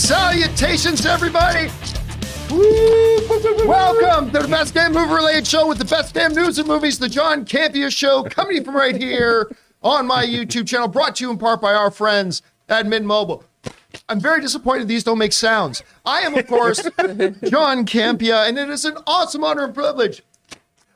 Salutations, everybody. Welcome to the best damn movie-related show with the best damn news and movies, the John Campea Show, coming from right here on my YouTube channel, brought to you in part by our friends at Mint Mobile. I'm very disappointed these don't make sounds. I am, of course, John Campea, and it is an awesome honor and privilege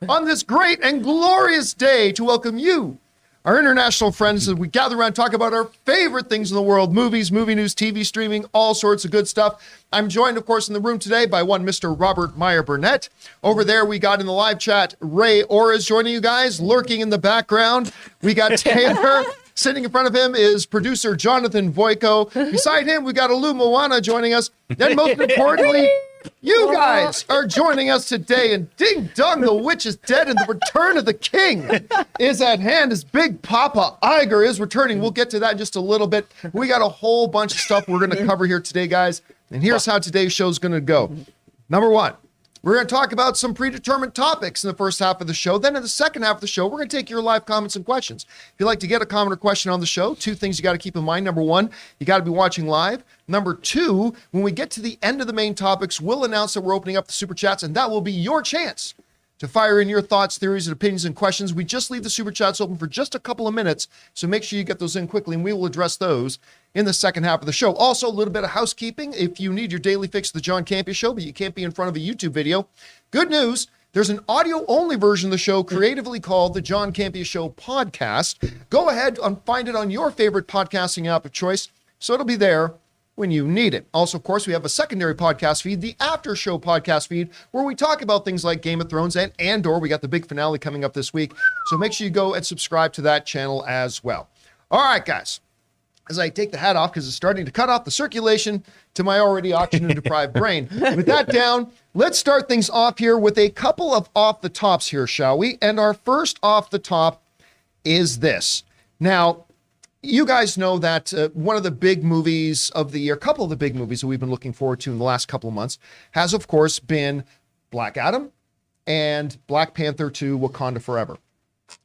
on this great and glorious day to welcome you, our international friends, as we gather around and talk about our favorite things in the world, movies, movie news, TV streaming, all sorts of good stuff. I'm joined, of course, in the room today by one Mr. Robert Meyer Burnett. Over there, we got in the live chat, Ray Orr is joining you guys, lurking in the background. We got Taylor. Sitting in front of him is producer Jonathan Voico. Beside him, we got Alu Moana joining us. Then most importantly, you guys are joining us today, and ding dong, the witch is dead and the return of the king is at hand as Big Papa Iger is returning. We'll get to that in just a little bit. We got a whole bunch of stuff we're going to cover here today, guys, and here's how today's show is going to go. Number one, we're going to talk about some predetermined topics in the first half of the show. Then in the second half of the show, we're going to take your live comments and questions. If you'd like to get a comment or question on the show, two things you got to keep in mind. Number one, you got to be watching live. Number two, when we get to the end of the main topics, we'll announce that we're opening up the super chats, and that will be your chance to fire in your thoughts, theories, and opinions and questions. We just leave the super chats open for just a couple of minutes, so make sure you get those in quickly, and we will address those in the second half of the show. Also, a little bit of housekeeping. If you need your daily fix of the John Campea Show, but you can't be in front of a YouTube video, good news. There's an audio-only version of the show creatively called the John Campea Show Podcast. Go ahead and find it on your favorite podcasting app of choice, so it'll be there when you need it. Also, of course, we have a secondary podcast feed, the After Show podcast feed, where we talk about things like Game of Thrones and Andor. We got the big finale coming up this week, so make sure you go and subscribe to that channel as well. All right, guys. As I take the hat off, because it's starting to cut off the circulation to my already oxygen-deprived brain. With that down, let's start things off here with a couple of off-the-tops here, shall we? And our first off-the-top is this. Now, you guys know that one of the big movies of the year, a couple of the big movies that we've been looking forward to in the last couple of months, has, of course, been Black Adam and Black Panther 2: Wakanda Forever.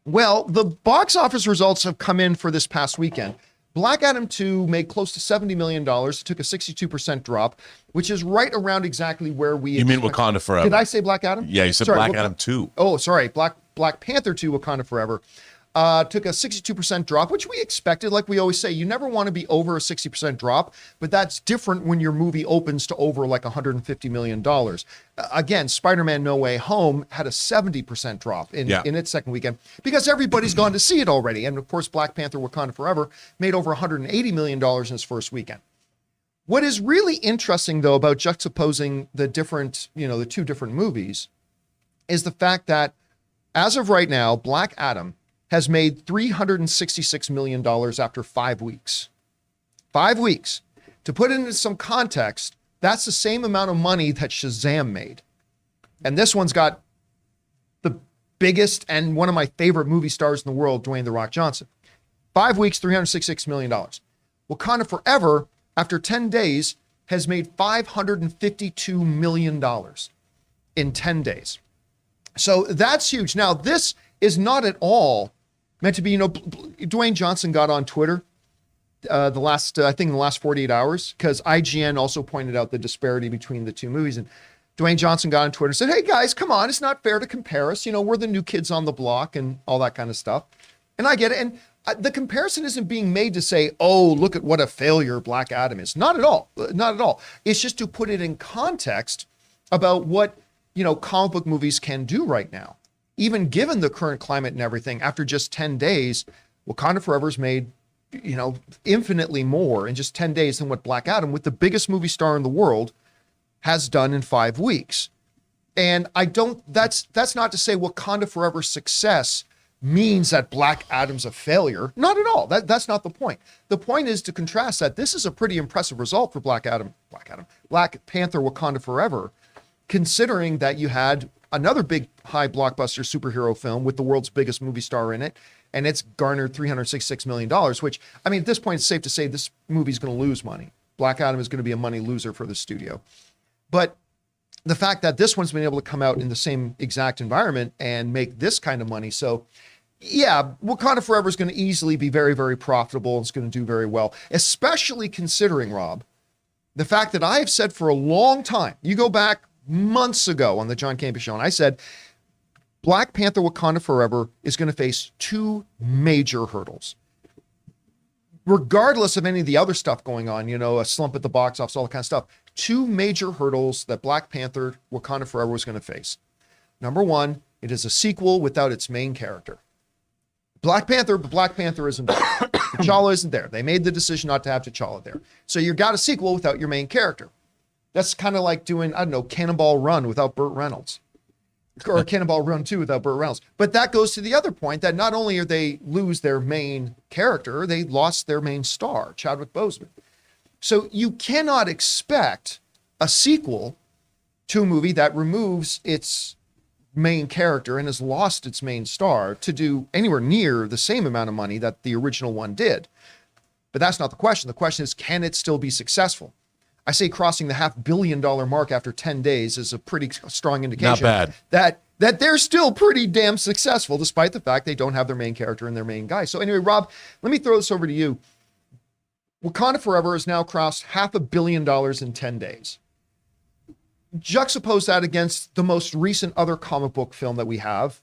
Well, the box office results have come in for this past weekend. Black Adam 2 made close to $70 million, took a 62% drop, which is right around exactly where we... You mean Wakanda Forever? Did I say Black Adam? Yeah, you said sorry, Black Adam 2. Oh, sorry. Black Panther 2, Wakanda Forever. Took a 62% drop, which we expected. Like we always say, you never want to be over a 60% drop, but that's different when your movie opens to over like $150 million. Again, Spider-Man No Way Home had a 70% drop in its second weekend because everybody's gone to see it already. And of course, Black Panther Wakanda Forever made over $180 million in its first weekend. What is really interesting, though, about juxtaposing the different, the two different movies is the fact that as of right now, Black Adam has made $366 million after 5 weeks. 5 weeks. To put it into some context, that's the same amount of money that Shazam made. And this one's got the biggest and one of my favorite movie stars in the world, Dwayne "The Rock" Johnson. 5 weeks, $366 million. Wakanda Forever, after 10 days, has made $552 million in 10 days. So that's huge. Now, this is not at all meant to be, Dwayne Johnson got on Twitter in the last 48 hours, because IGN also pointed out the disparity between the two movies. And Dwayne Johnson got on Twitter and said, hey guys, come on, it's not fair to compare us. We're the new kids on the block and all that kind of stuff. And I get it. And the comparison isn't being made to say, oh, look at what a failure Black Adam is. Not at all. Not at all. It's just to put it in context about what, comic book movies can do right now. Even given the current climate and everything, after just 10 days, Wakanda Forever's made, infinitely more in just 10 days than what Black Adam, with the biggest movie star in the world, has done in 5 weeks. And that's not to say Wakanda Forever's success means that Black Adam's a failure. Not at all. That's not the point. The point is to contrast that this is a pretty impressive result for Black Panther Wakanda Forever, considering that you had another big high blockbuster superhero film with the world's biggest movie star in it, and it's garnered $366 million, which, at this point, it's safe to say this movie's going to lose money. Black Adam is going to be a money loser for the studio. But the fact that this one's been able to come out in the same exact environment and make this kind of money. So yeah, Wakanda Forever is going to easily be very, very profitable. It's going to do very well, especially considering, Rob, The fact that I have said for a long time, you go back months ago on the John Campea show, and I said, Black Panther Wakanda Forever is going to face two major hurdles. Regardless of any of the other stuff going on, a slump at the box office, all that kind of stuff, two major hurdles that Black Panther Wakanda Forever was going to face. Number one, it is a sequel without its main character. Black Panther isn't there. T'Challa isn't there. They made the decision not to have T'Challa there. So you got a sequel without your main character. That's kind of like doing, Cannonball Run without Burt Reynolds. Or Cannonball Run 2 without Burt Reynolds. But that goes to the other point that not only are they lose their main character, they lost their main star, Chadwick Boseman. So you cannot expect a sequel to a movie that removes its main character and has lost its main star to do anywhere near the same amount of money that the original one did. But that's not the question. The question is, can it still be successful? I say crossing the $500 million mark after 10 days is a pretty strong indication. Not bad. That they're still pretty damn successful, despite the fact they don't have their main character and their main guy. So anyway, Rob, let me throw this over to you. Wakanda Forever has now crossed $500 million in 10 days. Juxtapose that against the most recent other comic book film that we have,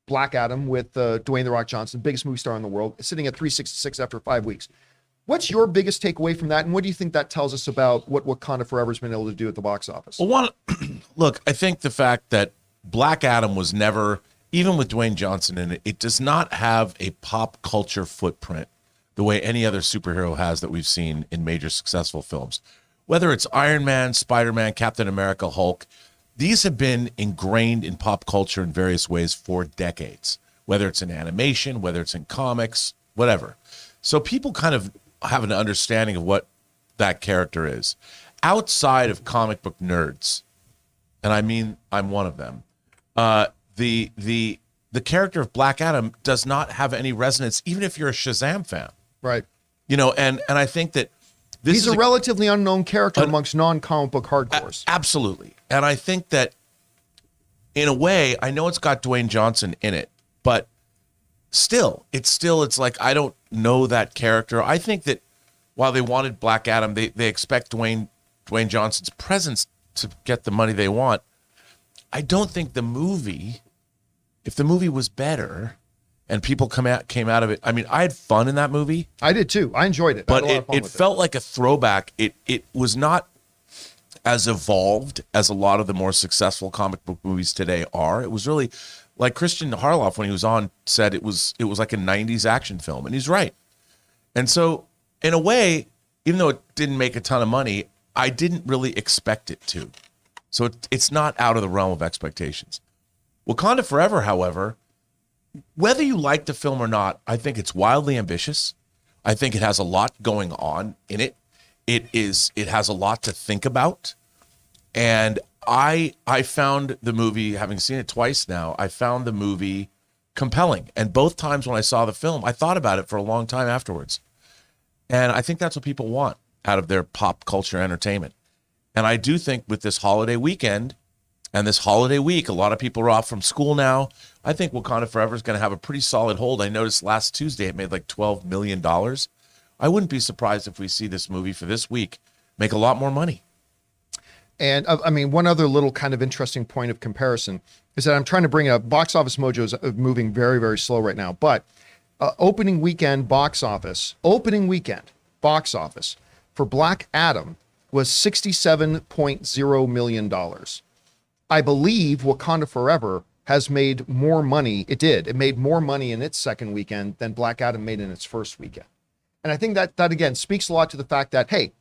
Black Adam with Dwayne "The Rock" Johnson, biggest movie star in the world, sitting at 366 after 5 weeks. What's your biggest takeaway from that, and what do you think that tells us about what Wakanda Forever has been able to do at the box office? Well, look, I think the fact that Black Adam was never, even with Dwayne Johnson in it, it does not have a pop culture footprint the way any other superhero has that we've seen in major successful films. Whether it's Iron Man, Spider-Man, Captain America, Hulk, these have been ingrained in pop culture in various ways for decades, whether it's in animation, whether it's in comics, whatever. So people kind of have an understanding of what that character is. Outside of comic book nerds, and I mean I'm one of them, the character of Black Adam does not have any resonance, even if you're a Shazam fan. Right. And I think that he's a relatively unknown character amongst non-comic book hardcores. Absolutely. And I think that in a way, I know it's got Dwayne Johnson in it, but it's like, I don't know that character. I think that while they wanted Black Adam, they expect Dwayne Johnson's presence to get the money they want. I don't think if the movie was better and people came out of it, I mean, I had fun in that movie. I did too. I enjoyed it. But it felt like a throwback. It was not as evolved as a lot of the more successful comic book movies today are. It was really like Christian Harloff, when he was on, said it was like a 90s action film, and he's right. And so in a way, even though it didn't make a ton of money, I didn't really expect it to. So it's not out of the realm of expectations. Wakanda Forever, however, whether you like the film or not, I think it's wildly ambitious. I think it has a lot going on in it. It has a lot to think about. And I found the movie, having seen it twice now, I found the movie compelling. And both times when I saw the film, I thought about it for a long time afterwards. And I think that's what people want out of their pop culture entertainment. And I do think with this holiday weekend and this holiday week, a lot of people are off from school now. I think Wakanda Forever is going to have a pretty solid hold. I noticed last Tuesday it made like $12 million. I wouldn't be surprised if we see this movie for this week make a lot more money. And I mean, one other little kind of interesting point of comparison is that I'm trying to bring up Box Office Mojo is moving very, very slow right now. But opening weekend box office for Black Adam was $67.0 million. I believe Wakanda Forever has made more money. It did. It made more money in its second weekend than Black Adam made in its first weekend. And I think that again speaks a lot to the fact that, hey,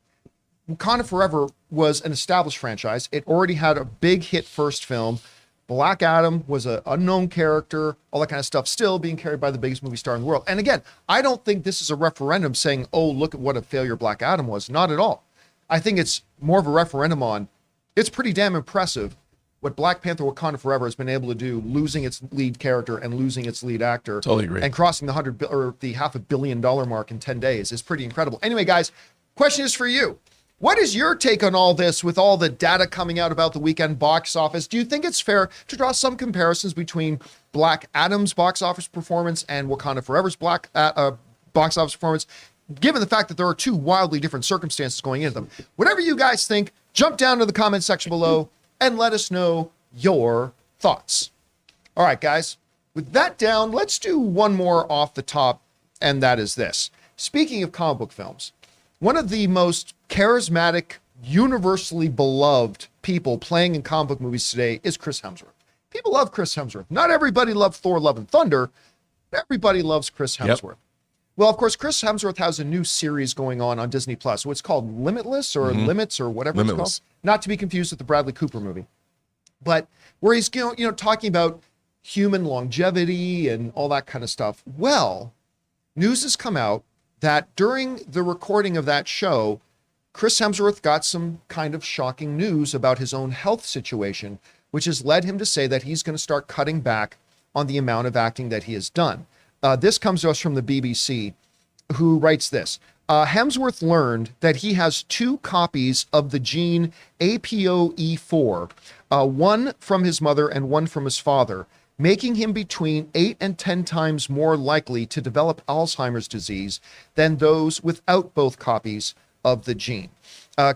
Wakanda Forever was an established franchise. It already had a big hit first film. Black Adam was an unknown character, all that kind of stuff, still being carried by the biggest movie star in the world. And again, I don't think this is a referendum saying, oh, look at what a failure Black Adam was. Not at all. I think it's more of a referendum on, it's pretty damn impressive what Black Panther Wakanda Forever has been able to do, losing its lead character and losing its lead actor. Totally agree. And crossing the $500 million mark in 10 days is pretty incredible. Anyway, guys, question is for you. What is your take on all this with all the data coming out about the weekend box office? Do you think it's fair to draw some comparisons between Black Adam's box office performance and Wakanda Forever's box office performance? given the fact that there are two wildly different circumstances going into them. Whatever you guys think, jump down to the comment section below and let us know your thoughts. All right, guys, with that down, let's do one more off the top, and that is this. Speaking of comic book films, one of the most charismatic, universally beloved people playing in comic book movies today is Chris Hemsworth. People love Chris Hemsworth. Not everybody loved Thor, Love and Thunder. Everybody loves Chris Hemsworth. Yep. Well, of course, Chris Hemsworth has a new series going on Disney Plus. What's called Limitless or Limits or whatever it's called. Not to be confused with the Bradley Cooper movie. But where he's talking about human longevity and all that kind of stuff. Well, news has come out that during the recording of that show, Chris Hemsworth got some kind of shocking news about his own health situation, which has led him to say that he's going to start cutting back on the amount of acting that he has done. This comes to us from the BBC, who writes this. Hemsworth learned that he has 2 copies of the gene APOE4, one from his mother and one from his father, making him between 8 and 10 times more likely to develop Alzheimer's disease than those without both copies of the gene.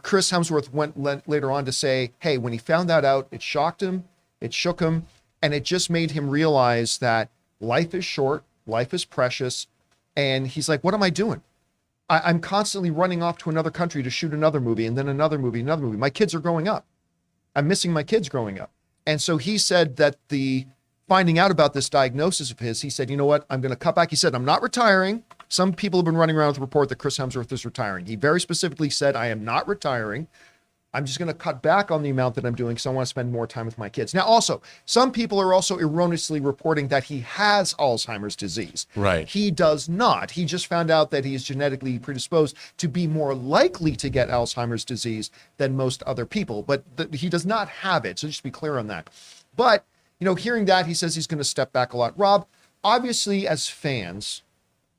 Chris Hemsworth went later on to say, hey, when he found that out, it shocked him, it shook him, and it just made him realize that life is short, life is precious, and he's like, what am I doing? I'm constantly running off to another country to shoot another movie, and then another movie, another movie. My kids are growing up. I'm missing my kids growing up. And so he said that finding out about this diagnosis of his, he said, you know what, I'm going to cut back. He said, I'm not retiring. Some people have been running around with the report that Chris Hemsworth is retiring. He very specifically said, I am not retiring. I'm just going to cut back on the amount that I'm doing because I want to spend more time with my kids. Now, also, some people are also erroneously reporting that he has Alzheimer's disease. Right. He does not. He just found out that he is genetically predisposed to be more likely to get Alzheimer's disease than most other people. But he does not have it. So just to be clear on that. But, hearing that, he says he's going to step back a lot. Rob, obviously, as fans,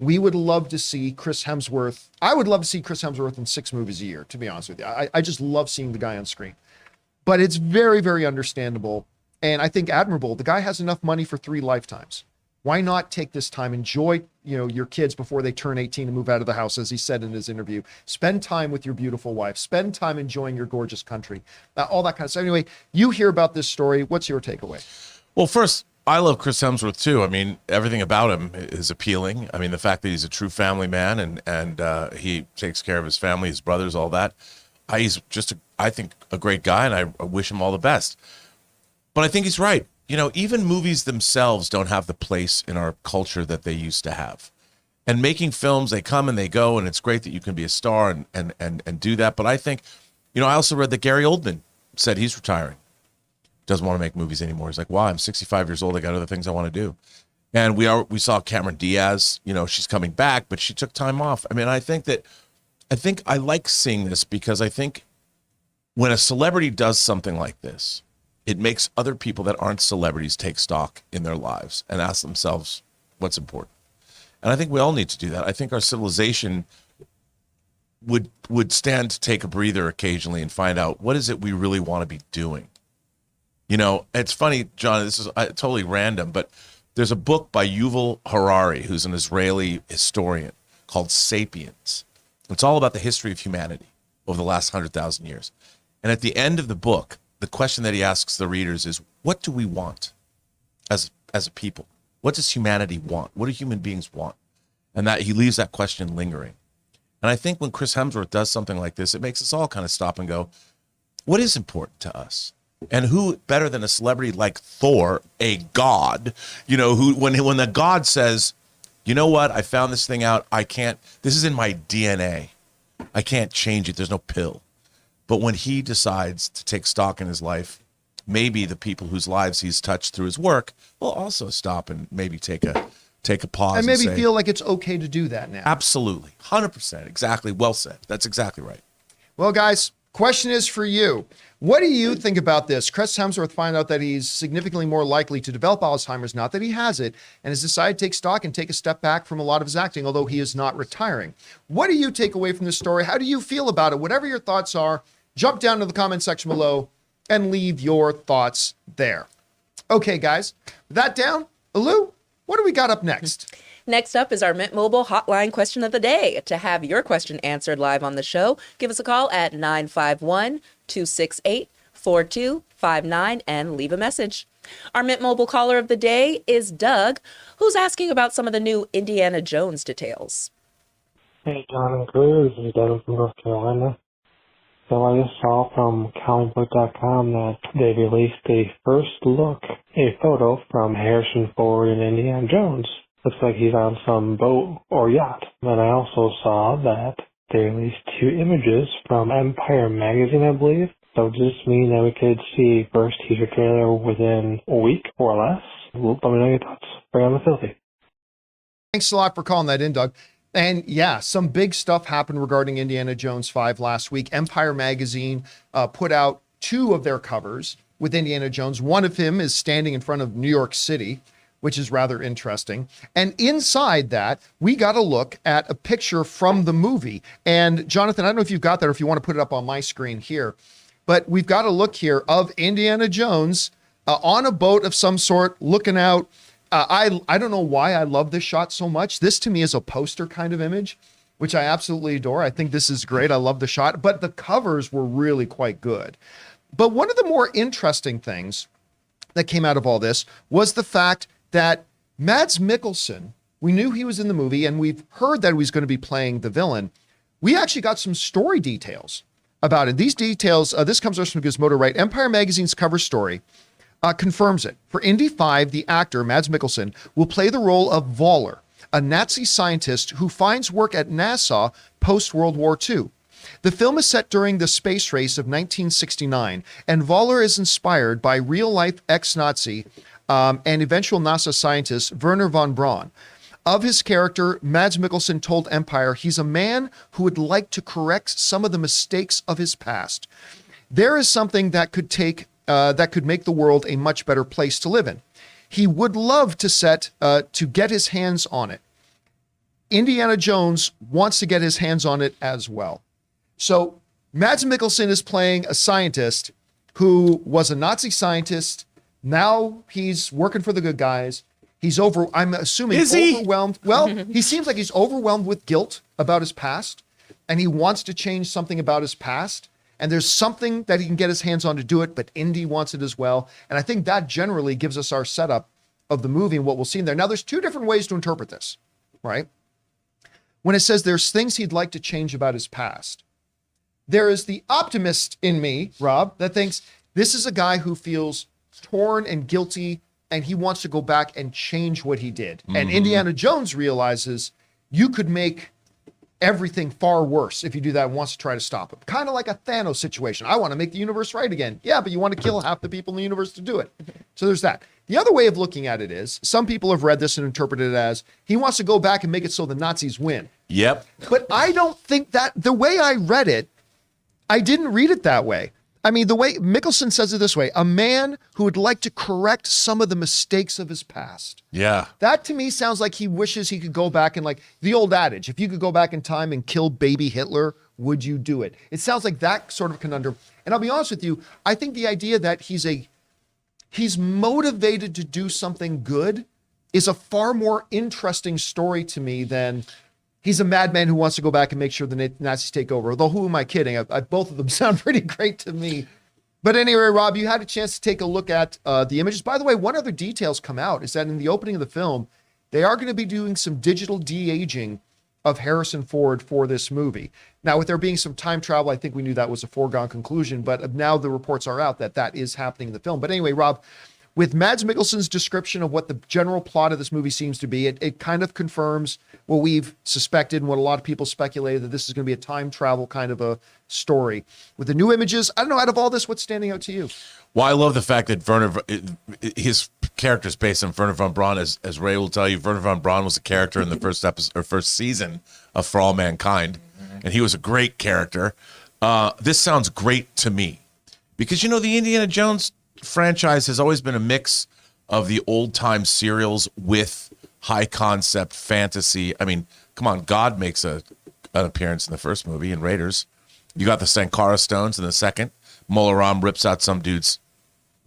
we would love to see Chris Hemsworth. I would love to see Chris Hemsworth in 6 movies a year, to be honest with you. I just love seeing the guy on screen. But it's very, very understandable. And I think admirable. The guy has enough money for 3 lifetimes. Why not take this time, enjoy, your kids before they turn 18 and move out of the house, as he said in his interview. Spend time with your beautiful wife. Spend time enjoying your gorgeous country. All that kind of stuff. Anyway, you hear about this story. What's your takeaway? Well, first, I love Chris Hemsworth too. I mean, everything about him is appealing. I mean, the fact that he's a true family man and he takes care of his family, his brothers, all that. He's just, I think, a great guy, and I wish him all the best. But I think he's right. Even movies themselves don't have the place in our culture that they used to have. And making films, they come and they go, and it's great that you can be a star and do that. But I think, I also read that Gary Oldman said he's retiring. Doesn't want to make movies anymore. He's like, wow, I'm 65 years old. I got other things I want to do. And we saw Cameron Diaz, she's coming back, but she took time off. I mean, I think I like seeing this because I think when a celebrity does something like this, it makes other people that aren't celebrities take stock in their lives and ask themselves what's important. And I think we all need to do that. I think our civilization would stand to take a breather occasionally and find out what is it we really want to be doing. It's funny, John, this is totally random, but there's a book by Yuval Harari, who's an Israeli historian, called Sapiens. It's all about the history of humanity over the last 100,000 years. And at the end of the book, the question that he asks the readers is, what do we want as a people? What does humanity want? What do human beings want? And that he leaves that question lingering. And I think when Chris Hemsworth does something like this, it makes us all kind of stop and go, what is important to us? And who better than a celebrity like Thor, a god, who when the god says, you know what, I found this thing out, this is in my DNA. I can't change it. There's no pill. But when he decides to take stock in his life, maybe the people whose lives he's touched through his work will also stop and maybe take a pause. And maybe say, feel like it's okay to do that now. Absolutely. 100%. Exactly. Well said. That's exactly right. Well, guys, question is for you. What do you think about this? Chris Hemsworth found out that he's significantly more likely to develop Alzheimer's, not that he has it, and has decided to take stock and take a step back from a lot of his acting, although he is not retiring. What do you take away from this story? How do you feel about it? Whatever your thoughts are, jump down to the comment section below and leave your thoughts there. Okay, guys, with that down, Alou, what do we got up next? Next up is our Mint Mobile hotline question of the day. To have your question answered live on the show, give us a call at 951-268-4259 and leave a message. Our Mint Mobile caller of the day is Doug, who's asking about some of the new Indiana Jones details. Hey, John and crew, this is Devin from North Carolina. So I just saw from comicbook.com that they released a photo from Harrison Ford and Indiana Jones. Looks like he's on some boat or yacht. Then I also saw that they released 2 images from Empire magazine, I believe. So does this mean that we could see first teaser trailer within a week or less? Let me know your thoughts. Bring on the filthy. Thanks a lot for calling that in, Doug. And yeah, some big stuff happened regarding Indiana Jones 5 last week. Empire magazine put out 2 of their covers with Indiana Jones. One of him is standing in front of New York City, which is rather interesting. And inside that, we got a look at a picture from the movie. And Jonathan, I don't know if you've got that or if you want to put it up on my screen here, but we've got a look here of Indiana Jones on a boat of some sort looking out. I don't know why I love this shot so much. This to me is a poster kind of image, which I absolutely adore. I think this is great. I love the shot, but the covers were really quite good. But one of the more interesting things that came out of all this was the fact that Mads Mikkelsen, we knew he was in the movie and we've heard that he was going to be playing the villain. We actually got some story details about it. These details, this comes from Gizmodo, right? Empire Magazine's cover story confirms it. For Indy 5, the actor, Mads Mikkelsen, will play the role of Voller, a Nazi scientist who finds work at NASA post-World War II. The film is set during the space race of 1969, and Voller is inspired by real-life ex-Nazi and eventual NASA scientist Werner von Braun. Of his character, Mads Mikkelsen told Empire he's a man who would like to correct some of the mistakes of his past. There is something that could make the world a much better place to live in. He would love to get his hands on it. Indiana Jones wants to get his hands on it as well. So Mads Mikkelsen is playing a scientist who was a Nazi scientist. Now he's working for the good guys. I'm assuming overwhelmed. Well, he seems like he's overwhelmed with guilt about his past, and he wants to change something about his past. And there's something that he can get his hands on to do it, but Indy wants it as well. And I think that generally gives us our setup of the movie and what we'll see in there. Now, there's 2 different ways to interpret this, right? When it says there's things he'd like to change about his past, there is the optimist in me, Rob, that thinks this is a guy who feels torn and guilty, and he wants to go back and change what he did. Mm-hmm. And Indiana Jones realizes you could make everything far worse if you do that and wants to try to stop him. Kind of like a Thanos situation. I want to make the universe right again. Yeah, but you want to kill half the people in the universe to do it. So there's that. The other way of looking at it is, some people have read this and interpreted it as, he wants to go back and make it so the Nazis win. Yep. But I don't think that, the way I read it, I didn't read it that way. I mean, the way Mikkelsen says it this way, a man who would like to correct some of the mistakes of his past. Yeah. That to me sounds like he wishes he could go back and, like the old adage, if you could go back in time and kill baby Hitler, would you do it? It sounds like that sort of conundrum. And I'll be honest with you, I think the idea that he's motivated to do something good is a far more interesting story to me than he's a madman who wants to go back and make sure the Nazis take over. Although, who am I kidding? Both of them sound pretty great to me. But anyway, Rob, you had a chance to take a look at the images. By the way, one other details come out is that in the opening of the film, they are going to be doing some digital de-aging of Harrison Ford for this movie. Now, with there being some time travel, I think we knew that was a foregone conclusion, but now the reports are out that that is happening in the film. But anyway, Rob, with Mads Mikkelsen's description of what the general plot of this movie seems to be, it kind of confirms what we've suspected and what a lot of people speculated, that this is going to be a time travel kind of a story. With the new images, I don't know, out of all this, what's standing out to you? Well, I love the fact that his character is based on Werner von Braun. As Ray will tell you, Werner von Braun was a character in the first episode or first season of For All Mankind, and he was a great character. This sounds great to me because, you know, the Indiana Jones franchise has always been a mix of the old time serials with high concept fantasy. I mean, come on, God makes an appearance in the first movie in Raiders. You got the Sankara stones in the second. Mola Ram rips out some dude's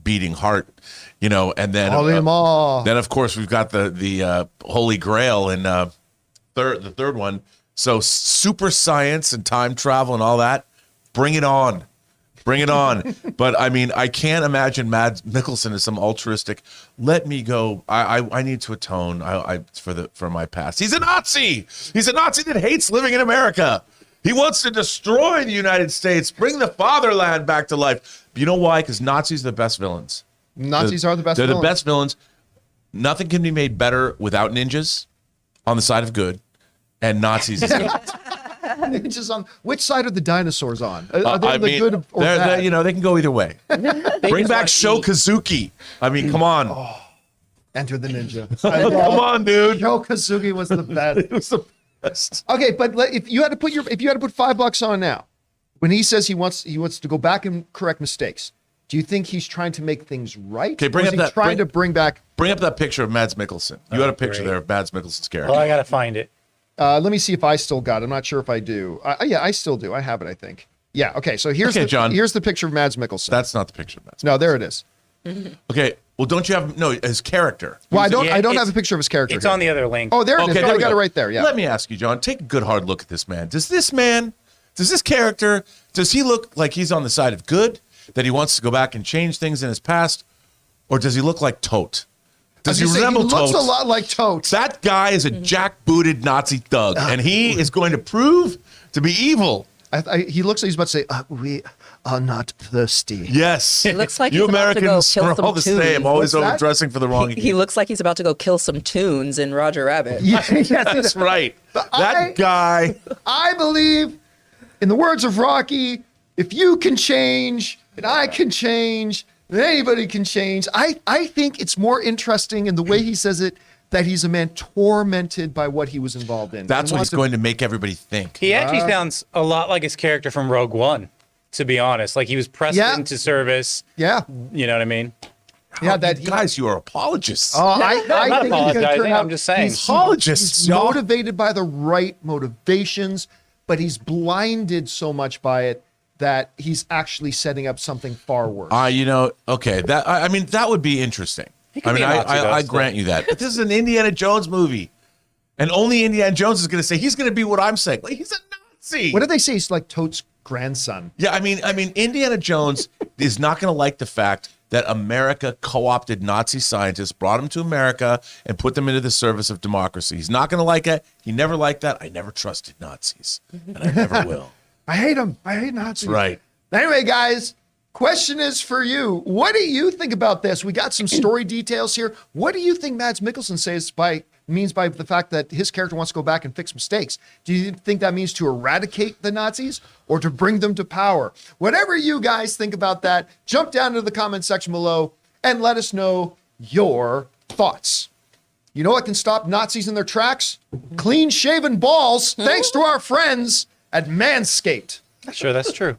beating heart, and then then of course we've got the Holy Grail in the third one. So super science and time travel and all that, bring it on. But I mean, I can't imagine Mads Mikkelsen as some altruistic. Let me go. I need to atone. For my past. He's a Nazi. He's a Nazi that hates living in America. He wants to destroy the United States, bring the fatherland back to life. But you know why? Because Nazis are the best villains. Nazis are the best. They're villains. the best villains. Nothing can be made better without ninjas on the side of good, and Nazis is good. Ninjas on which side are the dinosaurs on? Are they the good or they're, bad? they can go either way. Bring back Sho Kazuki. I mean, come on. Enter the ninja. Come on, dude. Sho Kazuki was the best. It was the best. Okay, but if you had to put $5 on now, when he says he wants to go back and correct mistakes, do you think he's trying to make things right? Okay, bring up that picture of Mads Mikkelsen. You had a picture there of Mads Mikkelsen's character. Well, I gotta find it. Let me see if I still got it. I'm not sure if I do. Yeah, I still do. I have it, I think. Yeah, okay, so here's the picture of Mads Mikkelsen. That's not the picture of Mads. No, there it is. Okay, well, don't you have his character? Well, I don't have a picture of his character. It's here. on the other link. Oh, there it is. Okay, I got it right there. Yeah. Let me ask you, John, take a good hard look at this man. Does this character, does he look like he's on the side of good, that he wants to go back and change things in his past, or does he look like Tote? Does he resemble Tote? He looks a lot like Tote. That guy is a jackbooted Nazi thug, and he is going to prove to be evil. He looks like he's about to say, "We are not thirsty." Yes. He looks like you he's about to go Americans kill are some all the tunes. same, always What's that? overdressing for the wrong. He looks like he's about to go kill some tunes in Roger Rabbit. Yeah, That's right. That guy. I believe, in the words of Rocky, if you can change and I can change, then anybody can change. I think it's more interesting in the way he says it that he's a man tormented by what he was involved in. That's what he's going to make everybody think. He actually sounds a lot like his character from Rogue One, to be honest. Like he was pressed into service. Yeah. You know what I mean? Yeah, Guys, you are apologists. I not think he's going to turn apologizing, out. I'm just saying. He's motivated by the right motivations, but he's blinded so much by it that he's actually setting up something far worse. Okay. That would be interesting. I grant you that. But this is an Indiana Jones movie. And only Indiana Jones is going to say, he's going to be what I'm saying. Like, he's a Nazi. What did they say? He's like Tote's grandson. Yeah, I mean, Indiana Jones is not going to like the fact that America co-opted Nazi scientists, brought them to America, and put them into the service of democracy. He's not going to like it. He never liked that. I never trusted Nazis, and I never will. I hate them. I hate Nazis. Right. Anyway, guys, question is for you. What do you think about this? We got some story details here. What do you think Mads Mikkelsen means by the fact that his character wants to go back and fix mistakes? Do you think that means to eradicate the Nazis or to bring them to power? Whatever you guys think about that, jump down into the comment section below and let us know your thoughts. You know what can stop Nazis in their tracks? Clean shaven balls, thanks to our friends at Manscaped. Sure, that's true.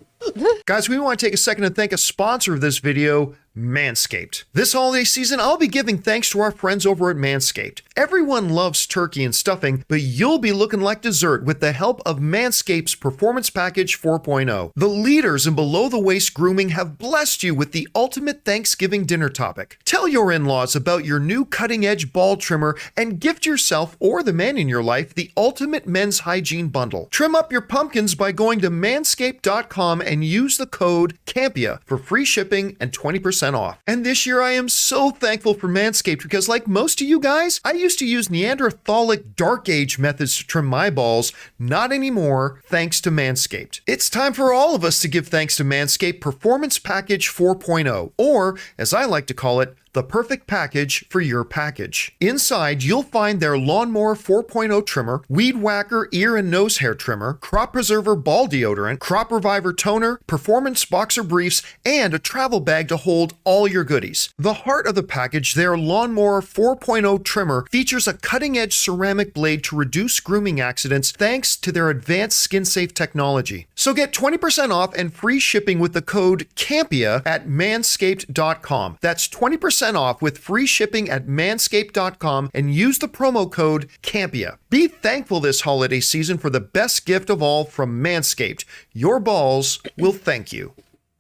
Guys, we want to take a second to thank a sponsor of this video, Manscaped. This holiday season, I'll be giving thanks to our friends over at Manscaped. Everyone loves turkey and stuffing, but you'll be looking like dessert with the help of Manscaped's Performance Package 4.0. The leaders in below-the-waist grooming have blessed you with the ultimate Thanksgiving dinner topic. Tell your in-laws about your new cutting-edge ball trimmer and gift yourself or the man in your life the ultimate men's hygiene bundle. Trim up your pumpkins by going to manscaped.com and use the code Campea for free shipping and 20% off. And this year I am so thankful for Manscaped because like most of you guys, I used to use Neanderthalic Dark Age methods to trim my balls. Not anymore, thanks to Manscaped. It's time for all of us to give thanks to Manscaped Performance Package 4.0, or as I like to call it, the perfect package for your package. Inside, you'll find their Lawnmower 4.0 trimmer, Weed Whacker ear and nose hair trimmer, Crop Preserver ball deodorant, Crop Reviver toner, Performance boxer briefs, and a travel bag to hold all your goodies. The heart of the package, their Lawnmower 4.0 trimmer, features a cutting-edge ceramic blade to reduce grooming accidents thanks to their advanced skin-safe technology. So get 20% off and free shipping with the code Campea at manscaped.com. That's 20% off with free shipping at manscaped.com and use the promo code Campea. Be thankful this holiday season for the best gift of all from Manscaped. Your balls will thank you.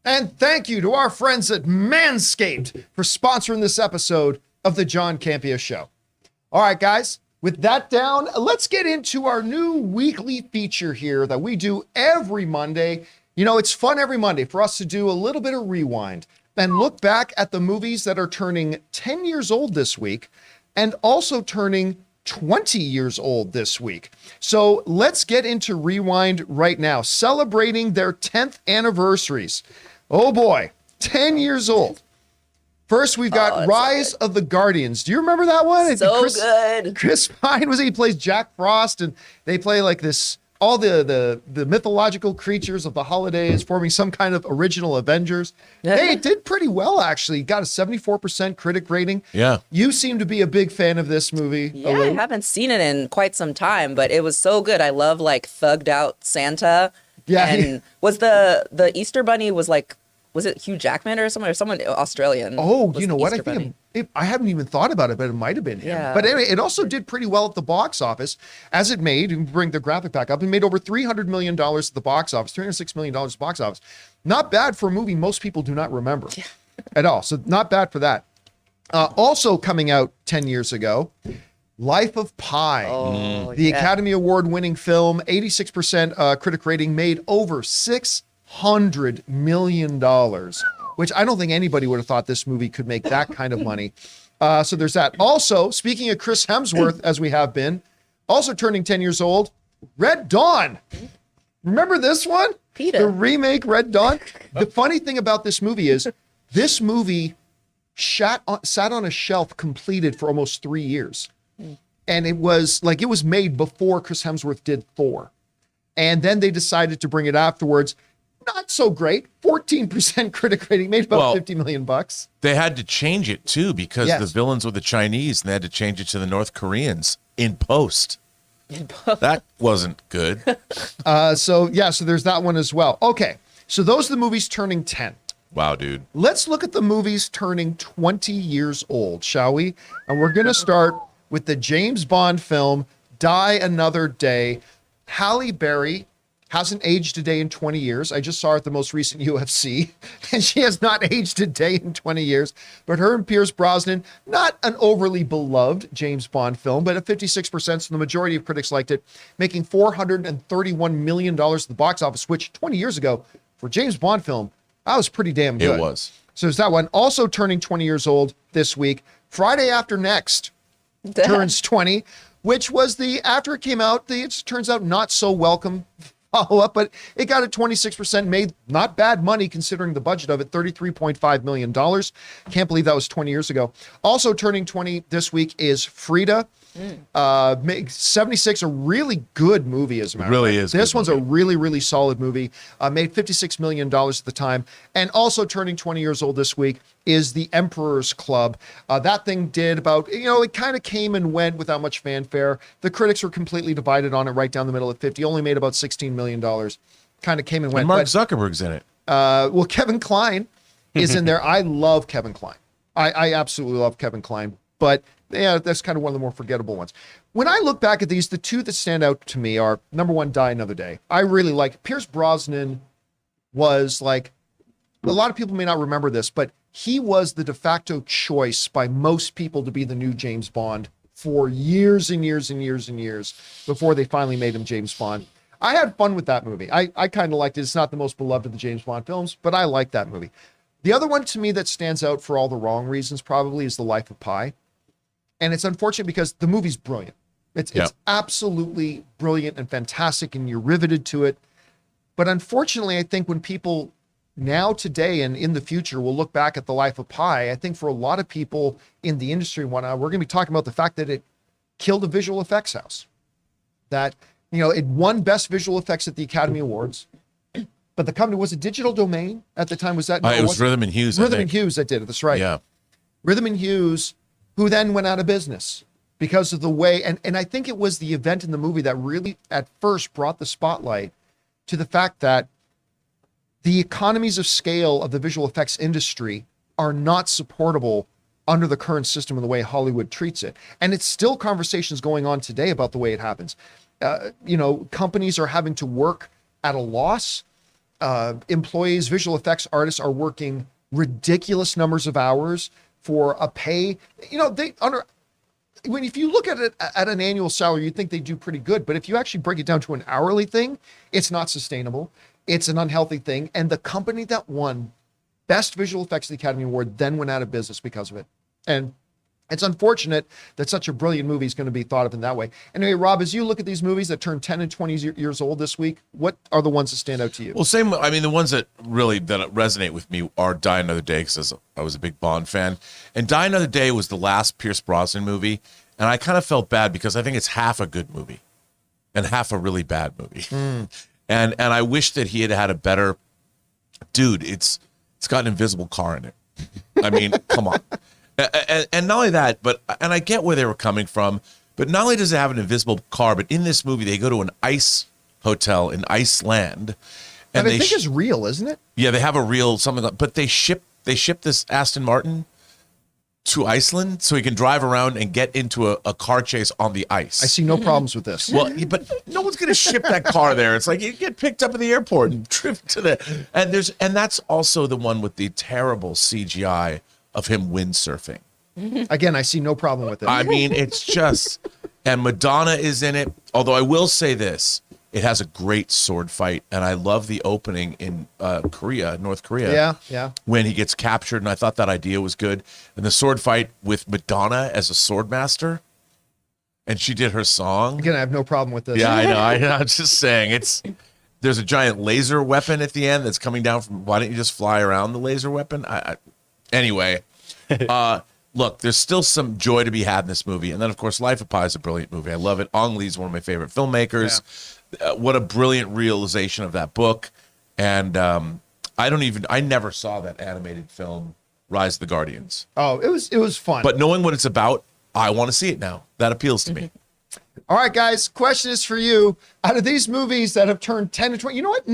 And thank you to our friends at Manscaped for sponsoring this episode of the John Campea Show. All right, guys, with that down, let's get into our new weekly feature here that we do every Monday. You know, it's fun every Monday for us to do a little bit of rewind and look back at the movies that are turning 10 years old this week and also turning 20 years old this week. So let's get into Rewind right now, celebrating their 10th anniversaries. Oh boy, 10 years old. First, we've got Rise of the Guardians. Do you remember that one? So good. Chris Pine he plays Jack Frost, and they play like this, all the mythological creatures of the holidays forming some kind of original Avengers. Hey, it did pretty well, actually. Got a 74% critic rating. Yeah. You seem to be a big fan of this movie. Yeah, I haven't seen it in quite some time, but it was so good. I love like thugged out Santa. Yeah. And was the Easter Bunny was it Hugh Jackman or someone Australian? Oh, was you know the what? Easter I Bunny. think I haven't even thought about it, but it might have been him. Yeah. But anyway, it also did pretty well at the box office, as it made, and bring the graphic back up, it made over $300 million at the box office, $306 million at the box office. Not bad for a movie most people do not remember at all. So not bad for that. Also coming out 10 years ago, Life of Pi, the Academy Award winning film, 86% critic rating, made over $600 million, which I don't think anybody would have thought this movie could make that kind of money. So there's that. Also, speaking of Chris Hemsworth, as we have been, also turning 10 years old, Red Dawn. Remember this one? Peter. The remake Red Dawn. The funny thing about this movie is this movie sat on a shelf completed for almost 3 years. And it was made before Chris Hemsworth did Thor. And then they decided to bring it afterwards. Not so great. 14% critic rating, made about $50 million. They had to change it too because Yes. the villains were the Chinese, and they had to change it to the North Koreans in post. That wasn't good. So there's that one as well. Okay, so those are the movies turning 10. Wow, dude. Let's look at the movies turning 20 years old, shall we? And we're going to start with the James Bond film, Die Another Day. Halle Berry hasn't aged a day in 20 years. I just saw her at the most recent UFC, and she has not aged a day in 20 years. But her and Pierce Brosnan, not an overly beloved James Bond film, but at 56%, so the majority of critics liked it, making $431 million at the box office, which 20 years ago, for a James Bond film, that was pretty damn good. It was. So there's that one. Also turning 20 years old this week, Friday After Next turns 20, which was after it came out, it turns out not so welcome follow-up, but it got a 26%, made not bad money considering the budget of it, $33.5 million. Can't believe that was 20 years ago. Also turning 20 this week is Frida. 76, a really good movie, as a matter of fact. Really is. This good one's movie. a really, really solid movie. Made $56 million at the time. And also turning 20 years old this week is The Emperor's Club. That thing did about, it kind of came and went without much fanfare. The critics were completely divided on it right down the middle at 50. Only made about $16 million. Kind of came and went. And Mark Zuckerberg's in it. Well, Kevin Kline is in there. I love Kevin Kline. I absolutely love Kevin Kline. But yeah, that's kind of one of the more forgettable ones. When I look back at these, the two that stand out to me are, number one, Die Another Day. I really like Pierce Brosnan was like, a lot of people may not remember this, but he was the de facto choice by most people to be the new James Bond for years and years and years and years before they finally made him James Bond. I had fun with that movie. I kind of liked it. It's not the most beloved of the James Bond films, but I like that movie. The other one to me that stands out for all the wrong reasons probably is The Life of Pi. And it's unfortunate because the movie's brilliant. It's absolutely brilliant and fantastic, and you're riveted to it. But unfortunately, I think when people now today and in the future will look back at The Life of Pi, I think for a lot of people in the industry and whatnot, we're going to be talking about the fact that it killed a visual effects house. That, it won Best Visual Effects at the Academy Awards. But the company, was it Digital Domain at the time? Was that? It was Rhythm and Hughes. Rhythm and Hughes that did it. That's right. Yeah. Rhythm and Hughes, who then went out of business because of the way, and I think it was the event in the movie that really at first brought the spotlight to the fact that the economies of scale of the visual effects industry are not supportable under the current system and the way Hollywood treats it. And it's still conversations going on today about the way it happens. Companies are having to work at a loss. employees, visual effects artists are working ridiculous numbers of hours for a pay. You know, if you look at it at an annual salary, you think they do pretty good. But if you actually break it down to an hourly thing, it's not sustainable. It's an unhealthy thing. And the company that won Best Visual Effects at the Academy Award then went out of business because of it. And it's unfortunate that such a brilliant movie is going to be thought of in that way. Anyway, Rob, as you look at these movies that turn 10 and 20 years old this week, what are the ones that stand out to you? Well, the ones that really that resonate with me are Die Another Day, because I was a big Bond fan. And Die Another Day was the last Pierce Brosnan movie. And I kind of felt bad because I think it's half a good movie and half a really bad movie. And I wish that he had had a better, dude, it's got an invisible car in it. I mean, come on. And not only that, and I get where they were coming from, but not only does it have an invisible car, but in this movie, they go to an ice hotel in Iceland. And I think it's real, isn't it? Yeah, they have a real something, but they ship this Aston Martin to Iceland so he can drive around and get into a car chase on the ice. I see no problems with this. Well, but no one's going to ship that car there. It's like you get picked up at the airport and driven to the and that's also the one with the terrible CGI of him windsurfing. Again, I see no problem with it. I mean, it's just, and Madonna is in it. Although I will say this, it has a great sword fight, and I love the opening in North Korea. Yeah. When he gets captured, and I thought that idea was good. And the sword fight with Madonna as a sword master, and she did her song. Again, I have no problem with this. Yeah, I know. I'm just saying, there's a giant laser weapon at the end that's coming down from. Why don't you just fly around the laser weapon? Anyway, look, there's still some joy to be had in this movie, and then of course, Life of Pi is a brilliant movie. I love it. Ong Lee's one of my favorite filmmakers. Yeah. What a brilliant realization of that book. And I never saw that animated film, Rise of the Guardians. Oh, it was fun. But knowing what it's about, I want to see it now. That appeals to me. All right, guys, question is for you. Out of these movies that have turned 10 to 20, you know what?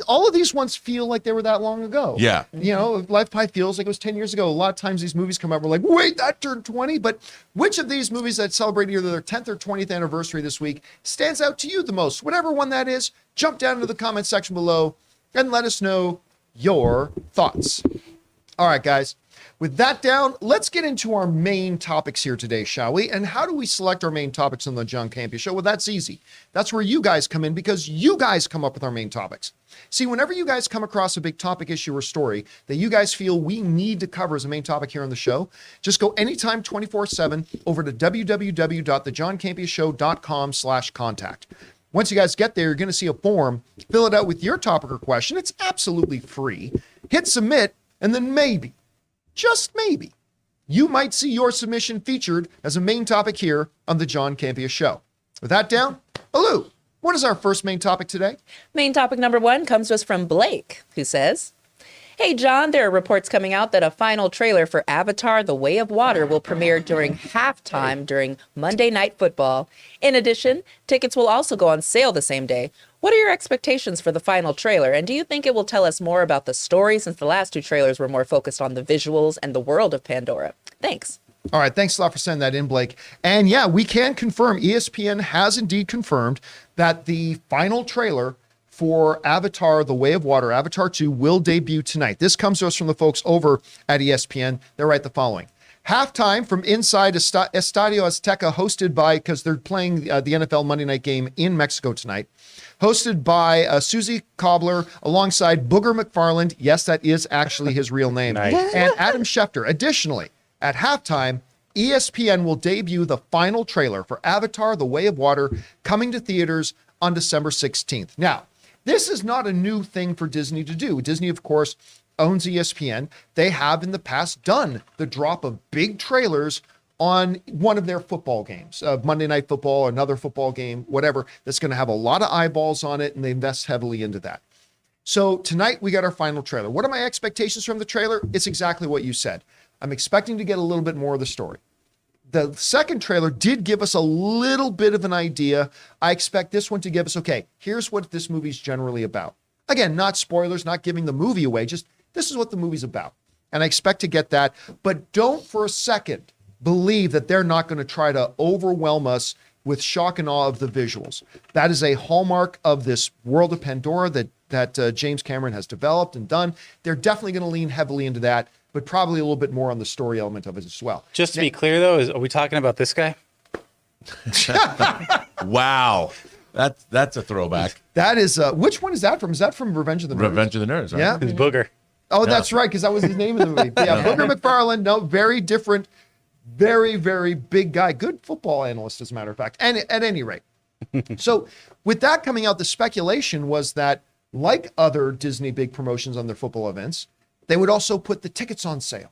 All of these ones feel like they were that long ago. Yeah. You know, Life Pie feels like it was 10 years ago. A lot of times these movies come out, we're like, wait, that turned 20? But which of these movies that celebrate either their 10th or 20th anniversary this week stands out to you the most? Whatever one that is, jump down into the comment section below and let us know your thoughts. All right, guys. With that down, let's get into our main topics here today, shall we? And how do we select our main topics on the John Campea Show? Well, that's easy. That's where you guys come in because you guys come up with our main topics. See, whenever you guys come across a big topic, issue, or story that you guys feel we need to cover as a main topic here on the show, just go anytime 24/7 over to www.thejohncampeashow.com/contact. Once you guys get there, you're going to see a form. Fill it out with your topic or question. It's absolutely free. Hit submit, and then maybe, just maybe, you might see your submission featured as a main topic here on the John Campea Show. With that down, Alou, what is our first main topic today? Main topic number 1 comes to us from Blake, who says, "Hey, John, there are reports coming out that a final trailer for Avatar: The Way of Water will premiere during halftime during Monday Night Football. In addition, tickets will also go on sale the same day. What are your expectations for the final trailer? And do you think it will tell us more about the story since the last 2 trailers were more focused on the visuals and the world of Pandora? Thanks." All right, thanks a lot for sending that in, Blake. And yeah, we can confirm, ESPN has indeed confirmed that the final trailer for Avatar: The Way of Water, Avatar 2, will debut tonight. This comes to us from the folks over at ESPN. They write the following. Halftime from inside Estadio Azteca, hosted by, because they're playing the NFL Monday night game in Mexico tonight, hosted by Susie Cobbler alongside Booger McFarland. Yes, that is actually his real name. Nice. And Adam Schefter. Additionally, at halftime, ESPN will debut the final trailer for Avatar: The Way of Water, coming to theaters on December 16th. Now, this is not a new thing for Disney to do. Disney, of course, owns ESPN. They have in the past done the drop of big trailers on one of their football games, Monday Night Football, another football game, whatever, that's going to have a lot of eyeballs on it, and they invest heavily into that. So tonight we got our final trailer. What are my expectations from the trailer? It's exactly what you said. I'm expecting to get a little bit more of the story. The second trailer did give us a little bit of an idea. I expect this one to give us, okay, here's what this movie's generally about. Again, not spoilers, not giving the movie away, just this is what the movie's about. And I expect to get that, but don't for a second believe that they're not going to try to overwhelm us with shock and awe of the visuals. That is a hallmark of this world of Pandora that that James Cameron has developed and done. They're definitely going to lean heavily into that, but probably a little bit more on the story element of it as well. Just to be clear, though, are we talking about this guy? Wow. That's a throwback. That is, which one is that from? Is that from Revenge of the Nerds? Revenge of the Nerds, right? Yeah. His booger. Oh, that's right, because that was his name in the movie. Yeah, Booger McFarlane, no, very different, very, very big guy. Good football analyst, as a matter of fact. And at any rate. So with that coming out, the speculation was that, like other Disney big promotions on their football events, they would also put the tickets on sale.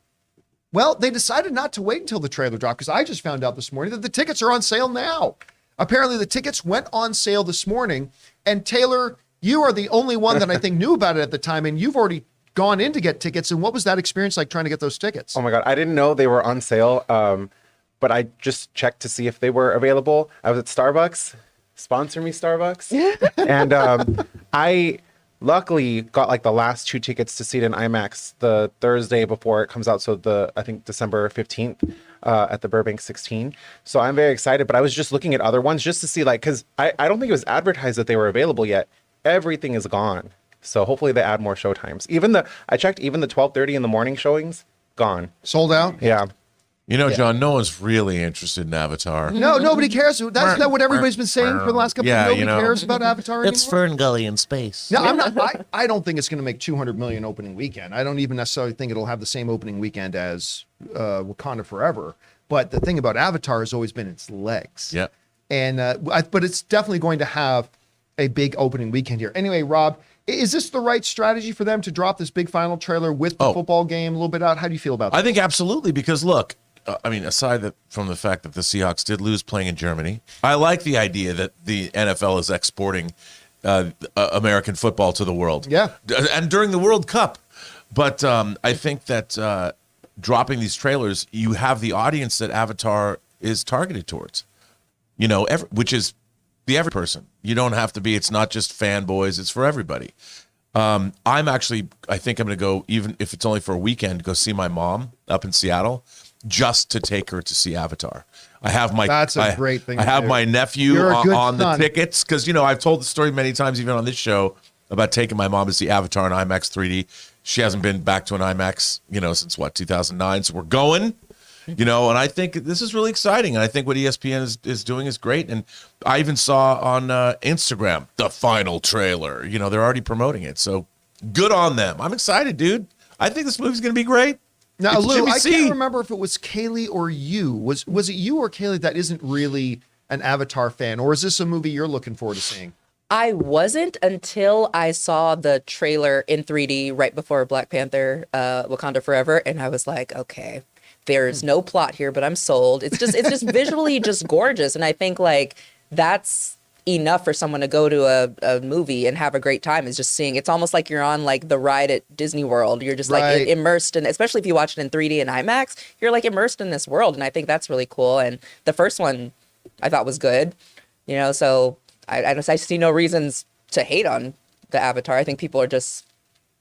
Well, they decided not to wait until the trailer dropped, because I just found out this morning that the tickets are on sale now. Apparently, the tickets went on sale this morning. And Taylor, you are the only one that I think knew about it at the time, and you've already gone in to get tickets. And what was that experience like trying to get those tickets? Oh my God, I didn't know they were on sale, but I just checked to see if they were available. I was at Starbucks. Sponsor me, Starbucks. And I luckily got like the last 2 tickets to see it in IMAX the Thursday before it comes out. So I think December 15th at the Burbank 16. So I'm very excited, but I was just looking at other ones just to see because I don't think it was advertised that they were available yet. Everything is gone. So hopefully they add more show times. I checked even the 12:30 in the morning showings, gone. Sold out? Yeah. You know, John, no one's really interested in Avatar. No, nobody cares. That's not what everybody's been saying for the last couple of years. Nobody cares about Avatar It's anymore. Fern Gully in space. No, I'm not. I don't think it's going to make 200 million opening weekend. I don't even necessarily think it'll have the same opening weekend as Wakanda Forever. But the thing about Avatar has always been its legs. Yeah. And but it's definitely going to have a big opening weekend here. Anyway, Rob, is this the right strategy for them to drop this big final trailer with the football game a little bit out? How do you feel about that? I think absolutely, because look, I mean, aside from the fact that the Seahawks did lose playing in Germany, I like the idea that the NFL is exporting American football to the world. Yeah. And during the World Cup. But I think that dropping these trailers, you have the audience that Avatar is targeted towards, which is the every person. You don't have to be, it's not just fanboys, it's for everybody. I think I'm going to go, even if it's only for a weekend, go see my mom up in Seattle just to take her to see Avatar. That's a great thing. I have my nephew on the tickets because, I've told the story many times, even on this show, about taking my mom to see Avatar in IMAX 3D. She hasn't been back to an IMAX, since 2009. So we're going. And I think this is really exciting. And I think what ESPN is doing is great. And I even saw on Instagram the final trailer. They're already promoting it. So good on them. I'm excited, dude. I think this movie's going to be great. Now, Lou, I can't remember if it was Kaylee or you. Was it you or Kaylee that isn't really an Avatar fan? Or is this a movie you're looking forward to seeing? I wasn't until I saw the trailer in 3D right before Black Panther, Wakanda Forever. And I was like, okay. There's no plot here, but I'm sold. It's just visually just gorgeous. And I think that's enough for someone to go to a movie and have a great time is just seeing. It's almost like you're on the ride at Disney World. You're just immersed in, especially if you watch it in 3D and IMAX, you're immersed in this world. And I think that's really cool. And the first one I thought was good, so I see no reasons to hate on the Avatar. I think people are just,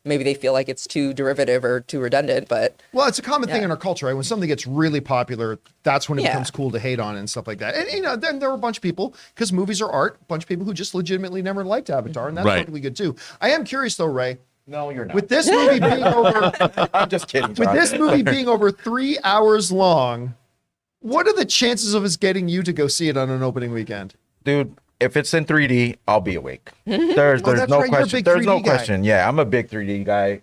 maybe they feel like it's too derivative or too redundant, but... Well, it's a common thing in our culture, right? When something gets really popular, that's when it becomes cool to hate on it and stuff like that. And, then there are a bunch of people, because movies are art, a bunch of people who just legitimately never liked Avatar, and that's perfectly good, too. I am curious, though, Ray. No, you're not. With this movie being over... I'm just kidding, John. With this movie being over 3 hours long, what are the chances of us getting you to go see it on an opening weekend? Dude, if it's in 3D, I'll be awake. There's no right, question. There's no question. Yeah, I'm a big 3D guy.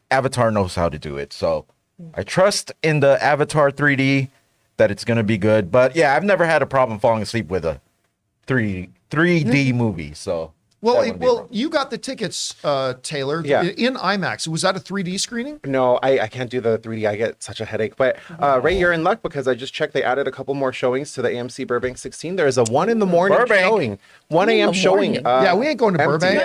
Avatar knows how to do it. So I trust in the Avatar 3D that it's going to be good. But yeah, I've never had a problem falling asleep with a 3D movie. So Well, you got the tickets, Taylor, in IMAX. Was that a 3D screening? No, I can't do the 3D. I get such a headache. But Ray, you're in luck because I just checked. They added a couple more showings to the AMC Burbank 16. There's a 1 in the morning showing. 1 a.m. showing. Yeah, we ain't going to Burbank.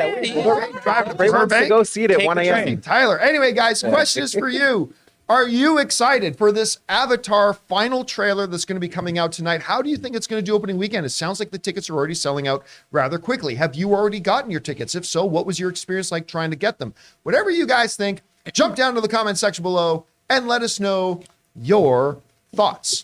Ray wants to go see it at 1 a.m. Tyler, anyway, guys, question is for you. Are you excited for this Avatar final trailer that's going to be coming out tonight? How do you think it's going to do opening weekend? It sounds like the tickets are already selling out rather quickly. Have you already gotten your tickets? If so, what was your experience like trying to get them? Whatever you guys think, jump down to the comment section below and let us know your thoughts.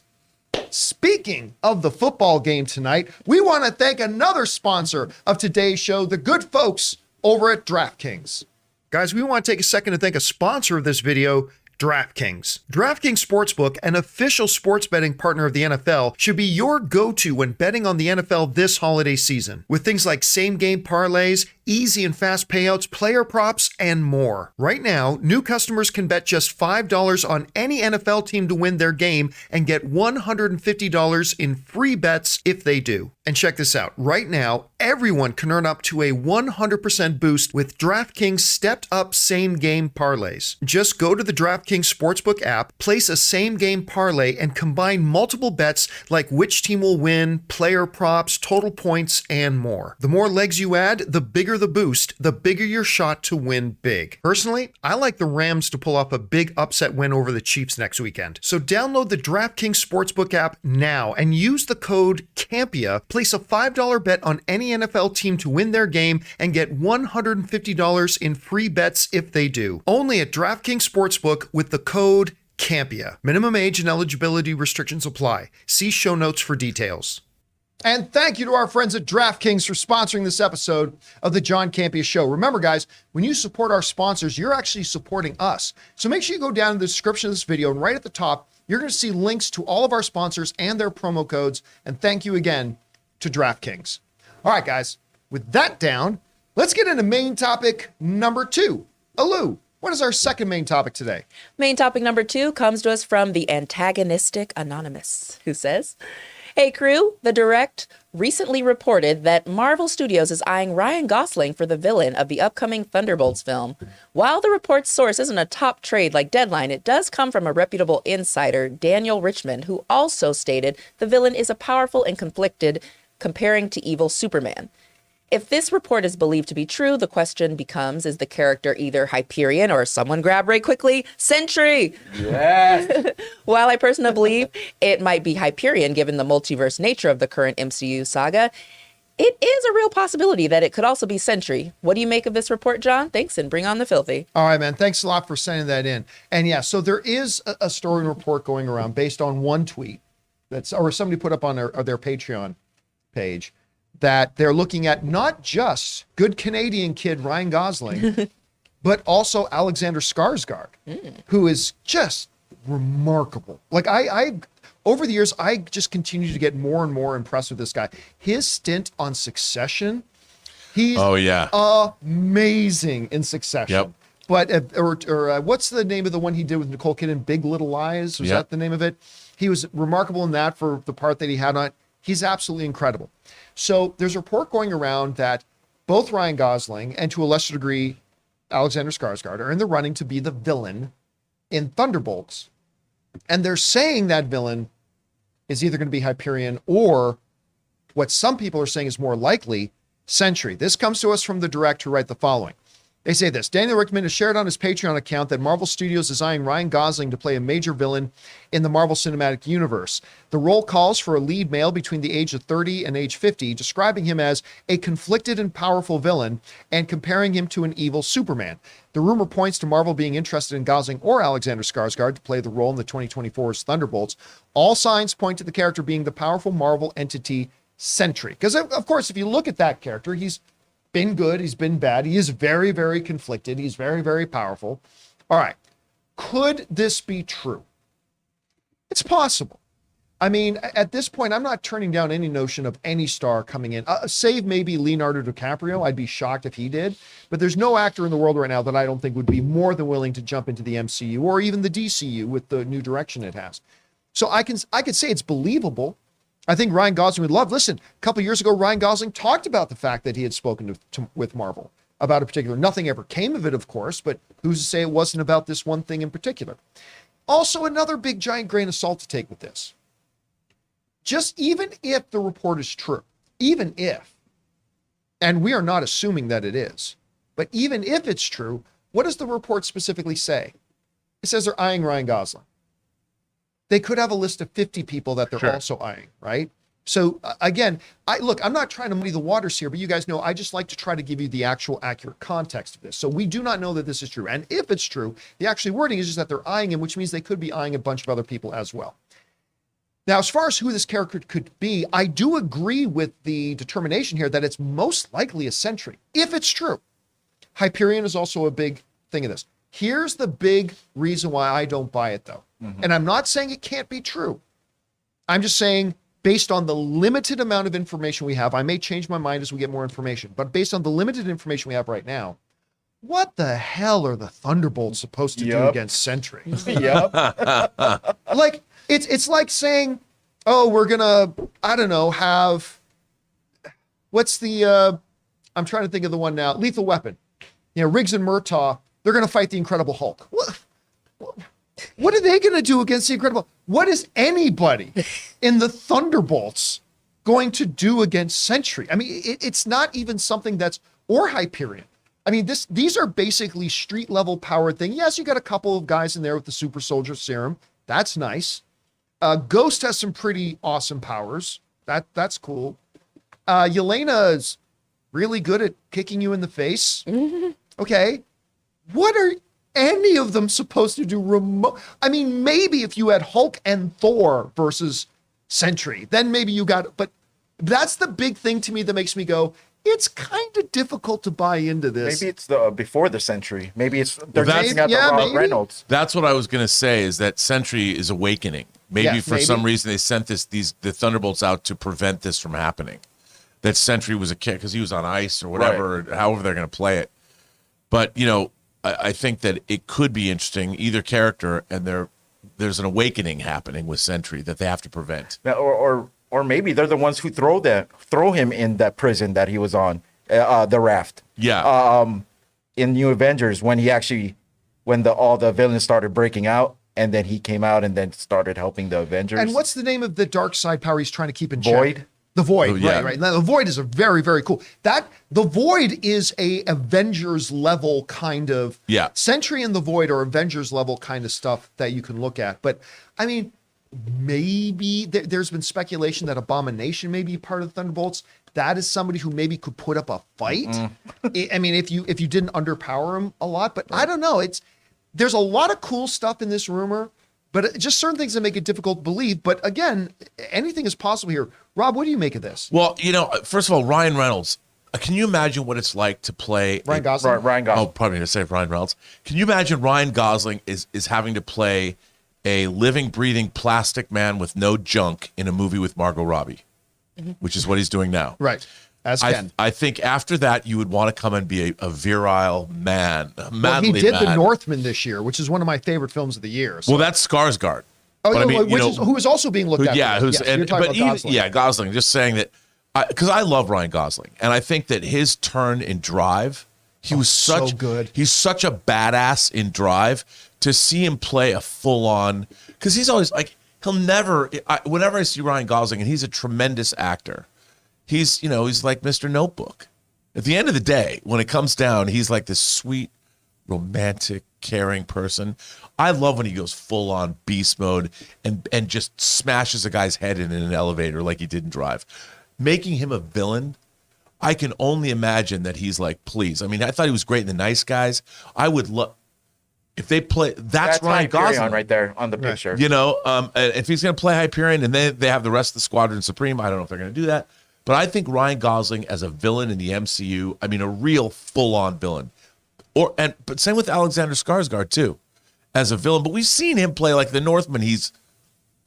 Speaking of the football game tonight, we want to thank another sponsor of today's show, the good folks over at DraftKings. Guys, we want to take a second to thank a sponsor of this video, DraftKings. DraftKings Sportsbook, an official sports betting partner of the NFL, should be your go-to when betting on the NFL this holiday season. With things like same-game parlays, easy and fast payouts, player props, and more. Right now, new customers can bet just $5 on any NFL team to win their game and get $150 in free bets if they do. And check this out. Right now, everyone can earn up to a 100% boost with DraftKings stepped-up same-game parlays. Just go to the DraftKings Sportsbook app, place a same-game parlay, and combine multiple bets like which team will win, player props, total points, and more. The more legs you add, the bigger the boost, the bigger your shot to win big. Personally, I like the Rams to pull off a big upset win over the Chiefs next weekend. So download the DraftKings Sportsbook app now and use the code Campea. Place a $5 bet on any NFL team to win their game and get $150 in free bets if they do. Only at DraftKings Sportsbook with the code Campea. Minimum age and eligibility restrictions apply. See show notes for details. And thank you to our friends at DraftKings for sponsoring this episode of the John Campea Show. Remember, guys, when you support our sponsors, you're actually supporting us. So make sure you go down to the description of this video, and right at the top, you're going to see links to all of our sponsors and their promo codes. And thank you again to DraftKings. All right, guys, with that down, let's get into main topic number 2. Alou, what is our second main topic today? Main topic number 2 comes to us from the antagonistic Anonymous, who says, "Hey crew, the Direct recently reported that Marvel Studios is eyeing Ryan Gosling for the villain of the upcoming Thunderbolts film. While the report's source isn't a top trade like Deadline, it does come from a reputable insider, Daniel Richmond, who also stated the villain is a powerful and conflicted, comparing to evil Superman. If this report is believed to be true, the question becomes, is the character either Hyperion or, someone grab Ray quickly, Sentry? Yes. While I personally believe it might be Hyperion given the multiverse nature of the current MCU saga, it is a real possibility that it could also be Sentry. What do you make of this report, John? Thanks, and bring on the filthy." All right, man. Thanks a lot for sending that in. And yeah, so there is a story and report going around based on one tweet or somebody put up on their Patreon page, that they're looking at not just good Canadian kid Ryan Gosling, but also Alexander Skarsgård, who is just remarkable. Like I over the years, I just continue to get more and more impressed with this guy. His stint on Succession, he's amazing in Succession. Yep. But what's the name of the one he did with Nicole Kidman? Big Little Lies, was that the name of it? He was remarkable in that for the part that he had on it. He's absolutely incredible. So there's a report going around that both Ryan Gosling and to a lesser degree Alexander Skarsgård are in the running to be the villain in Thunderbolts. And they're saying that villain is either going to be Hyperion or what some people are saying is more likely, Sentry. This comes to us from the Direct, who write the following. They say this: Daniel Rickman has shared on his Patreon account that Marvel Studios is eyeing Ryan Gosling to play a major villain in the Marvel Cinematic Universe. The role calls for a lead male between the age of 30 and age 50, describing him as a conflicted and powerful villain and comparing him to an evil Superman. The rumor points to Marvel being interested in Gosling or Alexander Skarsgård to play the role in the 2024's Thunderbolts. All signs point to the character being the powerful Marvel entity Sentry. Because, of course, if you look at that character, he's been good, he's been bad, he is very, very conflicted, he's very, very powerful. All right, could this be true? It's possible. I mean, at this point, I'm not turning down any notion of any star coming in, save maybe Leonardo DiCaprio. I'd be shocked if he did, but there's no actor in the world right now that I don't think would be more than willing to jump into the MCU or even the DCU with the new direction it has. So I could say it's believable. I think Ryan Gosling would love. Listen, a couple of years ago, Ryan Gosling talked about the fact that he had spoken with Marvel about a particular. Nothing ever came of it, of course, but who's to say it wasn't about this one thing in particular? Also, another big giant grain of salt to take with this. Just even if the report is true, even if, and we are not assuming that it is, but even if it's true, what does the report specifically say? It says they're eyeing Ryan Gosling. They could have a list of 50 people that they're also eyeing, right? So again, I'm not trying to muddy the waters here, but you guys know I just like to try to give you the actual accurate context of this. So we do not know that this is true. And if it's true, the actual wording is just that they're eyeing him, which means they could be eyeing a bunch of other people as well. Now, as far as who this character could be, I do agree with the determination here that it's most likely a Sentry, if it's true. Hyperion is also a big thing of this. Here's the big reason why I don't buy it, though. And I'm not saying it can't be true. I'm just saying, based on the limited amount of information we have, I may change my mind as we get more information, but based on the limited information we have right now, what the hell are the Thunderbolts supposed to do against Sentry? Like, it's like saying, oh, we're gonna, I don't know, have, what's the, I'm trying to think of the one now, Lethal Weapon. Riggs and Murtaugh, they're gonna fight the Incredible Hulk. What are they gonna do against the Incredible? What is anybody in the Thunderbolts going to do against Sentry? I mean, it's not even something that's, or Hyperion. I mean, these are basically street level power thing. Yes, you got a couple of guys in there with the super soldier serum. That's nice. Ghost has some pretty awesome powers. That's cool. Yelena is really good at kicking you in the face. Okay. What are any of them supposed to do remote? I mean, maybe if you had Hulk and Thor versus Sentry, then maybe you got, but that's the big thing to me that makes me go, it's kind of difficult to buy into this. Maybe it's the before the Sentry. Maybe it's they're Well, chasing out the maybe. Reynolds. That's what I was going to say, is that Sentry is awakening. Maybe for some reason they sent the Thunderbolts out to prevent this from happening. That Sentry was a kid because he was on ice or whatever, or however they're going to play it. But, I think that it could be interesting, either character, and there's an awakening happening with Sentry that they have to prevent. Now, or maybe they're the ones who throw him in that prison that he was on, the raft. Yeah. In New Avengers, when all the villains started breaking out, and then he came out and then started helping the Avengers. And what's the name of the dark side power he's trying to keep in check? Void? The Void, Oh, yeah. right. Now, the Void is a very, very cool. The Void is a Avengers level kind of. Yeah. Sentry and the Void are Avengers level kind of stuff that you can look at. But I mean, maybe there's been speculation that Abomination may be part of the Thunderbolts. That is somebody who maybe could put up a fight. I mean, if you didn't underpower him a lot, but I don't know. There's a lot of cool stuff in this rumor. But just certain things that make it difficult to believe. But again, anything is possible here. Rob, what do you make of this? Well, first of all, Ryan Reynolds. Can you imagine what it's like to play Ryan Gosling? Ryan Gosling. Oh, probably going to say Ryan Reynolds. Can you imagine Ryan Gosling is having to play a living, breathing plastic man with no junk in a movie with Margot Robbie, which is what he's doing now. Right. As Ken. I think after that, you would want to come and be a virile man, a manly Well, he did man. The Northman this year, which is one of my favorite films of the year. So. Well, that's Skarsgård. Oh, But yeah, who is also being looked at. Yeah, for this. Yes, you're talking about Gosling. Gosling. Just saying that, because I love Ryan Gosling, and I think that his turn in Drive, he was so such good. He's such a badass in Drive. To see him play a full on, because he's always like whenever I see Ryan Gosling, and he's a tremendous actor. He's like Mr. Notebook. At the end of the day, when it comes down, he's like this sweet, romantic, caring person. I love when he goes full on beast mode and just smashes a guy's head in an elevator like he did in Drive. Making him a villain, I can only imagine that he's like, please. I mean, I thought he was great in The Nice Guys. I would love if they play. That's Ryan Hyperion Gosling right there on the picture. If he's going to play Hyperion and then they have the rest of the Squadron Supreme, I don't know if they're going to do that. But I think Ryan Gosling as a villain in the MCU, I mean, a real full-on villain. But same with Alexander Skarsgård too, as a villain. But we've seen him play like the Northman. He's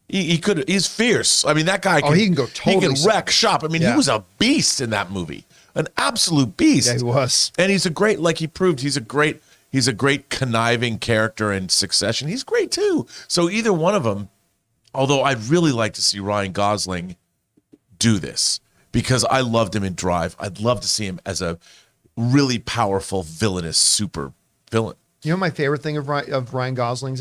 fierce. I mean, that guy. He can go totally. He can wreck shop. I mean, he was a beast in that movie, an absolute beast. Yeah, he was. And he's a great, like he proved, he's a great conniving character in Succession. He's great too. So either one of them. Although I'd really like to see Ryan Gosling do this, because I loved him in Drive. I'd love to see him as a really powerful, villainous super villain. You know, my favorite thing of Ryan Gosling's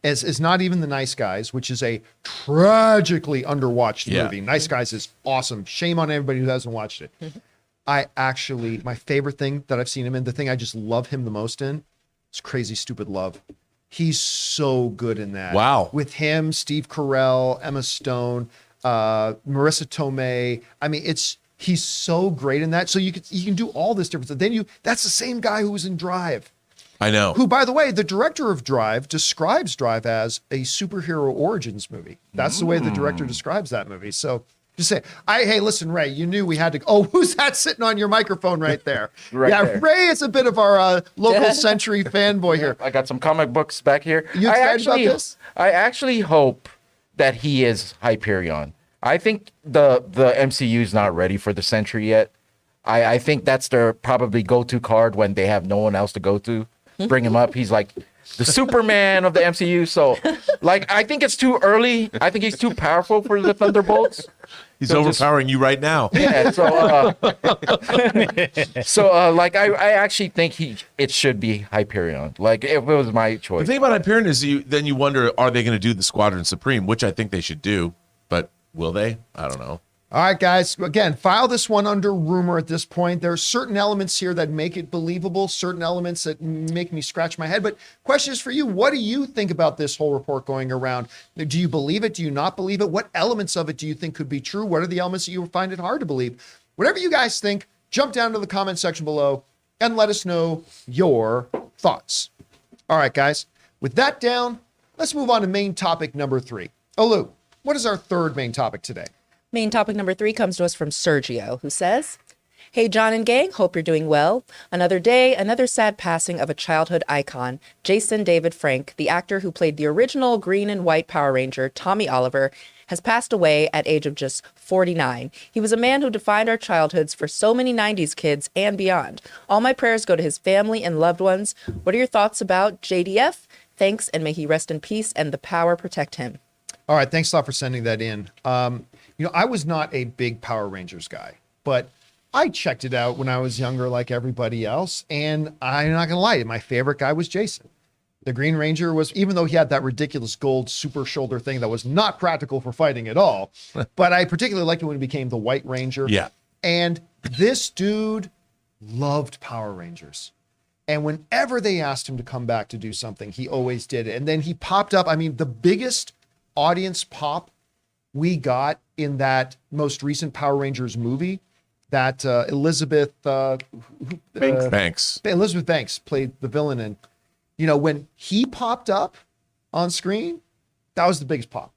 is not even The Nice Guys, which is a tragically underwatched movie. Nice Guys is awesome. Shame on everybody who hasn't watched it. My favorite thing that I've seen him in, the thing I just love him the most in, is Crazy Stupid Love. He's so good in that. Wow. With him, Steve Carell, Emma Stone, Marissa Tomei. I mean, he's so great in that. So you can do all this different stuff. Then that's the same guy who was in Drive. I know. Who, by the way, the director of Drive describes Drive as a superhero origins movie. That's the way the director describes that movie. So Just say, hey, listen, Ray, you knew we had to. Oh, who's that sitting on your microphone right there? Right yeah, there. Ray is a bit of our local Century fanboy here. I got some comic books back here. You excited about this? I actually hope that he is Hyperion. I think the MCU is not ready for the Sentry yet. I think that's their probably go-to card when they have no one else to go to. Bring him up. He's like the Superman of the MCU. So, like, I think it's too early. I think he's too powerful for the Thunderbolts. He's overpowering you right now. Yeah. Like, I actually think it should be Hyperion. Like, if it was my The choice. thing about Hyperion is then you wonder, are they going to do the Squadron Supreme, which I think they should do, but will they? I don't know. All right, guys. Again, file this one under rumor at this point. There are certain elements here that make it believable, certain elements that make me scratch my head. But question is for you. What do you think about this whole report going around? Do you believe it? Do you not believe it? What elements of it do you think could be true? What are the elements that you find it hard to believe? Whatever you guys think, jump down to the comment section below and let us know your thoughts. All right, guys. With that down, let's move on to main topic number 3. Olu, what is our third main topic today? Main topic number 3 comes to us from Sergio, who says, "Hey, John and gang, hope you're doing well. Another day, another sad passing of a childhood icon, Jason David Frank, the actor who played the original green and white Power Ranger, Tommy Oliver, has passed away at age of just 49. He was a man who defined our childhoods for so many 90s kids and beyond. All my prayers go to his family and loved ones. What are your thoughts about JDF? Thanks, and may he rest in peace and the power protect him." All right, thanks a lot for sending that in. I was not a big Power Rangers guy, but I checked it out when I was younger like everybody else, and I'm not gonna lie, my favorite guy was Jason. The Green Ranger was, even though he had that ridiculous gold super shoulder thing that was not practical for fighting at all, but I particularly liked it when he became the White Ranger. Yeah. And this dude loved Power Rangers. And whenever they asked him to come back to do something, he always did it. And then he popped up. I mean, the biggest audience pop we got in that most recent Power Rangers movie, that Elizabeth Banks. Elizabeth Banks played the villain in. When he popped up on screen, that was the biggest pop.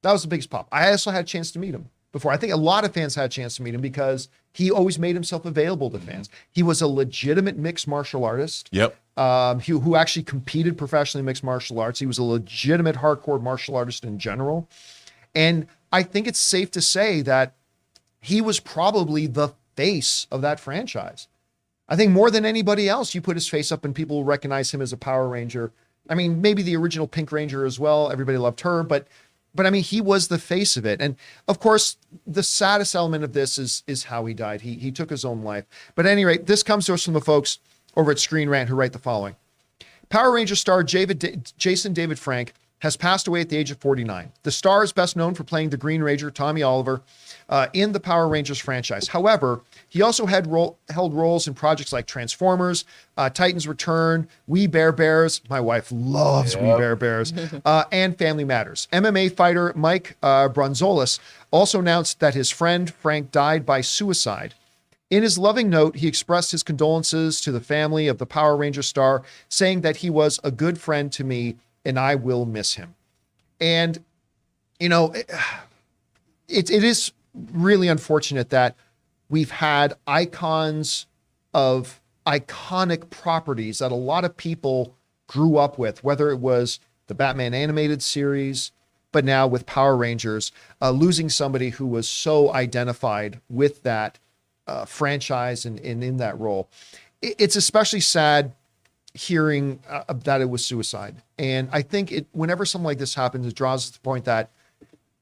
That was the biggest pop. I also had a chance to meet him before. I think a lot of fans had a chance to meet him because he always made himself available to fans. He was a legitimate mixed martial artist. Yep. Who actually competed professionally in mixed martial arts. He was a legitimate hardcore martial artist in general. And I think it's safe to say that he was probably the face of that franchise. I think more than anybody else, you put his face up and people will recognize him as a Power Ranger. I mean, maybe the original Pink Ranger as well. Everybody loved her, but I mean, he was the face of it. And of course, the saddest element of this is how he died. He took his own life. But at any rate, this comes to us from the folks over at Screen Rant who write the following. Power Ranger star Jason David Frank has passed away at the age of 49. The star is best known for playing the Green Ranger, Tommy Oliver, in the Power Rangers franchise. However, he also held roles in projects like Transformers, Titans Return, We Bare Bears. My wife loves We Bare Bears, and Family Matters. MMA fighter Mike Bronzolis also announced that his friend Frank died by suicide. In his loving note, he expressed his condolences to the family of the Power Ranger star, saying that he was a good friend to me and I will miss him. And, it is really unfortunate that we've had icons of iconic properties that a lot of people grew up with, whether it was the Batman animated series, but now with Power Rangers, losing somebody who was so identified with that franchise and in that role. It's especially sad hearing that it was suicide. And I think whenever something like this happens, it draws us to the point that,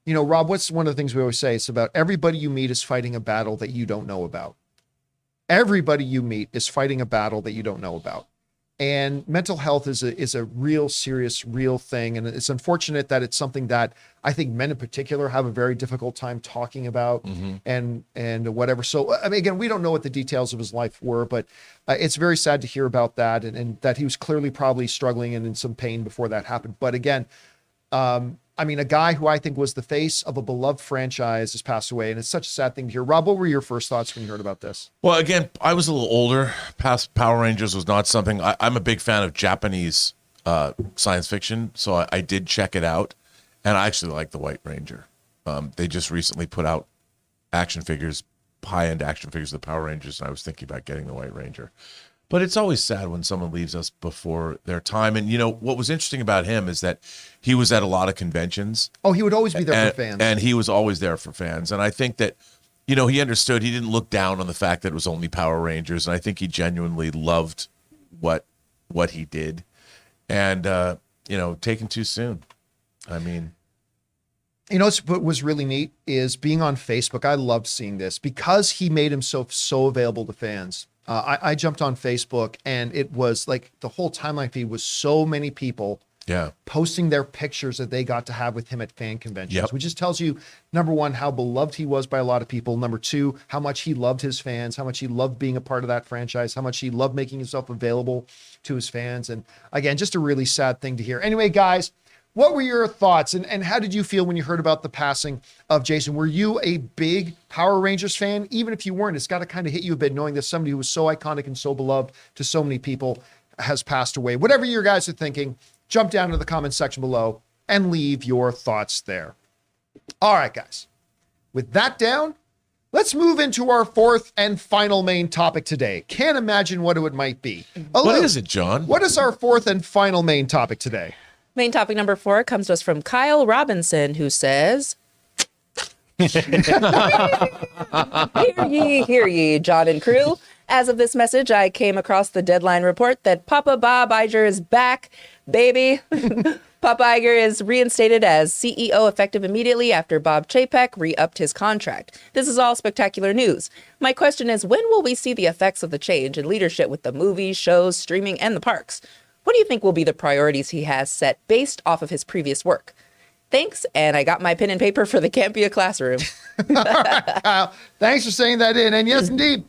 Rob, what's one of the things we always say? It's about everybody you meet is fighting a battle that you don't know about. Everybody you meet is fighting a battle that you don't know about. And mental health is a real serious, real thing. And it's unfortunate that it's something that I think men in particular have a very difficult time talking about and whatever. So, I mean, again, we don't know what the details of his life were, but it's very sad to hear about that and that he was clearly probably struggling and in some pain before that happened. But again, I mean, a guy who I think was the face of a beloved franchise has passed away, and it's such a sad thing to hear. Rob, what were your first thoughts when you heard about this? Well, again, I was a little older. Past Power Rangers was not something. I'm a big fan of Japanese science fiction, so I did check it out, and I actually like the White Ranger. They just recently put out action figures, high-end action figures of the Power Rangers, and I was thinking about getting the White Ranger. But it's always sad when someone leaves us before their time. And, what was interesting about him is that he was at a lot of conventions. Oh, he would always be there for fans. And he was always there for fans. And I think that, he understood. He didn't look down on the fact that it was only Power Rangers. And I think he genuinely loved what he did. And, taken too soon. I mean... What was really neat is being on Facebook. I loved seeing this because he made himself so available to fans. I jumped on Facebook and it was like the whole timeline feed was so many people posting their pictures that they got to have with him at fan conventions, which just tells you, number one, how beloved he was by a lot of people. Number two, how much he loved his fans, how much he loved being a part of that franchise, how much he loved making himself available to his fans. And again, just a really sad thing to hear. Anyway, guys, what were your thoughts and how did you feel when you heard about the passing of Jason? Were you a big Power Rangers fan? Even if you weren't, it's got to kind of hit you a bit knowing that somebody who was so iconic and so beloved to so many people has passed away. Whatever you guys are thinking, jump down to the comment section below and leave your thoughts there. All right, guys. With that down, let's move into our fourth and final main topic today. Can't imagine what it might be. What is it, John? What is our fourth and final main topic today? Main topic number 4 comes to us from Kyle Robinson, who says, Hear ye, John and crew. As of this message, I came across the Deadline report that Papa Bob Iger is back, baby. Papa Iger is reinstated as CEO effective immediately after Bob Chapek re-upped his contract. This is all spectacular news. My question is, when will we see the effects of the change in leadership with the movies, shows, streaming, and the parks? What do you think will be the priorities he has set based off of his previous work? Thanks, and I got my pen and paper for the Campea classroom. All right, Kyle, thanks for saying that in. And yes, indeed.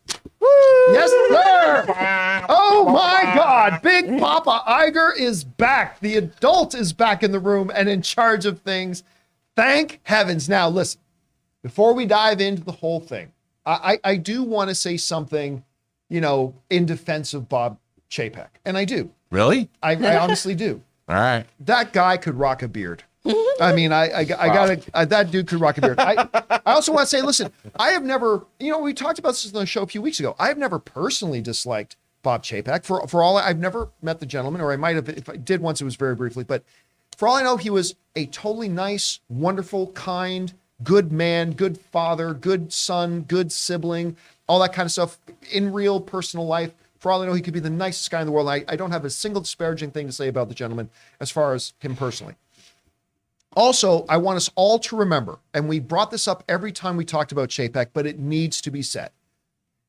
Yes, sir. Oh, my God. Big Papa Iger is back. The adult is back in the room and in charge of things. Thank heavens. Now, listen, before we dive into the whole thing, I do want to say something, in defense of Bob Chapek. And I do. Really? I honestly do. All right. That guy could rock a beard. I mean, I gotta, that dude could rock a beard. I also want to say, listen, I have never, we talked about this on the show a few weeks ago. I have never personally disliked Bob Chapek. For all, I've never met the gentleman, or I might have, if I did once, it was very briefly. But for all I know, he was a totally nice, wonderful, kind, good man, good father, good son, good sibling, all that kind of stuff in real personal life. For all I know, he could be the nicest guy in the world. I don't have a single disparaging thing to say about the gentleman as far as him personally. Also, I want us all to remember, and we brought this up every time we talked about Chapek, but it needs to be said.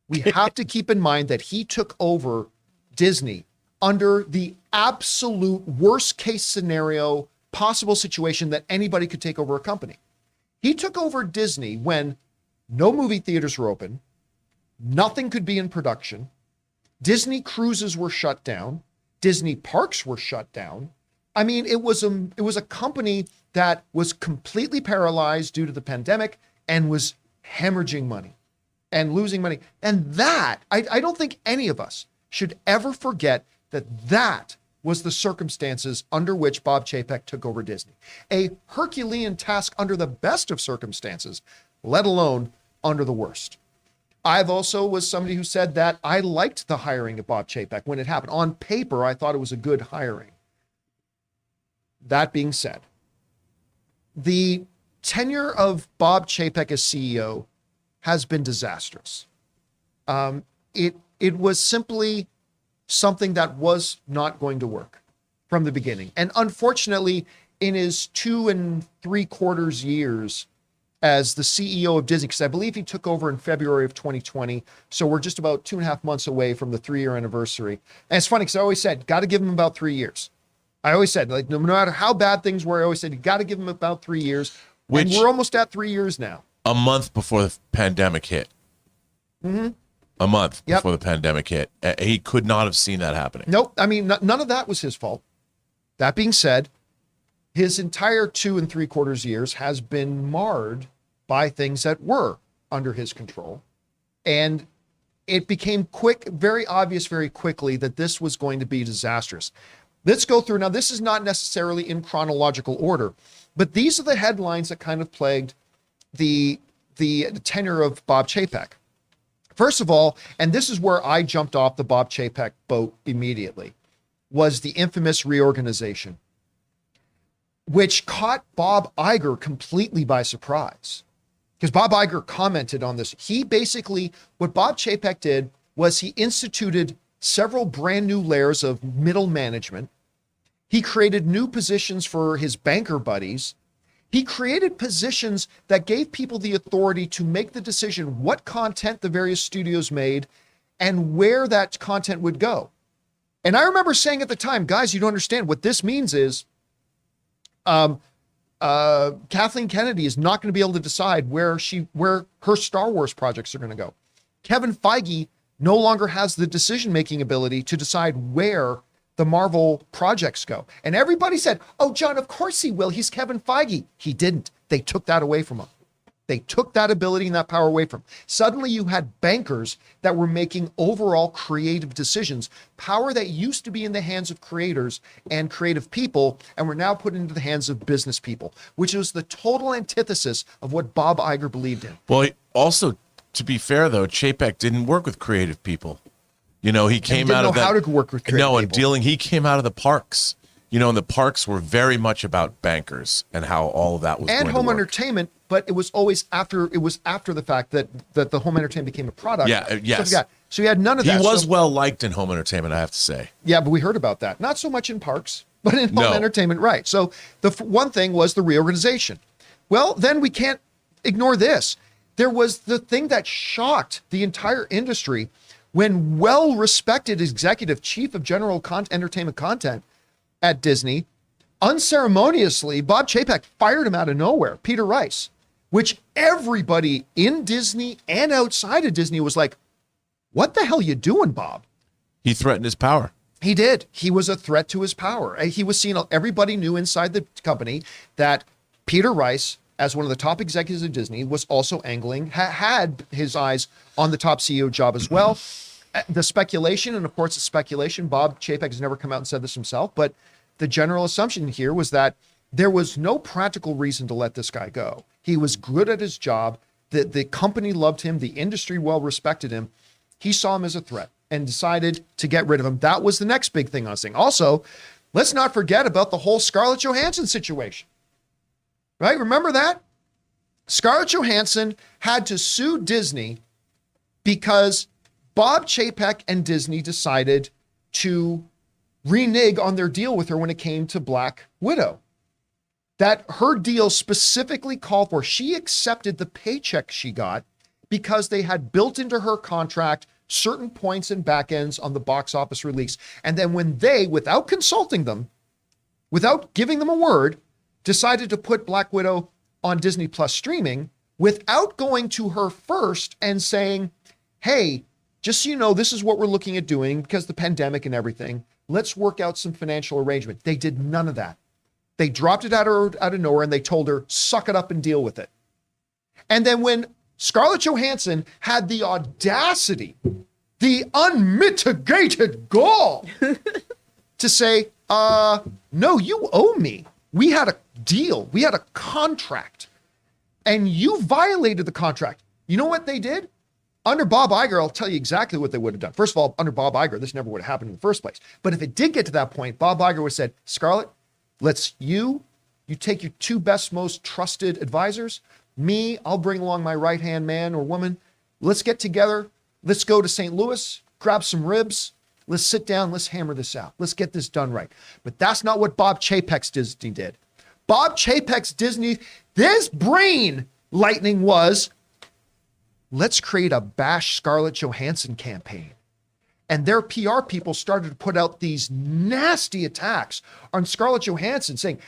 We have to keep in mind that he took over Disney under the absolute worst case scenario possible situation that anybody could take over a company. He took over Disney when no movie theaters were open, nothing could be in production, Disney cruises were shut down. Disney parks were shut down. I mean, it was a company that was completely paralyzed due to the pandemic and was hemorrhaging money and losing money. And that, I don't think any of us should ever forget that was the circumstances under which Bob Chapek took over Disney. A Herculean task under the best of circumstances, let alone under the worst. I've also was somebody who said that I liked the hiring of Bob Chapek when it happened. On paper, I thought it was a good hiring. That being said, the tenure of Bob Chapek as CEO has been disastrous. It was simply something that was not going to work from the beginning. And unfortunately, in his 2 3/4 years as the CEO of Disney, because I believe he took over in February of 2020. So we're just about 2.5 months away from the 3-year anniversary. And it's funny because I always said, got to give him about 3 years. I always said, like, no matter how bad things were, I always said, you got to give him about 3 years. And we're almost at 3 years now. A month before the pandemic hit. Mm-hmm. A month before the pandemic hit. He could not have seen that happening. Nope. I mean, none of that was his fault. That being said, his entire 2 3/4 years has been marred by things that were under his control. And it became very obvious very quickly that this was going to be disastrous. Let's go through. Now, this is not necessarily in chronological order, but these are the headlines that kind of plagued the the tenure of Bob Chapek. First of all, and this is where I jumped off the Bob Chapek boat immediately, was the infamous reorganization, which caught Bob Iger completely by surprise. Because Bob Iger commented on this. He basically, what Bob Chapek did was he instituted several brand new layers of middle management. He created new positions for his banker buddies. He created positions that gave people the authority to make the decision what content the various studios made and where that content would go. And I remember saying at the time, guys, you don't understand. What this means is Kathleen Kennedy is not going to be able to decide where her Star Wars projects are going to go. Kevin Feige no longer has the decision-making ability to decide where the Marvel projects go. And everybody said, oh, John, of course he will. He's Kevin Feige. He didn't. They took that away from him. They took that ability and that power away from him. Suddenly you had bankers that were making overall creative decisions, power that used to be in the hands of creators and creative people, and were now put into the hands of business people, which was the total antithesis of what Bob Iger believed in. Well, also, to be fair, though, Chapek didn't work with creative people. You know, he came out of that. How to work with creative people. He came out of the parks. You know, and the parks were very much about bankers and how all of that was and going home to work. entertainment, but it was always after the fact that the home entertainment became a product. Yeah, yes. So he had none of that. He was well liked in home entertainment, I have to say. Yeah, but we heard about that. Not so much in parks, but in home No. entertainment, right. So the one thing was the reorganization. Well, then we can't ignore this. There was the thing that shocked the entire industry when well-respected executive chief of general entertainment content at Disney, unceremoniously, Bob Chapek fired him out of nowhere, Peter Rice, which everybody in Disney and outside of Disney was like, what the hell you doing, Bob? He threatened his power. He did. He was a threat to his power. He was seen, everybody knew inside the company that Peter Rice, as one of the top executives of Disney, was also angling, had his eyes on the top CEO job as well. The speculation, and of course it's speculation, Bob Chapek has never come out and said this himself, but the general assumption here was that there was no practical reason to let this guy go. He was good at his job. The company loved him. The industry well respected him. He saw him as a threat and decided to get rid of him. That was the next big thing I was saying. Also, let's not forget about the whole Scarlett Johansson situation. Right? Remember that? Scarlett Johansson had to sue Disney because Bob Chapek and Disney decided to renege on their deal with her when it came to Black Widow. That her deal specifically called for, she accepted the paycheck she got because they had built into her contract certain points and back ends on the box office release. And then when they, without consulting them, without giving them a word, decided to put Black Widow on Disney Plus streaming without going to her first and saying, hey, just so you know, this is what we're looking at doing because the pandemic and everything. Let's work out some financial arrangement. They did none of that. They dropped it out of nowhere and they told her, suck it up and deal with it. And then when Scarlett Johansson had the audacity, the unmitigated gall to say, no, you owe me. We had a deal. We had a contract. And you violated the contract. You know what they did? Under Bob Iger, I'll tell you exactly what they would have done. First of all, under Bob Iger, this never would have happened in the first place. But if it did get to that point, Bob Iger would have said, Scarlett, you take your two best, most trusted advisors. Me, I'll bring along my right-hand man or woman. Let's get together. Let's go to St. Louis, grab some ribs. Let's sit down. Let's hammer this out. Let's get this done right. But that's not what Bob Chapek's Disney did. Bob Chapek's Disney, this brain lightning was, let's create a bash Scarlett Johansson campaign. And their PR people started to put out these nasty attacks on Scarlett Johansson saying,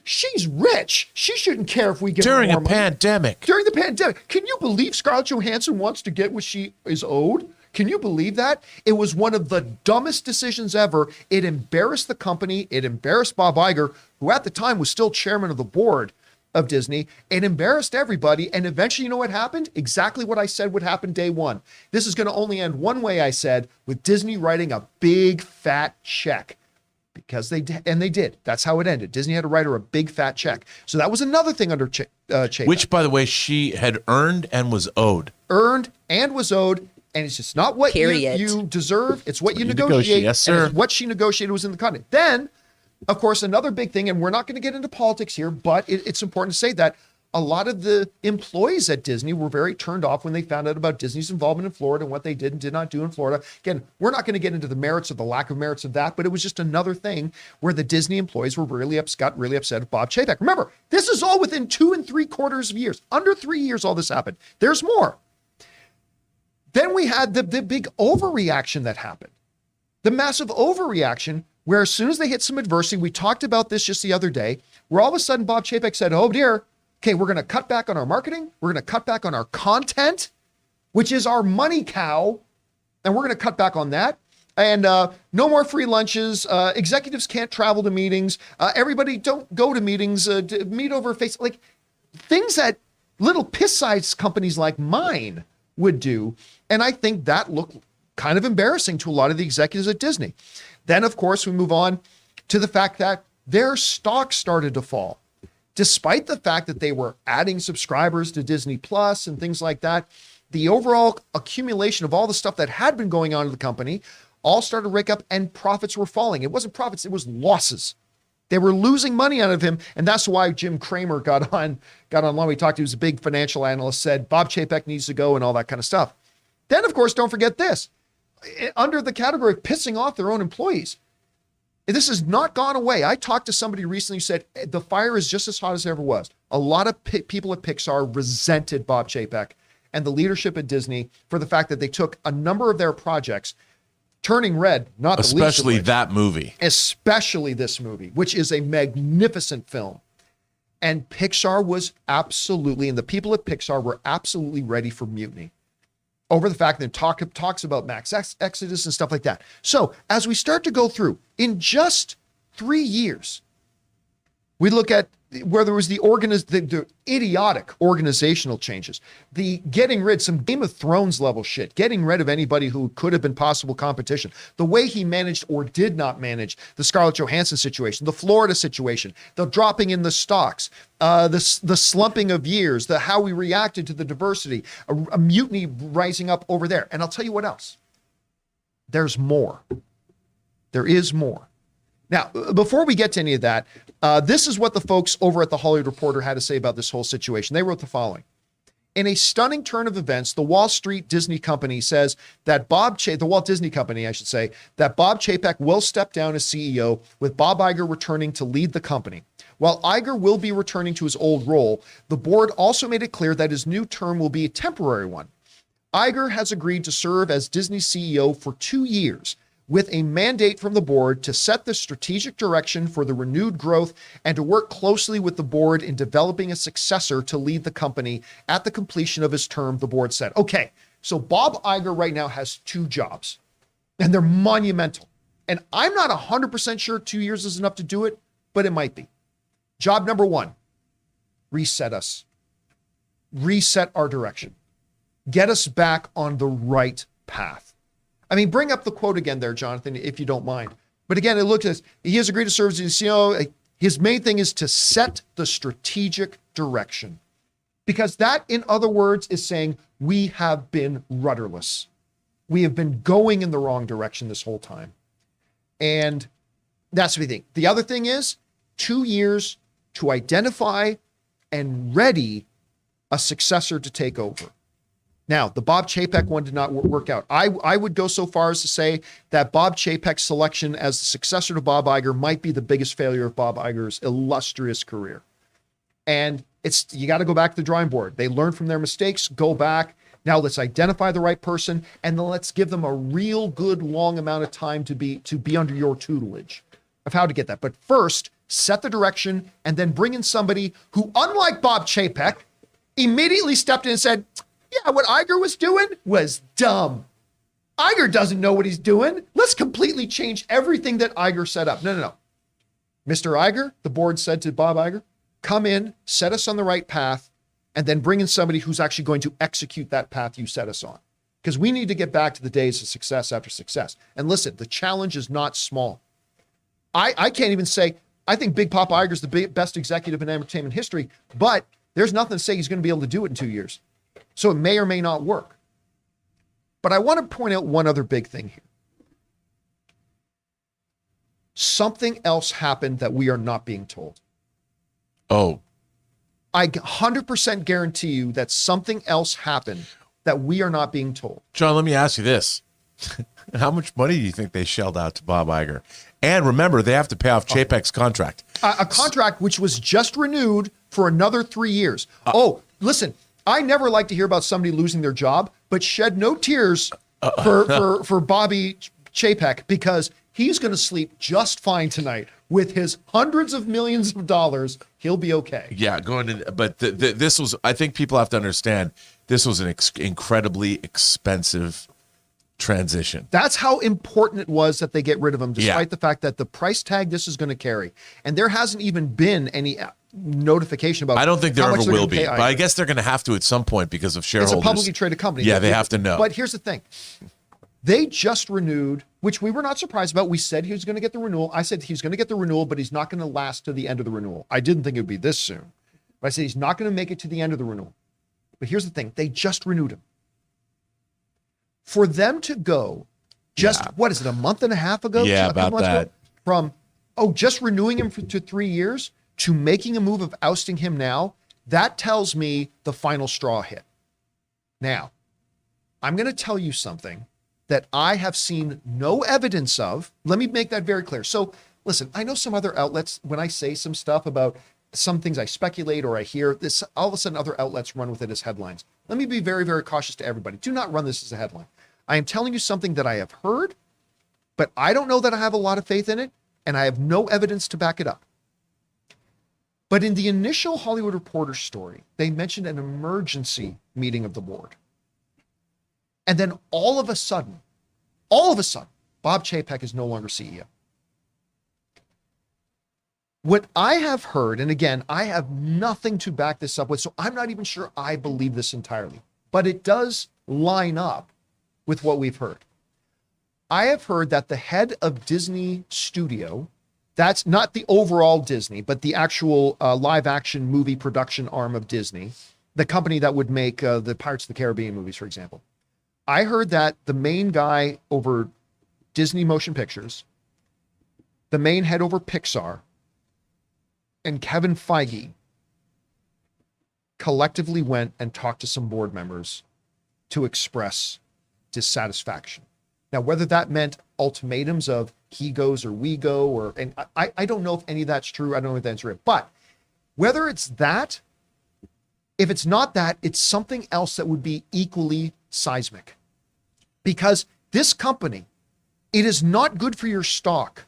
she's rich. She shouldn't care if we give her During more a money. pandemic. During the pandemic. Can you believe Scarlett Johansson wants to get what she is owed? Can you believe that? It was one of the dumbest decisions ever. It embarrassed the company. It embarrassed Bob Iger, who at the time was still chairman of the board of Disney. It embarrassed everybody. And eventually, you know what happened? Exactly what I said would happen day one. This is going to only end one way, I said, with Disney writing a big fat check because they did. That's how it ended. Disney had to write her a big fat check. So that was another thing under Chapek. Which, by the way, she had earned and was owed. Earned and was owed. And it's just not what you deserve. It's what you negotiate. Yes, sir. And what she negotiated was in the contract. Then, of course, another big thing, and we're not going to get into politics here, but it's important to say that a lot of the employees at Disney were very turned off when they found out about Disney's involvement in Florida and what they did and did not do in Florida. Again, we're not going to get into the merits or the lack of merits of that, but it was just another thing where the Disney employees were got really upset at Bob Chapek. Remember, this is all within 2 3/4 years. Under 3 years, all this happened. There's more. Then we had the big overreaction that happened. The massive overreaction where as soon as they hit some adversity, we talked about this just the other day, where all of a sudden Bob Chapek said, oh dear, okay, we're going to cut back on our marketing. We're going to cut back on our content, which is our money cow. And we're going to cut back on that. And no more free lunches. Executives can't travel to meetings. Everybody don't go to meetings, meet over face. Like things that little piss-sized companies like mine would do. And I think that looked kind of embarrassing to a lot of the executives at Disney. Then, of course, we move on to the fact that their stock started to fall. Despite the fact that they were adding subscribers to Disney Plus and things like that, the overall accumulation of all the stuff that had been going on in the company all started to rake up and profits were falling. It wasn't profits, it was losses. They were losing money out of him. And that's why Jim Cramer got online. We talked to, he was a big financial analyst, said Bob Chapek needs to go and all that kind of stuff. Then, of course, don't forget this. Under the category of pissing off their own employees, this has not gone away. I talked to somebody recently who said the fire is just as hot as it ever was. A lot of people at Pixar resented Bob Chapek and the leadership at Disney for the fact that they took a number of their projects, turning red, not the least of Especially which, that movie. especially this movie, which is a magnificent film. And Pixar was absolutely, and the people at Pixar were absolutely ready for mutiny over the fact that talks about Max Exodus and stuff like that. So as we start to go through, in just 3 years, we look at where there was the idiotic organizational changes, the getting rid, some Game of Thrones level shit, getting rid of anybody who could have been possible competition, the way he managed or did not manage the Scarlett Johansson situation, the Florida situation, the dropping in the stocks, the slumping of years, how we reacted to the diversity, a mutiny rising up over there. And I'll tell you what else. There's more. There is more. Now, before we get to any of that, this is what the folks over at the Hollywood Reporter had to say about this whole situation. They wrote the following. In a stunning turn of events, the Wall Street Disney Company says that the Walt Disney Company, I should say, that Bob Chapek will step down as CEO with Bob Iger returning to lead the company. While Iger will be returning to his old role, the board also made it clear that his new term will be a temporary one. Iger has agreed to serve as Disney's CEO for 2 years, with a mandate from the board to set the strategic direction for the renewed growth and to work closely with the board in developing a successor to lead the company at the completion of his term, the board said. Okay, so Bob Iger right now has 2 jobs, and they're monumental. And I'm not 100% sure 2 years is enough to do it, but it might be. Job number 1, reset us. Reset our direction. Get us back on the right path. I mean, bring up the quote again there, Jonathan, if you don't mind. But again, it looks as he has agreed to serve as the CEO. His main thing is to set the strategic direction. Because that, in other words, is saying we have been rudderless. We have been going in the wrong direction this whole time. And that's what we think. The other thing is 2 years to identify and ready a successor to take over. Now, the Bob Chapek one did not work out. I would go so far as to say that Bob Chapek's selection as the successor to Bob Iger might be the biggest failure of Bob Iger's illustrious career. And you got to go back to the drawing board. They learned from their mistakes, go back. Now let's identify the right person, and then let's give them a real good long amount of time to be under your tutelage of how to get that. But first, set the direction and then bring in somebody who, unlike Bob Chapek, immediately stepped in and said, yeah, what Iger was doing was dumb. Iger doesn't know what he's doing. Let's completely change everything that Iger set up. No. Mr. Iger, the board said to Bob Iger, come in, set us on the right path, and then bring in somebody who's actually going to execute that path you set us on. Because we need to get back to the days of success after success. And listen, the challenge is not small. I can't even say, I think Big Papa Iger's the best executive in entertainment history, but there's nothing to say he's going to be able to do it in 2 years. So it may or may not work. But I want to point out one other big thing here. Something else happened that we are not being told. Oh, I 100% guarantee you that something else happened that we are not being told. John, let me ask you this. How much money do you think they shelled out to Bob Iger? And remember, they have to pay off Chapek's contract. A contract which was just renewed for another 3 years. Listen, I never like to hear about somebody losing their job, but shed no tears for Bobby Chapek, because he's going to sleep just fine tonight with his hundreds of millions of dollars. He'll be okay. Yeah, going in, but this was, I think people have to understand, this was an incredibly expensive transition. That's how important it was that they get rid of him, despite the fact that the price tag this is going to carry. And there hasn't even been any notification about. I don't think there how ever much they're will gonna be, pay but Iger. I guess they're going to have to at some point because of shareholders. It's a publicly traded company. Yeah, they have to know. But here's the thing. They just renewed, which we were not surprised about. We said he was going to get the renewal. I said he's going to get the renewal, but he's not going to last to the end of the renewal. I didn't think it would be this soon. But I said he's not going to make it to the end of the renewal. But here's the thing. They just renewed him. For them to go what is it, a month and a half ago? Yeah, a couple about months that. ago, from, just renewing him to 3 years to making a move of ousting him now, that tells me the final straw hit. Now, I'm going to tell you something that I have seen no evidence of. Let me make that very clear. So listen, I know some other outlets, when I say some stuff about some things I speculate or I hear this, all of a sudden other outlets run with it as headlines. Let me be very, very cautious to everybody. Do not run this as a headline. I am telling you something that I have heard, but I don't know that I have a lot of faith in it, and I have no evidence to back it up. But in the initial Hollywood Reporter story, they mentioned an emergency meeting of the board. And then all of a sudden, Bob Chapek is no longer CEO. What I have heard, and again, I have nothing to back this up with, so I'm not even sure I believe this entirely, but it does line up with what we've heard. I have heard that the head of Disney Studio, that's not the overall Disney, but the actual live action movie production arm of Disney, the company that would make the Pirates of the Caribbean movies, for example. I heard that the main guy over Disney Motion Pictures, the main head over Pixar, and Kevin Feige collectively went and talked to some board members to express dissatisfaction. Now, whether that meant ultimatums of he goes or we go, and I don't know if any of that's true. I don't know if that's true. But whether it's that, if it's not that, it's something else that would be equally seismic. Because this company, it is not good for your stock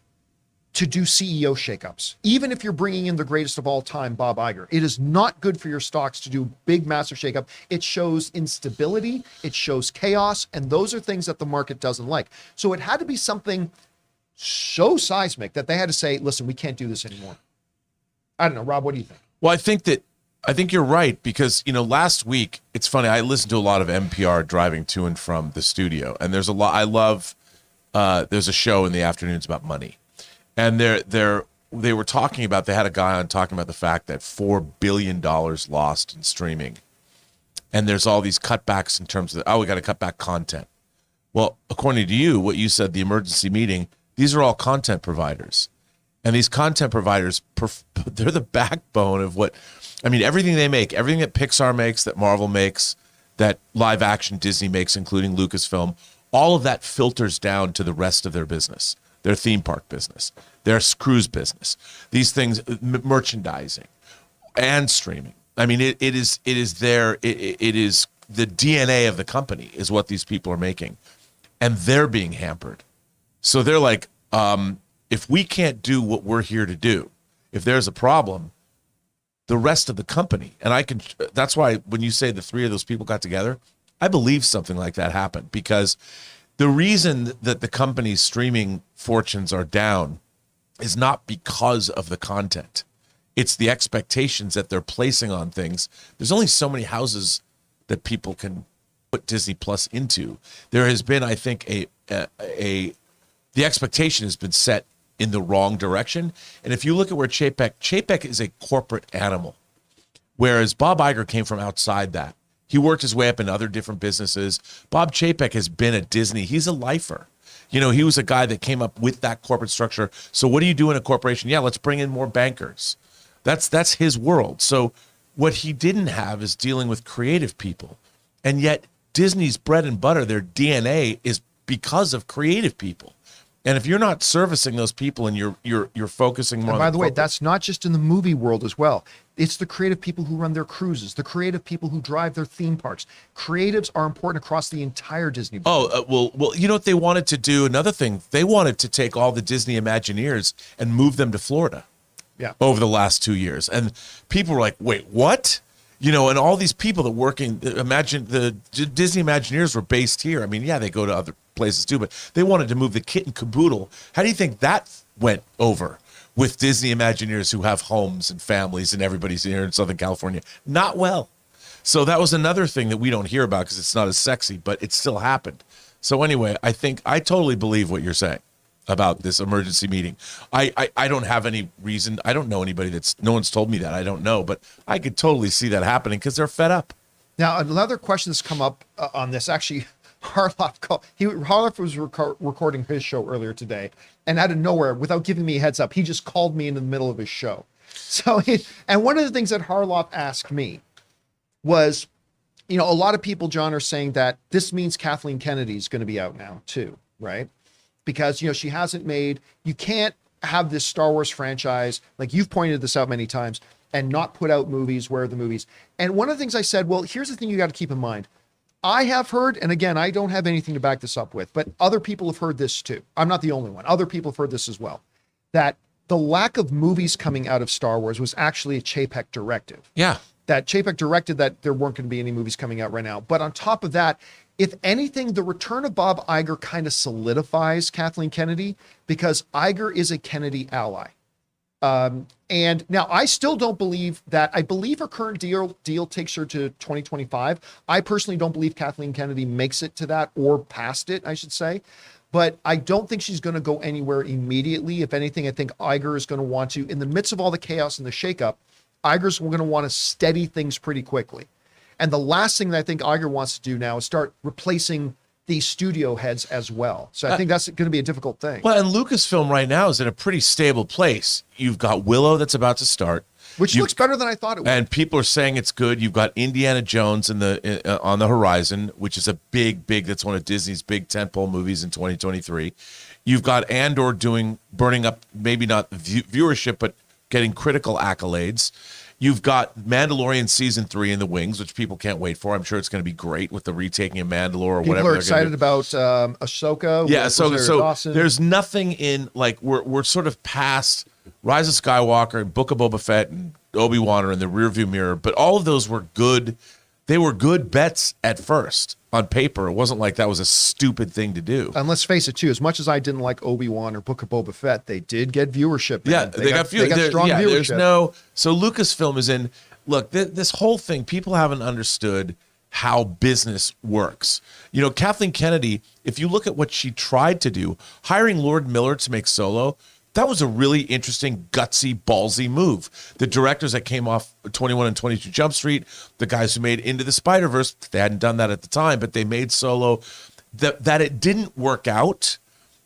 to do CEO shakeups. Even if you're bringing in the greatest of all time, Bob Iger, it is not good for your stocks to do big, massive shakeup. It shows instability, it shows chaos, and those are things that the market doesn't like. So it had to be something so seismic that they had to say, listen, we can't do this anymore. I don't know, Rob, what do you think? Well, I think you're right, because, last week, it's funny, I listened to a lot of NPR driving to and from the studio, and there's a lot, I love, there's a show in the afternoons about money. And they were talking about, they had a guy on talking about the fact that $4 billion lost in streaming. And there's all these cutbacks in terms of, we got to cut back content. Well, according to you, what you said, the emergency meeting, these are all content providers. And these content providers, they're the backbone of everything they make, everything that Pixar makes, that Marvel makes, that live action Disney makes, including Lucasfilm, all of that filters down to the rest of their business. Their theme park business, their cruise business, these things, merchandising and streaming. It is the DNA of the company is what these people are making, and they're being hampered. So they're like, if we can't do what we're here to do, if there's a problem, the rest of the company, and that's why when you say the three of those people got together, I believe something like that happened, because the reason that the company's streaming fortunes are down is not because of the content. It's the expectations that they're placing on things. There's only so many houses that people can put Disney Plus into. There has been, I think, the expectation has been set in the wrong direction. And if you look at where Chapek is a corporate animal, whereas Bob Iger came from outside that. He worked his way up in other different businesses. Bob Chapek has been at Disney. He's a lifer. You know, he was a guy that came up with that corporate structure. So what do you do in a corporation? Yeah, let's bring in more bankers. That's his world. So what he didn't have is dealing with creative people. And yet Disney's bread and butter, their DNA is because of creative people. And if you're not servicing those people and you're focusing more And on by the way, corporate- that's not just in the movie world as well. It's the creative people who run their cruises, the creative people who drive their theme parks. Creatives are important across the entire Disney. well, you know what they wanted to do? Another thing, they wanted to take all the Disney Imagineers and move them to Florida. Yeah. Over the last 2 years, and people were like, "Wait, what?" You know, and all these people that working, imagine the Disney Imagineers were based here. I mean, yeah, they go to other places too, but they wanted to move the kit and caboodle. How do you think that went over with Disney Imagineers who have homes and families and everybody's here in Southern California? Not well. So that was another thing that we don't hear about because it's not as sexy, but it still happened. So anyway, I think I totally believe what you're saying about this emergency meeting. I don't have any reason. I don't know anybody no one's told me that. I don't know, but I could totally see that happening because they're fed up. Now, another question that's come up on this, actually, Harloff was recording his show earlier today, and out of nowhere, without giving me a heads up, he just called me in the middle of his show. So, and one of the things that Harloff asked me was, you know, a lot of people, John, are saying that this means Kathleen Kennedy is going to be out now too, right? Because, you know, she hasn't made, you can't have this Star Wars franchise, like you've pointed this out many times, and not put out movies. Where are the movies? And one of the things I said, well, here's the thing you got to keep in mind. I have heard, and again, I don't have anything to back this up with, but other people have heard this too. I'm not the only one. Other people have heard this as well, that the lack of movies coming out of Star Wars was actually a Chapek directive. Yeah. That Chapek directed that there weren't going to be any movies coming out right now. But on top of that, if anything, the return of Bob Iger kind of solidifies Kathleen Kennedy because Iger is a Kennedy ally. And now I still don't believe that. I believe her current deal takes her to 2025. I personally don't believe Kathleen Kennedy makes it to that or past it, I should say. But I don't think she's going to go anywhere immediately. If anything, I think Iger is going to want to, in the midst of all the chaos and the shakeup, Iger's going to want to steady things pretty quickly. And the last thing that I think Iger wants to do now is start replacing these studio heads as well. So I think that's going to be a difficult thing. Well, and Lucasfilm right now is in a pretty stable place. You've got Willow that's about to start. Which looks better than I thought it would. And people are saying it's good. You've got Indiana Jones on the horizon, which is a big, that's one of Disney's big tentpole movies in 2023. You've got Andor burning up, maybe not viewership, but getting critical accolades. You've got Mandalorian season 3 in the wings, which people can't wait for. I'm sure it's going to be great with the retaking of Mandalore or people whatever. People are excited about Ahsoka. Yeah, so Dawson. There's nothing in, like, we're sort of past Rise of Skywalker and Book of Boba Fett and Obi-Wan are in the rearview mirror, but all of those were good. They were good bets at first on paper. It wasn't like that was a stupid thing to do. And let's face it, too, as much as I didn't like Obi-Wan or Book of Boba Fett, they did get viewership. Yeah, they got strong viewership. So Lucasfilm is in, look, this whole thing, people haven't understood how business works. You know, Kathleen Kennedy, if you look at what she tried to do, hiring Lord Miller to make Solo, that was a really interesting, gutsy, ballsy move. The directors that came off 21 and 22 Jump Street, the guys who made Into the Spider-Verse, they hadn't done that at the time, but they made Solo. That it didn't work out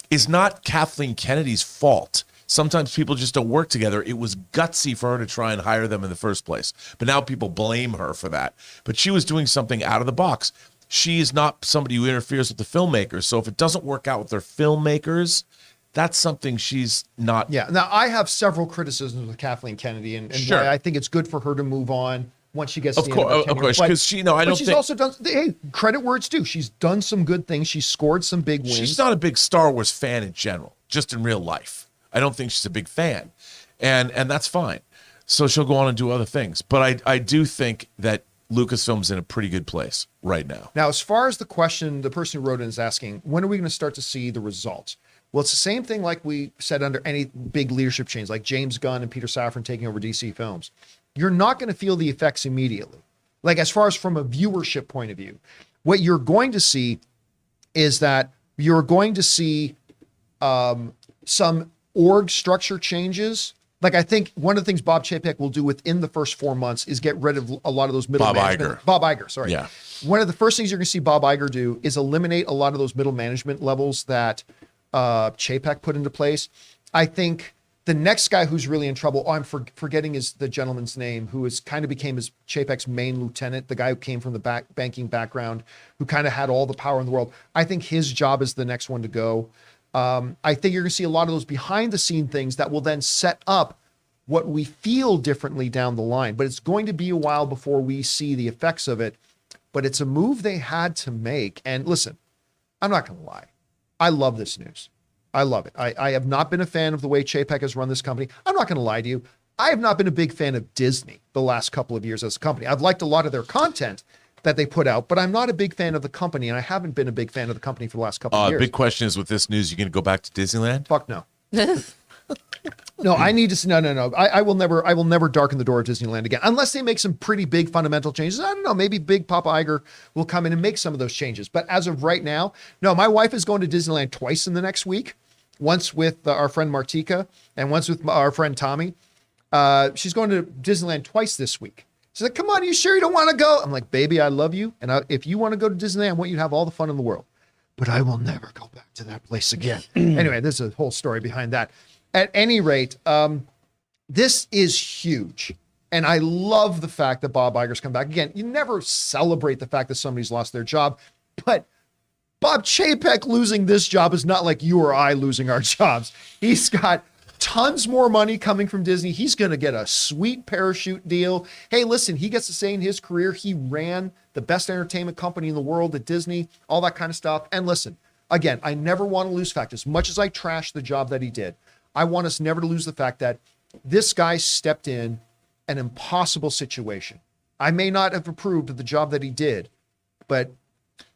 is not Kathleen Kennedy's fault. Sometimes people just don't work together. It was gutsy for her to try and hire them in the first place. But now people blame her for that. But she was doing something out of the box. She is not somebody who interferes with the filmmakers. So if it doesn't work out with their filmmakers, that's something she's not. Yeah. Now, I have several criticisms with Kathleen Kennedy, and Sure. why I think it's good for her to move on once she gets to Of the end of her tenure. course, because she, no, I don't she's think. also done, hey, credit where it's due. She's done some good things. She's scored some big wins. She's not a big Star Wars fan in general, just in real life. I don't think she's a big fan, and that's fine. So she'll go on and do other things. But I do think that Lucasfilm's in a pretty good place right now. Now, as far as the question, the person who wrote in is asking, when are we going to start to see the results? Well, it's the same thing like we said under any big leadership change, like James Gunn and Peter Safran taking over DC Films. You're not going to feel the effects immediately. Like, as far as from a viewership point of view, what you're going to see is that you're going to see some org structure changes, like I think one of the things Bob Chapek will do within the first 4 months is get rid of a lot of those middle management. Bob Iger, sorry. Yeah. One of the first things you're going to see Bob Iger do is eliminate a lot of those middle management levels that Chapek put into place. I think the next guy who's really in trouble, forgetting the gentleman's name, who is kind of became his Chapek's main lieutenant, the guy who came from the banking background, who kind of had all the power in the world. I think his job is the next one to go. I think you're going to see a lot of those behind the scene things that will then set up what we feel differently down the line. But it's going to be a while before we see the effects of it. But it's a move they had to make. And listen, I'm not going to lie. I love this news. I love it. I have not been a fan of the way Chapek has run this company. I'm not going to lie to you. I have not been a big fan of Disney the last couple of years as a company. I've liked a lot of their content that they put out, but I'm not a big fan of the company, and I haven't been a big fan of the company for the last couple of years. Big question is, with this news, you going to go back to Disneyland? Fuck no. No, I need to see. No. I will never darken the door of Disneyland again, unless they make some pretty big fundamental changes. I don't know. Maybe big Papa Iger will come in and make some of those changes. But as of right now, no, my wife is going to Disneyland twice in the next week, once with our friend Martika and once with our friend Tommy. She's going to Disneyland twice this week. She's like, come on, are you sure you don't want to go? I'm like, baby, I love you. And if you want to go to Disneyland, I want you to have all the fun in the world. But I will never go back to that place again. Anyway, there's a whole story behind that. At any rate, this is huge. And I love the fact that Bob Iger's come back. Again, you never celebrate the fact that somebody's lost their job. But Bob Chapek losing this job is not like you or I losing our jobs. He's got tons more money coming from Disney. He's going to get a sweet parachute deal. Hey, listen, he gets to say in his career, he ran the best entertainment company in the world at Disney, all that kind of stuff. And listen, again, I never want to lose fact. As much as I trash the job that he did, I want us never to lose the fact that this guy stepped in an impossible situation. I may not have approved of the job that he did, but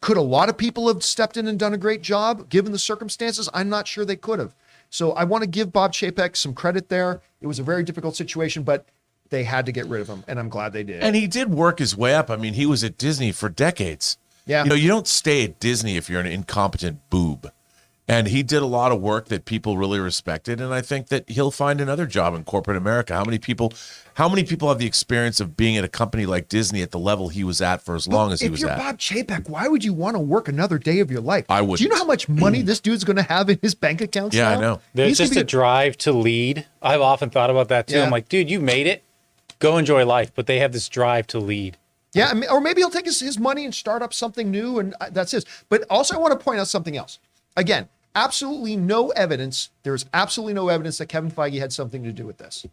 could a lot of people have stepped in and done a great job given the circumstances? I'm not sure they could have. So I want to give Bob Chapek some credit there. It was a very difficult situation, but they had to get rid of him, and I'm glad they did. And he did work his way up. I mean, he was at Disney for decades. Yeah. You know, you don't stay at Disney if you're an incompetent boob. And he did a lot of work that people really respected, and I think that he'll find another job in corporate America. How many people have the experience of being at a company like Disney at the level he was at for as long as he was at? If you're Bob Chapek, why would you want to work another day of your life? I wouldn't. Do you know how much money this dude's going to have in his bank accounts Yeah, now? I know. There's just a drive to lead. I've often thought about that too. Yeah. I'm like, dude, you made it. Go enjoy life. But they have this drive to lead. Yeah, I mean, or maybe he'll take his money and start up something new, and that's his. But also, I want to point out something else. Again, absolutely no evidence. There's absolutely no evidence that Kevin Feige had something to do with this.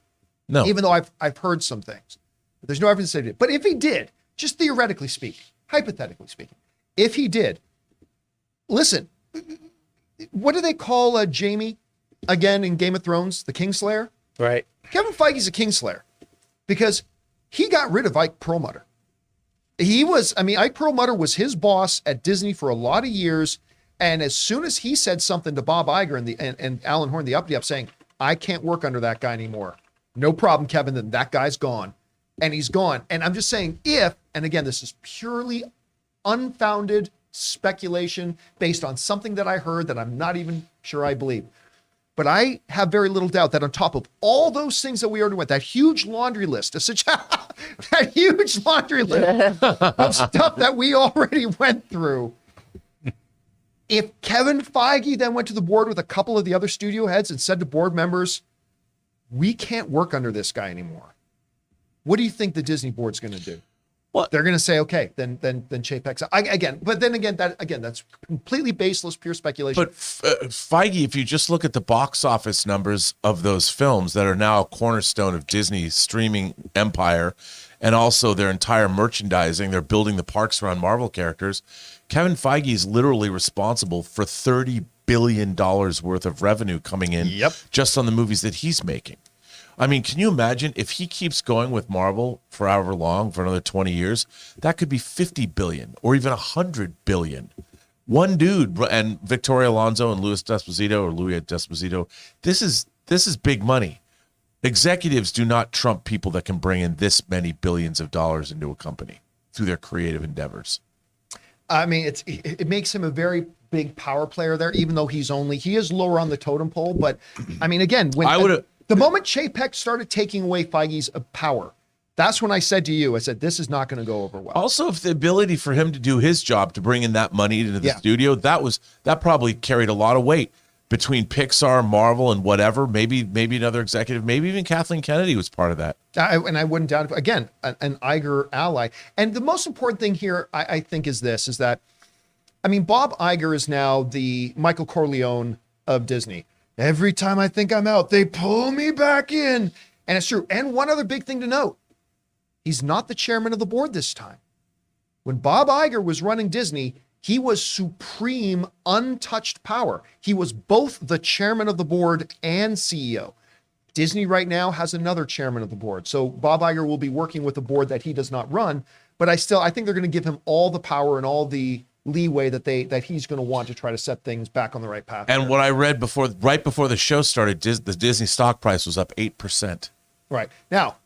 No. Even though I've heard some things. But there's no evidence that he did. But if he did, just theoretically speaking, hypothetically speaking, if he did, listen, what do they call Jaime again in Game of Thrones? The Kingslayer? Right. Kevin Feige's a Kingslayer because he got rid of Ike Perlmutter. Ike Perlmutter was his boss at Disney for a lot of years. And as soon as he said something to Bob Iger and Alan Horn, the uppity up, saying, I can't work under that guy anymore. No problem, Kevin, then that guy's gone. And he's gone. And I'm just saying and again, this is purely unfounded speculation based on something that I heard that I'm not even sure I believe. But I have very little doubt that on top of all those things that we already went, that huge laundry list of stuff that we already went through, if Kevin Feige then went to the board with a couple of the other studio heads and said to board members, we can't work under this guy anymore, what do you think the Disney board's going to do? Well, they're going to say, okay, then Chapek's that's completely baseless, pure speculation. But Feige, if you just look at the box office numbers of those films that are now a cornerstone of Disney's streaming empire, and also their entire merchandising, they're building the parks around Marvel characters. Kevin Feige is literally responsible for $30 billion worth of revenue coming in just on the movies that he's making. I mean, can you imagine if he keeps going with Marvel for however long, for another 20 years, that could be 50 billion or even 100 billion. One dude, and Victoria Alonso and Louis D'Esposito, this is big money. Executives do not trump people that can bring in this many billions of dollars into a company through their creative endeavors. I mean, it makes him a very big power player there, even though he is lower on the totem pole. But I mean, again, the moment Chapek started taking away Feige's power, that's when I said to you, I said, this is not going to go over well. Also, if the ability for him to do his job, to bring in that money into the studio, that probably carried a lot of weight between Pixar, Marvel, and whatever. Maybe another executive, maybe even Kathleen Kennedy was part of that. And I wouldn't doubt it. Again, an Iger ally. And the most important thing here, I think, is that, I mean, Bob Iger is now the Michael Corleone of Disney. Every time I think I'm out, they pull me back in. And it's true. And one other big thing to note, he's not the chairman of the board this time. When Bob Iger was running Disney, he was supreme, untouched power. He was both the chairman of the board and CEO. Disney right now has another chairman of the board. So Bob Iger will be working with a board that he does not run, but I think they're going to give him all the power and all the leeway that he's going to want to try to set things back on the right path. And what I read right before the show started, the Disney stock price was up 8%. Right. Now,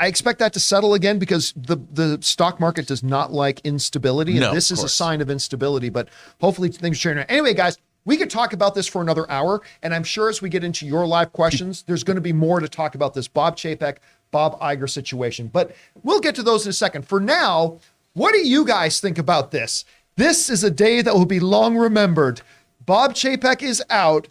I expect that to settle again because the stock market does not like instability. And this is a sign of instability, but hopefully things are changing. Anyway, guys, we could talk about this for another hour. And I'm sure as we get into your live questions, there's going to be more to talk about this Bob Chapek, Bob Iger situation. But we'll get to those in a second. For now, what do you guys think about this? This is a day that will be long remembered. Bob Chapek is out.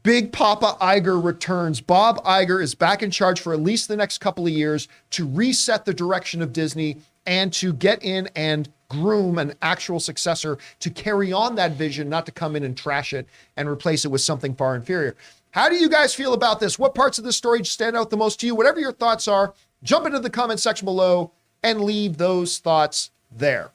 Big Papa Iger returns. Bob Iger is back in charge for at least the next couple of years to reset the direction of Disney and to get in and groom an actual successor to carry on that vision, not to come in and trash it and replace it with something far inferior. How do you guys feel about this? What parts of the story stand out the most to you? Whatever your thoughts are, jump into the comment section below and leave those thoughts there.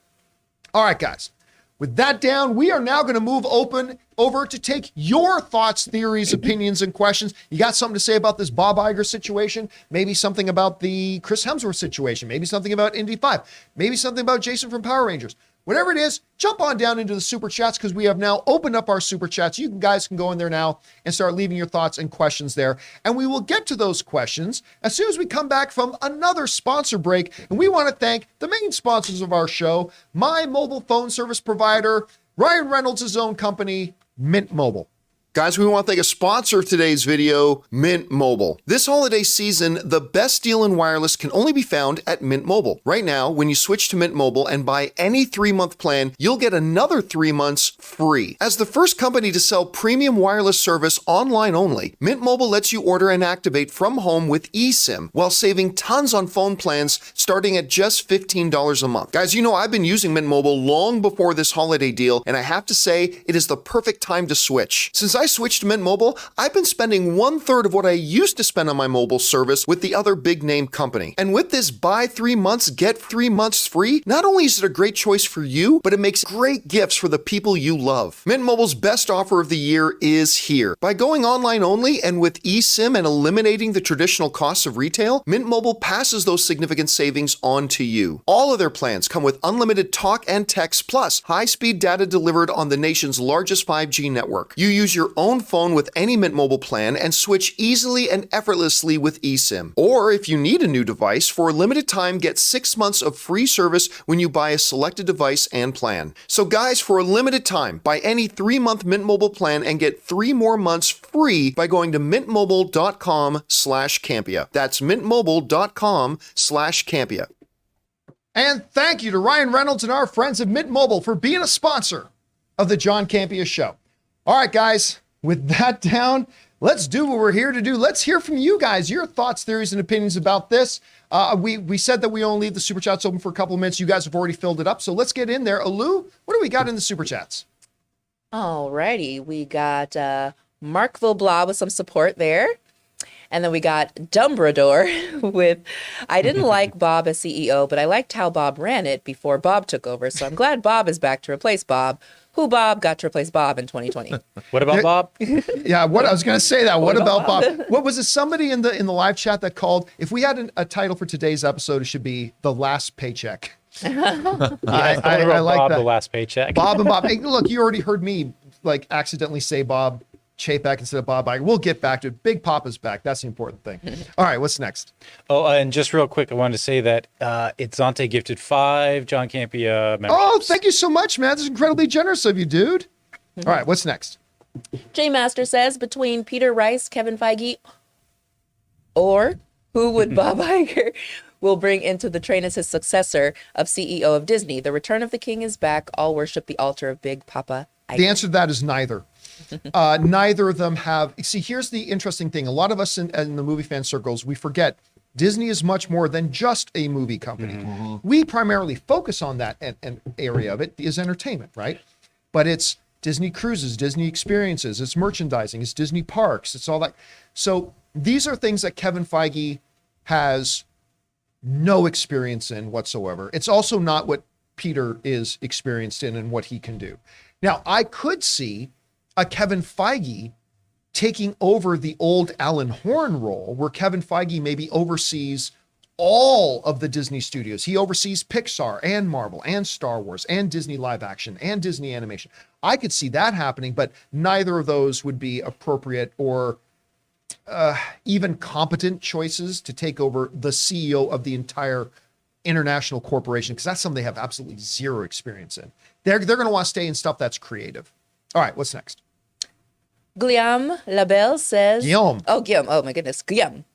All right, guys. With that down, we are now going to move over to take your thoughts, theories, opinions, and questions. You got something to say about this Bob Iger situation? Maybe something about the Chris Hemsworth situation. Maybe something about Indy 5. Maybe something about Jason from Power Rangers. Whatever it is, jump on down into the super chats because we have now opened up our super chats. You guys can go in there now and start leaving your thoughts and questions there. And we will get to those questions as soon as we come back from another sponsor break. And we want to thank the main sponsors of our show, my mobile phone service provider, Ryan Reynolds' own company, Mint Mobile. Guys, we want to thank a sponsor of today's video, Mint Mobile. This holiday season, the best deal in wireless can only be found at Mint Mobile. Right now, when you switch to Mint Mobile and buy any 3-month plan, you'll get another 3 months free. As the first company to sell premium wireless service online only, Mint Mobile lets you order and activate from home with eSIM while saving tons on phone plans starting at just $15 a month. Guys, you know I've been using Mint Mobile long before this holiday deal, and I have to say, it is the perfect time to switch. Since I switched to Mint Mobile, I've been spending 1/3 of what I used to spend on my mobile service with the other big name company. And with this buy 3 months, get 3 months free, not only is it a great choice for you, but it makes great gifts for the people you love. Mint Mobile's best offer of the year is here. By going online only and with eSIM and eliminating the traditional costs of retail, Mint Mobile passes those significant savings on to you. All of their plans come with unlimited talk and text plus high-speed data delivered on the nation's largest 5G network. You use your own phone with any Mint Mobile plan and switch easily and effortlessly with eSIM. Or if you need a new device, for a limited time, get 6 months of free service when you buy a selected device and plan. So guys, for a limited time, buy any 3-month Mint Mobile plan and get 3 more months free by going to mintmobile.com/Campea. That's mintmobile.com/Campea. And thank you to Ryan Reynolds and our friends at Mint Mobile for being a sponsor of the John Campea Show. All right, guys, with that down, let's do what we're here to do. Let's hear from you guys, your thoughts, theories, and opinions about this. We said that we only leave the super chats open for a couple of minutes. You guys have already filled it up, so let's get in there. Alu, what do we got in the super chats? All righty. We got Markville Blah with some support there. And then we got Dumbledore with, I didn't like Bob as CEO, but I liked how Bob ran it before Bob took over. So I'm glad Bob is back to replace Bob. Who Bob got to replace Bob in 2020? What about Bob? Yeah, what I was going to say that. What about Bob? What was it? Somebody in the live chat that called. If we had a title for today's episode, it should be The Last Paycheck. I like Bob, that. the last paycheck. Bob and Bob. Hey, look, you already heard me accidentally say Bob Chapek instead of Bob Iger. We'll get back to it. Big Papa's back. That's the important thing. All right, what's next? Oh, and just real quick, I wanted to say that Itzante gifted 5 John Campea memberships. Oh, thank you so much, man. This is incredibly generous of you, dude. All right, what's next? J Master says, between Peter Rice, Kevin Feige, or who would Bob Iger will bring into the train as his successor of CEO of Disney? The return of the king is back. All worship the altar of Big Papa Iger. The answer to that is neither. Neither of them have. See, here's the interesting thing. A lot of us in the movie fan circles, we forget Disney is much more than just a movie company. We primarily focus on that and area of it is entertainment, right? But it's Disney cruises, Disney experiences, it's merchandising, it's Disney parks, it's all that. So these are things that Kevin Feige has no experience in whatsoever. It's also not what Peter is experienced in and what he can do. Now, I could see a Kevin Feige taking over the old Alan Horn role, where Kevin Feige maybe oversees all of the Disney studios. He oversees Pixar and Marvel and Star Wars and Disney live action and Disney animation. I could see that happening, but neither of those would be appropriate or even competent choices to take over the CEO of the entire international corporation, because that's something they have absolutely zero experience in. They're going to want to stay in stuff that's creative. All right, what's next? Guillaume Labelle says... Guillaume. Oh, Guillaume. Oh, my goodness. Guillaume.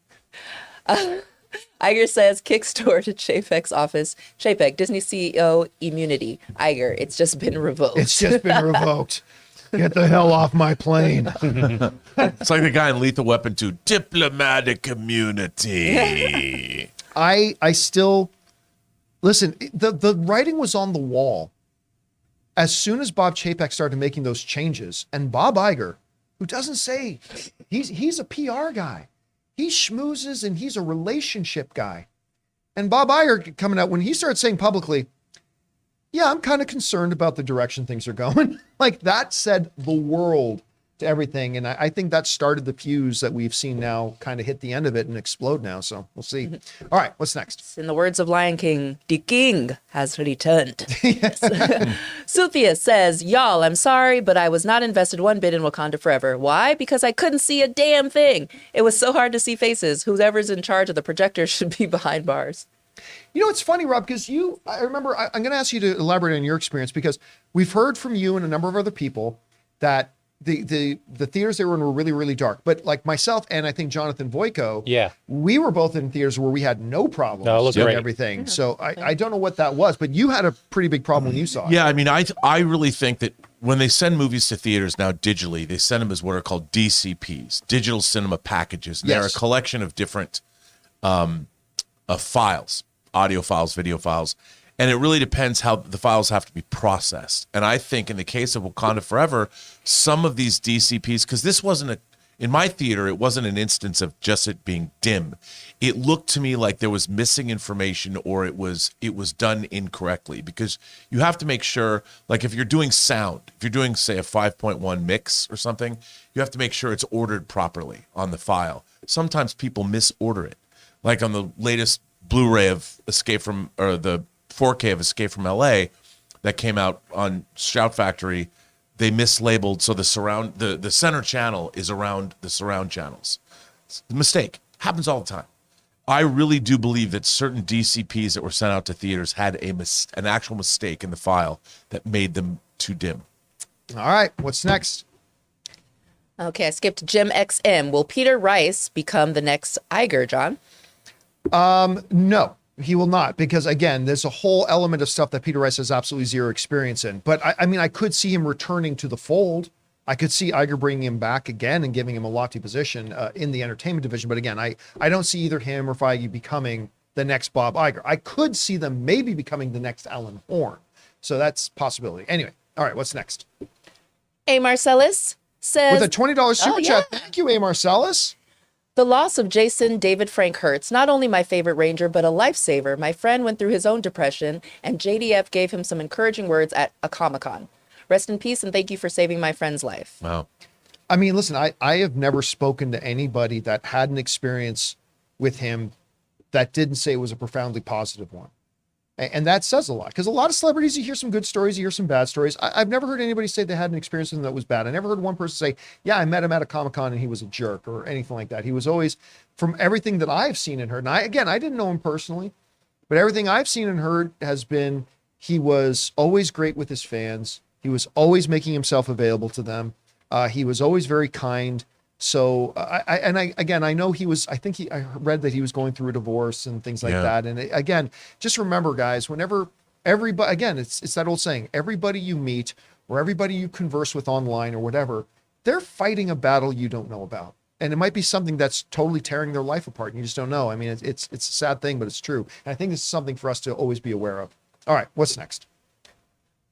Iger says, kick store to Chapek's office. Chapek, Disney CEO immunity. Iger, it's just been revoked. It's just been revoked. Get the hell off my plane. It's like the guy in Lethal Weapon 2, diplomatic immunity. I still... Listen, the writing was on the wall. As soon as Bob Chapek started making those changes, and Bob Iger, who doesn't say, he's a PR guy. He schmoozes and he's a relationship guy. And Bob Iger coming out, when he started saying publicly, yeah, I'm kind of concerned about the direction things are going. Like, that said the world to everything. And I think that started the fuse that we've seen now kind of hit the end of it and explode now. So we'll see. All right, what's next? In the words of Lion King, the king has returned. Cynthia says, y'all, I'm sorry, but I was not invested one bit in Wakanda Forever. Why? Because I couldn't see a damn thing. It was so hard to see faces. Whoever's in charge of the projector should be behind bars. You know, it's funny, Rob, because I remember, I'm going to ask you to elaborate on your experience, because we've heard from you and a number of other people that the theaters they were in were really, really dark. But like myself and I think Jonathan Voico, we were both in theaters where we had no problems with everything. Yeah. So I don't know what that was, but you had a pretty big problem when you saw it. Yeah, I mean, I really think that when they send movies to theaters now digitally, they send them as what are called DCPs, digital cinema packages. And they're a collection of different files, audio files, video files. And it really depends how the files have to be processed. And I think in the case of Wakanda Forever, some of these DCPs, because this wasn't in my theater, it wasn't an instance of just it being dim. It looked to me like there was missing information, or it was done incorrectly, because you have to make sure, like if you're doing sound, if you're doing, say, a 5.1 mix or something, you have to make sure it's ordered properly on the file. Sometimes people misorder it. Like on the latest Blu-ray of the 4K of Escape from LA that came out on Shout Factory, they mislabeled, so the center channel is around the surround channels. It's a mistake. Happens all the time. I really do believe that certain DCPs that were sent out to theaters had an actual mistake in the file that made them too dim. All right, what's next? Okay, I skipped Jim XM. Will Peter Rice become the next Iger, John? No. He will not, because again, there's a whole element of stuff that Peter Rice has absolutely zero experience in. But I mean, I could see him returning to the fold. I could see Iger bringing him back again and giving him a lofty position in the entertainment division. But again, I don't see either him or Feige becoming the next Bob Iger. I could see them maybe becoming the next Alan Horn. So that's a possibility. Anyway, all right, what's next? A. Marcellus says... With a $20 super chat. Thank you, A. Marcellus. The loss of Jason David Frank hurts. Not only my favorite Ranger, but a lifesaver. My friend went through his own depression, and JDF gave him some encouraging words at a Comic-Con. Rest in peace, and thank you for saving my friend's life. Wow. I mean, listen, I have never spoken to anybody that had an experience with him that didn't say it was a profoundly positive one. And that says a lot, because a lot of celebrities, you hear some good stories, you hear some bad stories. I've never heard anybody say they had an experience with him that was bad. I never heard one person say, yeah, I met him at a Comic-Con and he was a jerk or anything like that. He was always, from everything that I've seen and heard, and I didn't know him personally, but everything I've seen and heard has been, he was always great with his fans. He was always making himself available to them. He was always very kind. So I know he was, I read that he was going through a divorce and things like that. And again, just remember, guys, whenever everybody, again, it's that old saying, everybody you meet or everybody you converse with online or whatever, they're fighting a battle you don't know about. And it might be something that's totally tearing their life apart and you just don't know. I mean, it's a sad thing, but it's true. And I think this is something for us to always be aware of. All right, what's next?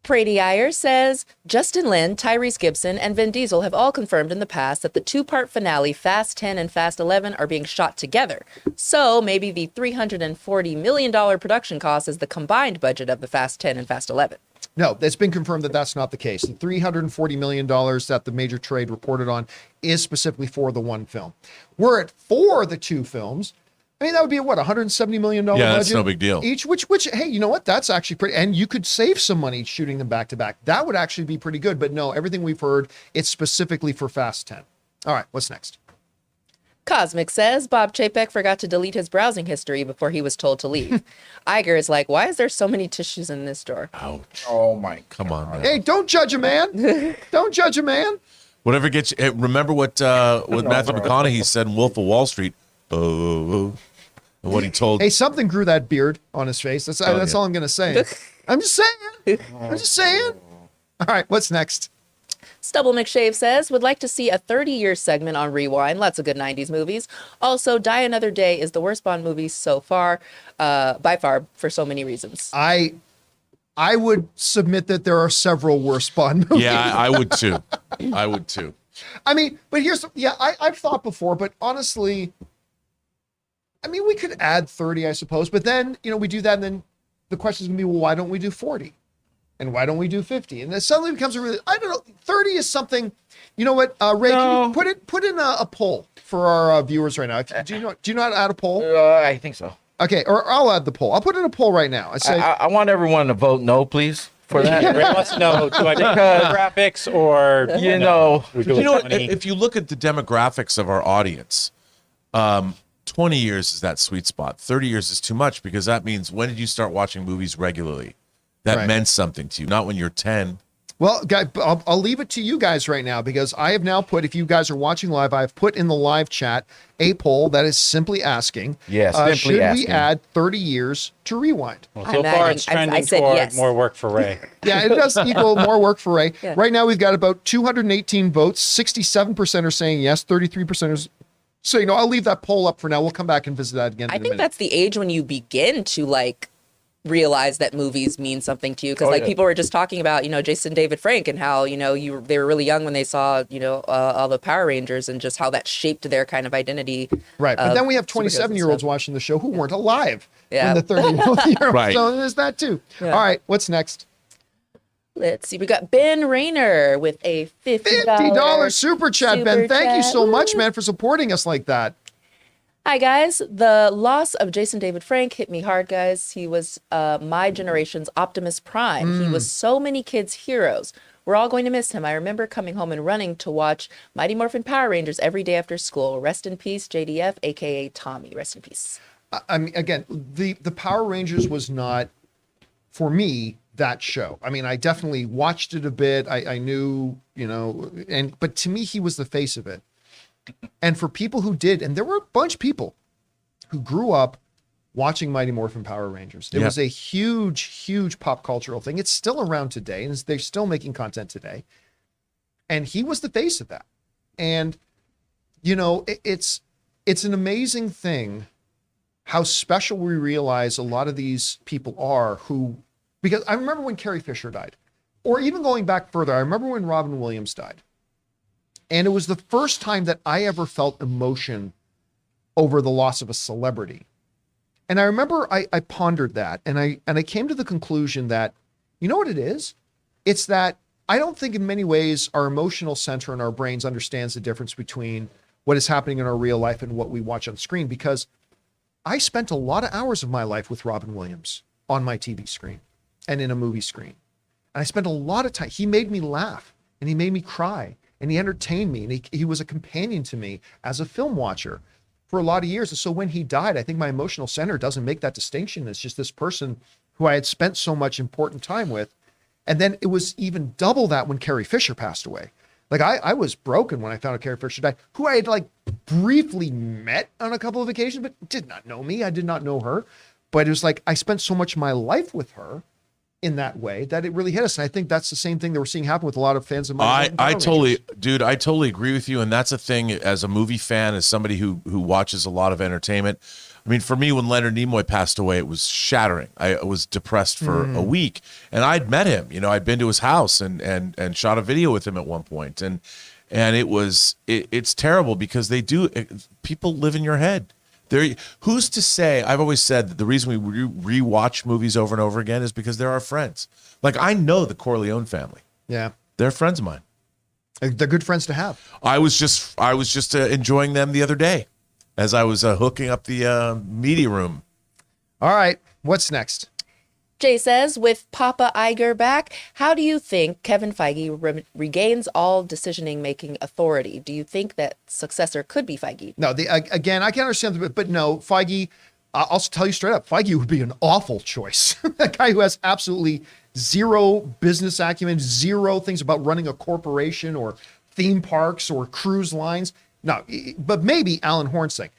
Brady Iyer says Justin Lin, Tyrese Gibson, and Vin Diesel have all confirmed in the past that the two-part finale Fast 10 and Fast 11 are being shot together. So maybe the $340 million production cost is the combined budget of the Fast 10 and Fast 11. No, it's been confirmed that that's not the case. The $340 million that the major trade reported on is specifically for the one film. Were it for the two films, I mean, that would be what, $170 million budget? Yeah, that's no big deal. Each, which, hey, you know what? That's actually pretty, and you could save some money shooting them back to back. That would actually be pretty good. But no, everything we've heard, it's specifically for Fast 10. All right, what's next? Cosmic says Bob Chapek forgot to delete his browsing history before he was told to leave. Iger is like, why is there so many tissues in this drawer? Ouch. Oh my! Come on, man. Hey, don't judge a man. Don't judge a man. Whatever gets you. Hey, remember what Matthew McConaughey said in Wolf of Wall Street? And what he told. Hey, something grew that beard on his face. That's all I'm going to say. I'm just saying. All right, what's next? Stubble McShave says, would like to see a 30-year segment on Rewind. Lots of good 90s movies. Also, Die Another Day is the worst Bond movie so far, by far, for so many reasons. I would submit that there are several worse Bond movies. Yeah, I would too. I would too. I mean, but I've thought before, but honestly, I mean, we could add 30, I suppose, but then, we do that, and then the question is going to be, well, why don't we do 40? And why don't we do 50? And then suddenly becomes I don't know, 30 is something, you know what, Ray, can you put in a poll for our viewers right now? Do you know how to add a poll? I think so. Okay, or I'll add the poll. I'll put in a poll right now. I want everyone to vote no, please, for that. Ray wants to know, do I make graphics or, if you look at the demographics of our audience, 20 years is that sweet spot. 30 years is too much, because that means, when did you start watching movies regularly? That meant something to you, not when you're 10. Well, guys, I'll leave it to you guys right now, because I have now put, if you guys are watching live, I've put in the live chat a poll that is simply asking, should we add 30 years to Rewind? Well, so far it's trending toward yes. More work for Ray. Yeah, it does equal more work for Ray. Yeah. Right now, we've got about 218 votes. 67% are saying yes, 33% is saying no. I'll leave that poll up for now. We'll come back and visit that again. I think that's the age when you begin to realize that movies mean something to you, because people were just talking about Jason David Frank and how they were really young when they saw all the Power Rangers, and just how that shaped their kind of identity. Right, but then we have 27-year-olds watching the show who weren't alive when the 30-year-old. Right. So there's that too. Yeah. All right, what's next? Let's see. We got Ben Rayner with a $50 super chat. Ben, thank you so much, man, for supporting us like that. Hi, guys. The loss of Jason David Frank hit me hard, guys. He was my generation's Optimus Prime. He was so many kids' heroes. We're all going to miss him. I remember coming home and running to watch Mighty Morphin Power Rangers every day after school. Rest in peace, JDF, a.k.a. Tommy. Rest in peace. I mean, again, the Power Rangers was not, for me, that show. I mean, I definitely watched it a bit. I knew, but to me, he was the face of it. And for people who did, and there were a bunch of people who grew up watching Mighty Morphin Power Rangers. It was a huge, huge pop cultural thing. It's still around today, and they're still making content today. And he was the face of that. And, it's an amazing thing how special we realize a lot of these people are because I remember when Carrie Fisher died, or even going back further, I remember when Robin Williams died. And it was the first time that I ever felt emotion over the loss of a celebrity. And I remember I pondered that, and I came to the conclusion that, you know what it is? It's that I don't think in many ways our emotional center in our brains understands the difference between what is happening in our real life and what we watch on screen, because I spent a lot of hours of my life with Robin Williams on my TV screen and in a movie screen. And I spent a lot of time. He made me laugh and he made me cry and he entertained me. And he was a companion to me as a film watcher for a lot of years. And so when he died, I think my emotional center doesn't make that distinction. It's just this person who I had spent so much important time with. And then it was even double that when Carrie Fisher passed away. Like I was broken when I found out Carrie Fisher died, who I had like briefly met on a couple of occasions, but did not know me. I did not know her. But it was like I spent so much of my life with her in that way that it really hit us. And I think that's the same thing that we're seeing happen with a lot of fans of mine. I totally agree with you. And that's a thing as a movie fan, as somebody who watches a lot of entertainment. I mean, for me, when Leonard Nimoy passed away, it was shattering. I was depressed for a week, and I'd met him. You know, I'd been to his house and shot a video with him at one point, and it's terrible because people live in your head. Who's to say? I've always said that the reason we rewatch movies over and over again is because they're our friends. Like I know the Corleone family. Yeah, they're friends of mine. They're good friends to have. I was just enjoying them the other day as I was hooking up the media room. All right, what's next? Jay says, with Papa Iger back, how do you think Kevin Feige regains all decision-making authority? Do you think that successor could be Feige? No, again, I can understand, but no, Feige, I'll tell you straight up, Feige would be an awful choice. A guy who has absolutely zero business acumen, zero things about running a corporation or theme parks or cruise lines. No, but maybe Alan Hornstein.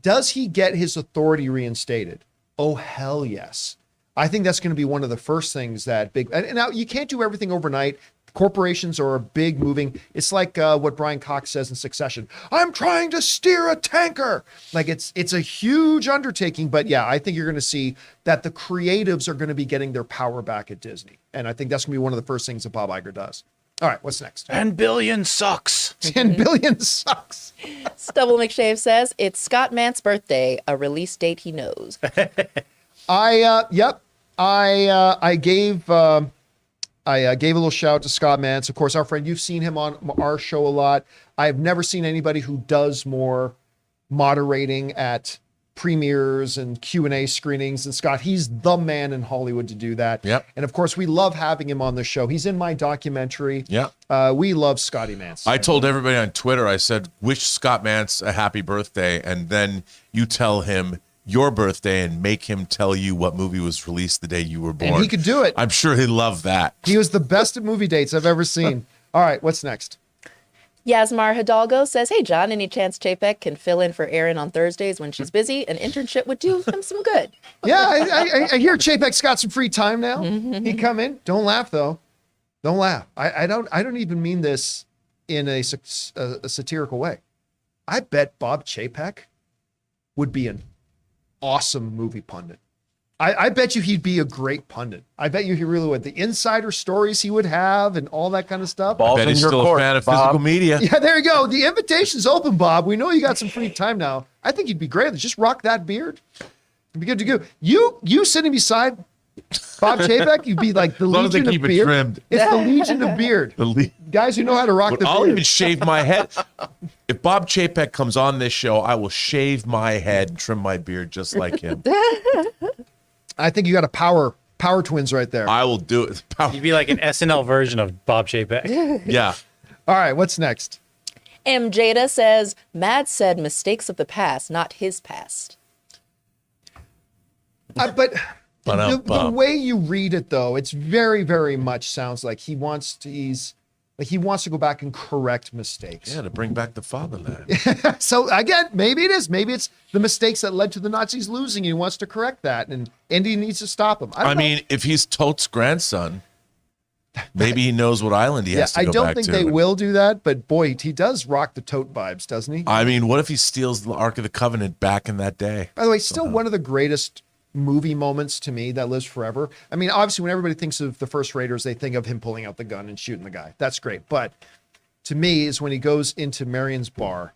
Does he get his authority reinstated? Oh, hell yes. I think that's going to be one of the first things that and now you can't do everything overnight. Corporations are big moving. It's like what Brian Cox says in Succession. I'm trying to steer a tanker. Like it's a huge undertaking, but yeah, I think you're going to see that the creatives are going to be getting their power back at Disney. And I think that's going to be one of the first things that Bob Iger does. All right, what's next? 10 billion sucks. 10 billion sucks. Stubble McShave says, it's Scott Mant's birthday, a release date he knows. I gave a little shout out to Scott Mantz. Of course, our friend, you've seen him on our show a lot. I've never seen anybody who does more moderating at premieres and Q&A screenings. And Scott, he's the man in Hollywood to do that. Yep. And of course, we love having him on the show. He's in my documentary. Yeah. We love Scotty Mantz. I told everybody on Twitter, I said, wish Scott Mantz a happy birthday. And then you tell him your birthday and make him tell you what movie was released the day you were born. And he could do it. I'm sure he'd love that. He was the best at movie dates I've ever seen. All right, what's next? Yasmar Hidalgo says, hey, John, any chance Chapek can fill in for Erin on Thursdays when she's busy? An internship would do him some good. Yeah, I hear Chapek's got some free time now. He come in. Don't laugh, though. Don't laugh. I don't even mean this in a satirical way. I bet Bob Chapek would be an awesome movie pundit. I bet you he'd be a great pundit. I bet you he really would. The insider stories he would have and all that kind of stuff. I bet he's still a fan of physical media. Yeah, there you go. The invitation's open, Bob. We know you got some free time now. I think you'd be great. Just rock that beard. You'd be good to go. You sitting beside Bob Chapek, you'd be like the Legion of Beard. Trimmed. It's the Legion of Beard. Guys who know how to rock the beard. I'll even shave my head. If Bob Chapek comes on this show, I will shave my head and trim my beard just like him. I think you got a power twins right there. I will do it. You'd be like an SNL version of Bob Chapek. Yeah. All right, what's next? M. Jada says, Mads said mistakes of the past, not his past. But the way you read it, though, it's very, very much sounds like he wants to go back and correct mistakes. Yeah, to bring back the fatherland. So again, maybe it is. Maybe it's the mistakes that led to the Nazis losing. He wants to correct that, and Indy needs to stop him. I mean, if he's Tote's grandson, maybe he knows what island he has to go back to. I don't think they will do that, but boy, he does rock the Tote vibes, doesn't he? I mean, what if he steals the Ark of the Covenant back in that day? By the way, still one of the greatest movie moments to me that lives forever. I mean, obviously, when everybody thinks of the first Raiders, they think of him pulling out the gun and shooting the guy. That's great. But to me, is when he goes into Marion's bar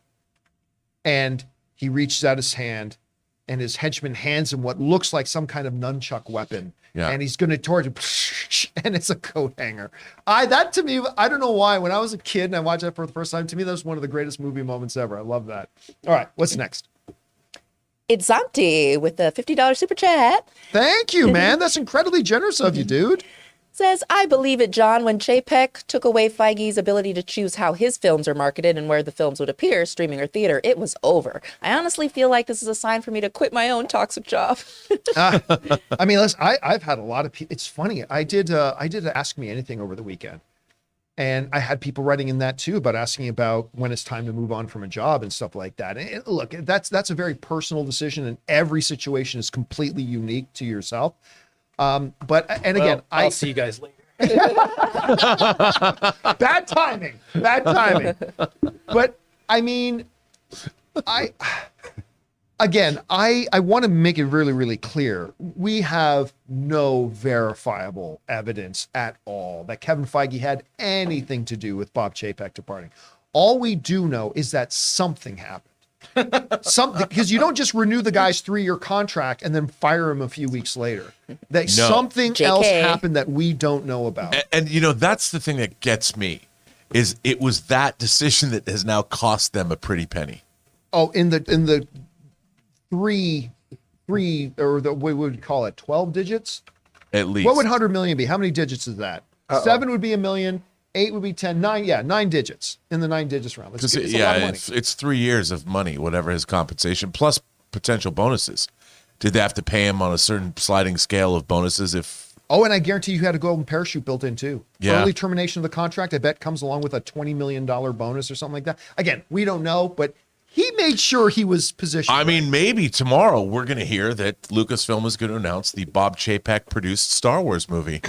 and he reaches out his hand and his henchman hands him what looks like some kind of nunchuck weapon. Yeah. And he's going to towards him, and it's a coat hanger. That to me, I don't know why. When I was a kid and I watched that for the first time, to me, that was one of the greatest movie moments ever. I love that. All right, what's next? It's Zanti with a $50 super chat. Thank you, man. That's incredibly generous of you, dude. Says, I believe it, John. When Chapek took away Feige's ability to choose how his films are marketed and where the films would appear, streaming or theater, it was over. I honestly feel like this is a sign for me to quit my own toxic job. I mean, listen, I've had a lot of people. It's funny. I did Ask Me Anything over the weekend. And I had people writing in that too about asking about when it's time to move on from a job and stuff like that. And look, that's a very personal decision, and every situation is completely unique to yourself. But again, I'll see you guys later. bad timing. But I mean, I want to make it really, really clear. We have no verifiable evidence at all that Kevin Feige had anything to do with Bob Chapek departing. All we do know is that something happened. Something, because you don't just renew the guy's 3-year contract and then fire him a few weeks later. That something else happened that we don't know about. And that's the thing that gets me, is it was that decision that has now cost them a pretty penny. Oh, in the three, or we would call it 12 digits. At least. What would 100 million be? How many digits is that? 7 would be a million. 8 would be 10. 9, yeah, 9 digits in the 9 digits round. It's a lot of money. It's 3 years of money, whatever his compensation, plus potential bonuses. Did they have to pay him on a certain sliding scale of bonuses if? Oh, and I guarantee you had a golden parachute built in too. Yeah. Early termination of the contract, I bet, comes along with a $20 million bonus or something like that. Again, we don't know, but he made sure he was positioned. I mean, maybe tomorrow we're going to hear that Lucasfilm is going to announce the Bob Chapek produced Star Wars movie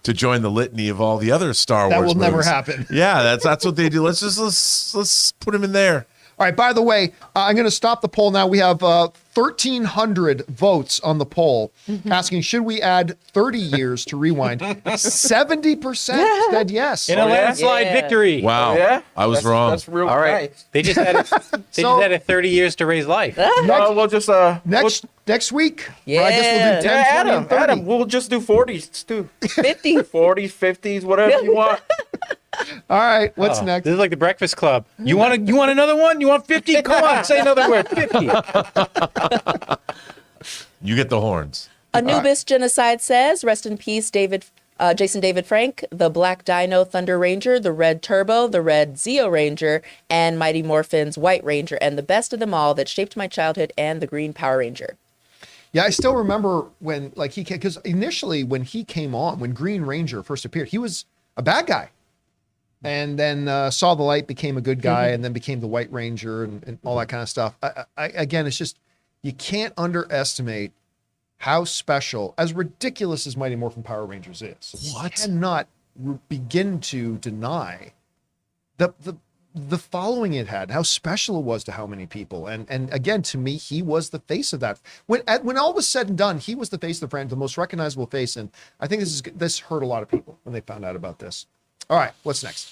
to join the litany of all the other Star Wars movies. That will never happen. Yeah, that's what they do. Let's put him in there. All right, by the way, I'm going to stop the poll now. We have 1,300 votes on the poll asking, should we add 30 years to Rewind? 70% said yes. In a landslide victory. Wow. Oh, yeah? I was wrong. That's real All right. nice. They just added 30 years to raise life. We'll just Next week, Yeah. I guess we'll do 10, 20, and 30. Adam, we'll just do 40s too. 50. 40s, 50s, whatever you want. All right, what's next? This is like the Breakfast Club. You want another one? You want 50? Come on, say another word. 50. You get the horns. Anubis Genocide says, rest in peace, Jason David Frank, the Black Dino Thunder Ranger, the Red Turbo, the Red Zeo Ranger, and Mighty Morphin's White Ranger, and the best of them all that shaped my childhood, and the Green Power Ranger. Yeah, I still remember when he came, because initially when he came on, when Green Ranger first appeared, he was a bad guy. And then saw the light, became a good guy, and then became the White Ranger and all that kind of stuff. Again, it's just, you can't underestimate how special, as ridiculous as Mighty Morphin Power Rangers is. You cannot begin to deny the following it had, how special it was to how many people. And again, to me, he was the face of that. When all was said and done, he was the face of the brand, the most recognizable face. And I think this hurt a lot of people when they found out about this. All right, what's next?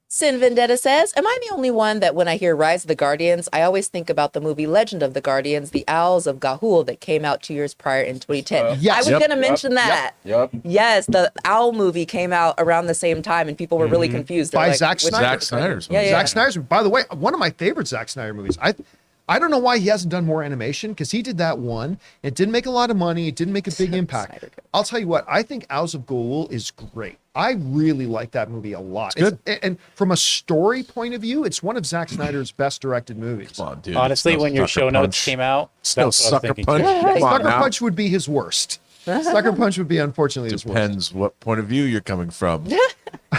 Sin Vendetta says, am I the only one that when I hear Rise of the Guardians, I always think about the movie Legend of the Guardians, The Owls of Ga'Hoole, that came out 2 years prior in 2010? Yes. I was going to mention that. Yep. Yes, the Owl movie came out around the same time, and people were really confused. They're By like, Zack which- Snyder. Zack Snyder's Yeah, movie. yeah. Zack Snyder's, by the way, one of my favorite Zack Snyder movies. I don't know why he hasn't done more animation, because he did that one. It didn't make a lot of money. It didn't make a big impact. Snyder Cut. I'll tell you what, I think Owls of Ga'Hoole is great. I really like that movie a lot. It's And from a story point of view, it's one of Zack Snyder's best directed movies. Come on, dude. Honestly, It's no when your Sucker show notes Punch. came out, It's no that's what I was Sucker thinking. Punch. Come on Sucker now. Punch would be his worst. Sucker Punch would be, unfortunately, his worst. Depends what point of view you're coming from.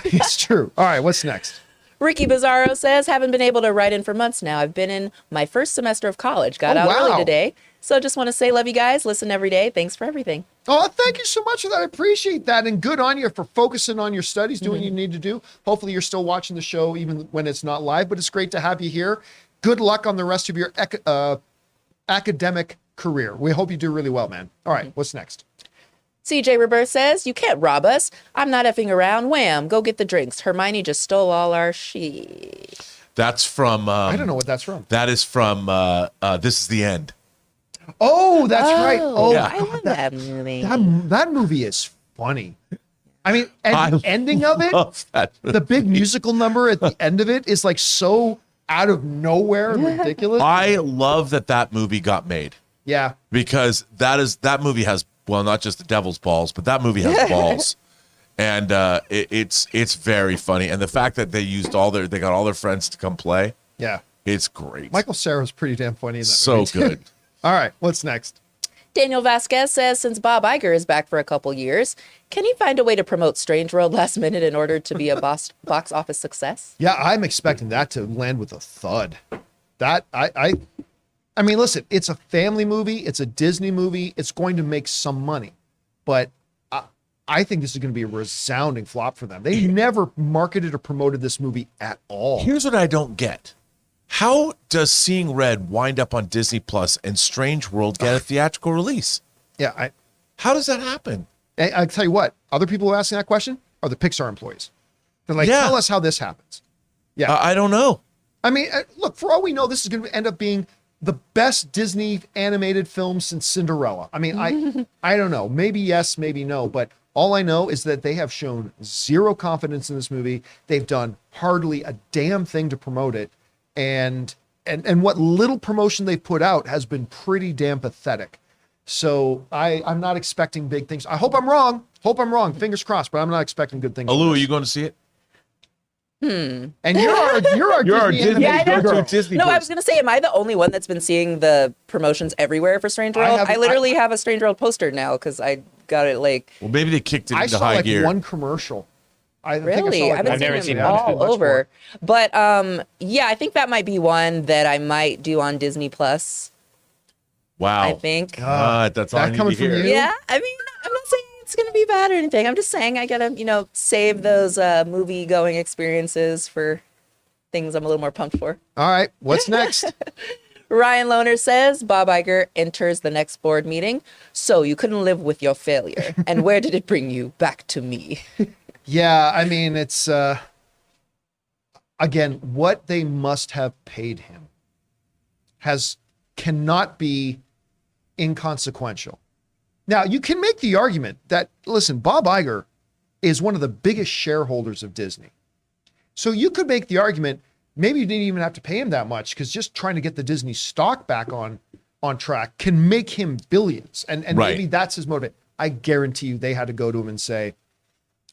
It's true. All right, what's next? Ricky Bizarro says, haven't been able to write in for months now. I've been in my first semester of college. Got out wow. early today. So just want to say, love you guys. Listen every day. Thanks for everything. Oh, thank you so much for that. I appreciate that. And good on you for focusing on your studies, doing what you need to do. Hopefully you're still watching the show even when it's not live, but it's great to have you here. Good luck on the rest of your academic career. We hope you do really well, man. All right, what's next? CJ Rebirth says, you can't rob us. I'm not effing around. Wham, go get the drinks. Hermione just stole all our shit. That's from. I don't know what that's from. That is from This Is the End. Oh, that's right. Oh, Yeah. I love that movie. that movie is funny. I mean, and the ending of it, Love that movie. the big musical number at the end of it is like so out of nowhere and ridiculous. I love that movie got made Yeah. because that movie has, well, not just the devil's balls, but that movie has balls. And it's very funny. And the fact that they got all their friends to come play, Yeah. it's great. Michael Cera's pretty damn funny in that So movie. good. All right, what's next? Daniel Vasquez says, since Bob Iger is back for a couple years, can he find a way to promote Strange World last minute in order to be a box office success? Yeah, I'm expecting that to land with a thud. That I mean, listen, it's a family movie, it's a Disney movie, it's going to make some money, but I think this is going to be a resounding flop for them. They never marketed or promoted this movie at all. Here's what I don't get. How does Seeing Red wind up on Disney Plus and Strange World get a theatrical release? Yeah, How does that happen? I tell you what, other people who are asking that question are the Pixar employees. They're like, Yeah. tell us how this happens. Yeah. I don't know. I mean, look, for all we know, this is going to end up being the best Disney animated film since Cinderella. I mean, I don't know. Maybe yes, maybe no. But all I know is that they have shown zero confidence in this movie. They've done hardly a damn thing to promote it. And what little promotion they put out has been pretty damn pathetic. So I'm not expecting big things. I hope I'm wrong. Fingers crossed, but I'm not expecting good things. Alou, are you going to see it? And you're our Disney Yeah, I know. girl. Disney No, I was going to say, am I the only one that's been seeing the promotions everywhere for Strange World? I literally have a Strange World poster now because I got it like. Well, maybe they kicked it I into saw high like gear. one commercial. I think I Really? saw, like, I've been one never seeing seen them it. all Much over. more. But yeah, I think that might be one that I might do on Disney Plus. Wow. I think. God, that's all that I need coming to from hear. you? Yeah, I mean, I'm not saying it's going to be bad or anything. I'm just saying I got to, save those movie going experiences for things I'm a little more pumped for. All right, what's next? Ryan Lohner says Bob Iger enters the next board meeting. So you couldn't live with your failure. And where did it bring you? Back to me. Yeah, I mean, it's again, what they must have paid him cannot be inconsequential. Now, you can make the argument that, listen, Bob Iger is one of the biggest shareholders of Disney. So you could make the argument, maybe you didn't even have to pay him that much because just trying to get the Disney stock back on track can make him billions. And Right. maybe that's his motive. I guarantee you they had to go to him and say,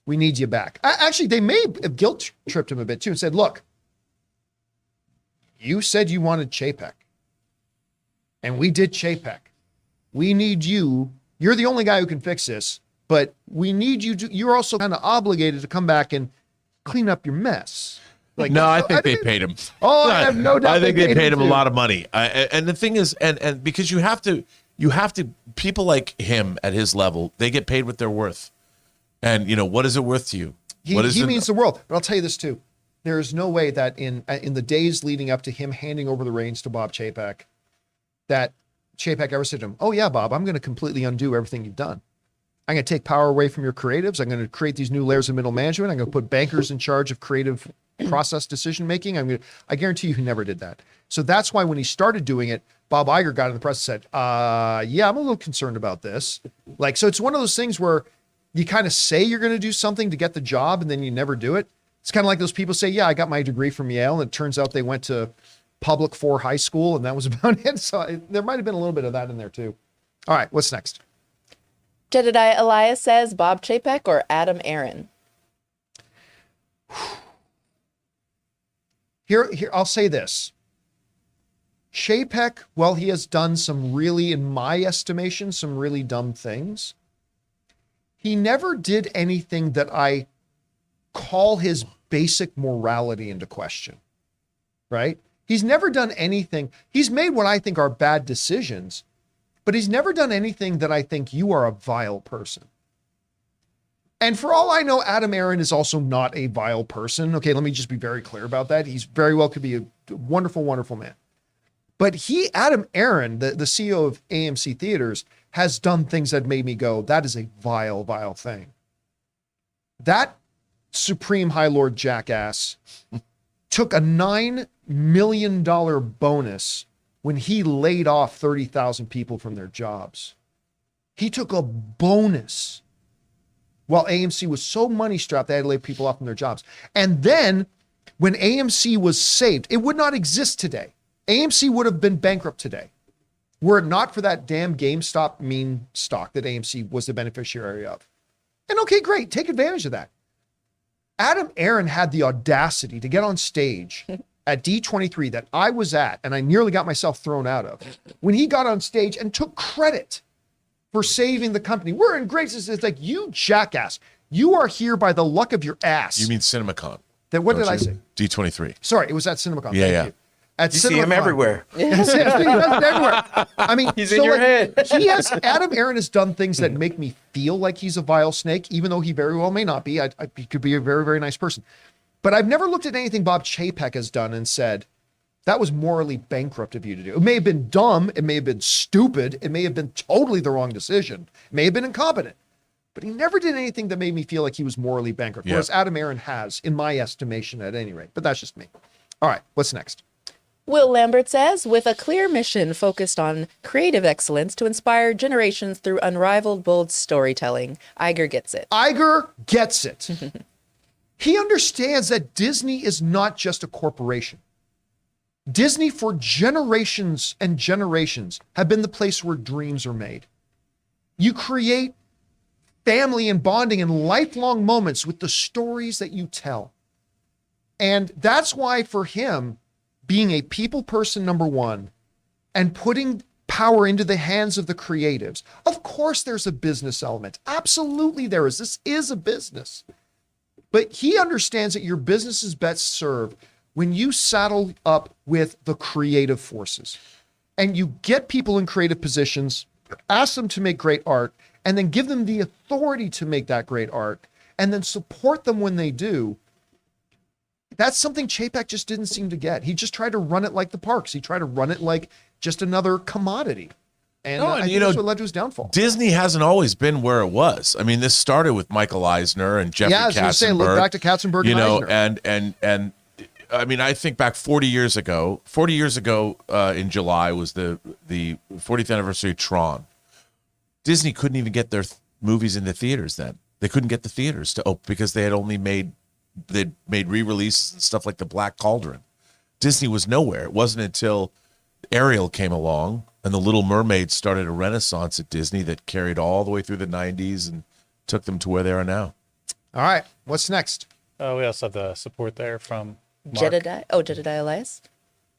we need you back. Actually, they may have guilt tripped him a bit too and said, look, you said you wanted Chapek and we did Chapek. We need you. You're the only guy who can fix this, but we need you to, you're also kind of obligated to come back and clean up your mess. Like, No, I think they paid him. Oh, I have no doubt I think they paid him a too. lot of money. And the thing is, and because you have to, people like him at his level, they get paid what they're worth. And what is it worth to you? He means the world. But I'll tell you this too. There is no way that in the days leading up to him handing over the reins to Bob Chapek, that Chapek ever said to him, oh yeah, Bob, I'm going to completely undo everything you've done. I'm going to take power away from your creatives. I'm going to create these new layers of middle management. I'm going to put bankers in charge of creative process decision making. I guarantee you he never did that. So that's why when he started doing it, Bob Iger got in the press and said, yeah, I'm a little concerned about this. Like, so it's one of those things where you kind of say you're going to do something to get the job and then you never do it. It's kind of like those people say, yeah, I got my degree from Yale. And it turns out they went to public 4 high school and that was about it. So there might've been a little bit of that in there too. All right, what's next? Jedediah Elias says Bob Chapek or Adam Aaron. Here, I'll say this. Chapek, well, he has done some really, in my estimation, some really dumb things. He never did anything that I call his basic morality into question, right? He's never done anything. He's made what I think are bad decisions, but he's never done anything that I think you are a vile person. And for all I know, Adam Aaron is also not a vile person. Okay, let me just be very clear about that. He's very well could be a wonderful, wonderful man. But Adam Aaron, the CEO of AMC Theaters, has done things that made me go, that is a vile, vile thing. That Supreme High Lord jackass took a $9 million bonus when he laid off 30,000 people from their jobs. He took a bonus while AMC was so money strapped, they had to lay people off from their jobs. And then when AMC was saved, it would not exist today. AMC would have been bankrupt today were it not for that damn GameStop meme stock that AMC was the beneficiary of. And okay, great. Take advantage of that. Adam Aaron had the audacity to get on stage at D23 that I was at, and I nearly got myself thrown out of, when he got on stage and took credit for saving the company. We're in great. It's like, you jackass. You are here by the luck of your ass. You mean CinemaCon? That, what don't did I you? say? D23. Sorry, it was at CinemaCon. Yeah, Thank yeah. you. At You see him CinemaCon. everywhere. Yes, yes, he does it everywhere. I mean, He's in your head. Adam Aaron has done things that make me feel like he's a vile snake, even though he very well may not be. He could be a very, very nice person. But I've never looked at anything Bob Chapek has done and said, that was morally bankrupt of you to do. It may have been dumb. It may have been stupid. It may have been totally the wrong decision. It may have been incompetent. But he never did anything that made me feel like he was morally bankrupt. Yeah. Whereas Adam Aaron has, in my estimation, at any rate. But that's just me. All right, what's next? Will Lambert says, with a clear mission focused on creative excellence to inspire generations through unrivaled, bold storytelling. Iger gets it. Iger gets it. He understands that Disney is not just a corporation. Disney, for generations and generations, have been the place where dreams are made. You create family and bonding and lifelong moments with the stories that you tell. And that's why, for him, being a people person, number one, and putting power into the hands of the creatives. Of course, there's a business element. Absolutely there is. This is a business. But he understands that your business is best served when you saddle up with the creative forces and you get people in creative positions, ask them to make great art, and then give them the authority to make that great art, and then support them when they do. That's something Chapek just didn't seem to get. He just tried to run it like the parks. He tried to run it like just another commodity. And, I think that's what led to his downfall. Disney hasn't always been where it was. I mean, this started with Michael Eisner and Jeffrey Yeah, I was going to say, look Katzenberg, back to Katzenberg you and know, Eisner. and I mean, I think back 40 years ago in July was the 40th anniversary of Tron. Disney couldn't even get their movies into theaters then. They couldn't get the theaters to open because they had only made re-releases and stuff like The Black Cauldron. Disney was nowhere. It wasn't until Ariel came along and The Little Mermaid started a renaissance at Disney that carried all the way through the 90s and took them to where they are now. All right, what's next? We also have the support there from Mark. Jedediah. Oh, Jedediah Elias.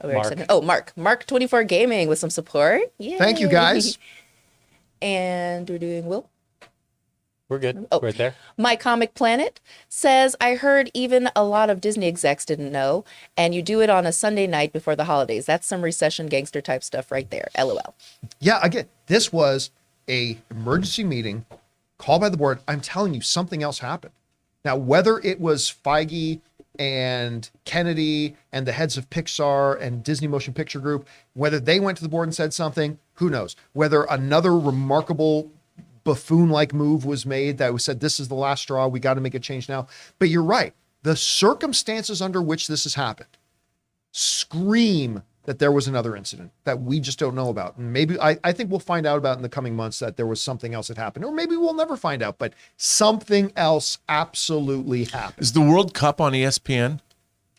Oh, we already Mark. said it. Oh, Mark. Mark 24 Gaming with some support. Yay. Thank you, guys. And we're doing Will. We're good. Oh. Right there. My Comic Planet says, I heard even a lot of Disney execs didn't know, and you do it on a Sunday night before the holidays. That's some recession gangster type stuff right there. LOL. Yeah, again, this was a emergency meeting called by the board. I'm telling you, something else happened. Now, whether it was Feige and Kennedy and the heads of Pixar and Disney Motion Picture Group, whether they went to the board and said something, who knows? Whether another remarkable buffoon-like move was made that said, this is the last straw, we got to make a change now. But you're right. The circumstances under which this has happened scream that there was another incident that we just don't know about. And maybe I think we'll find out about in the coming months that there was something else that happened, or maybe we'll never find out, but something else absolutely happened. Is the World Cup on ESPN?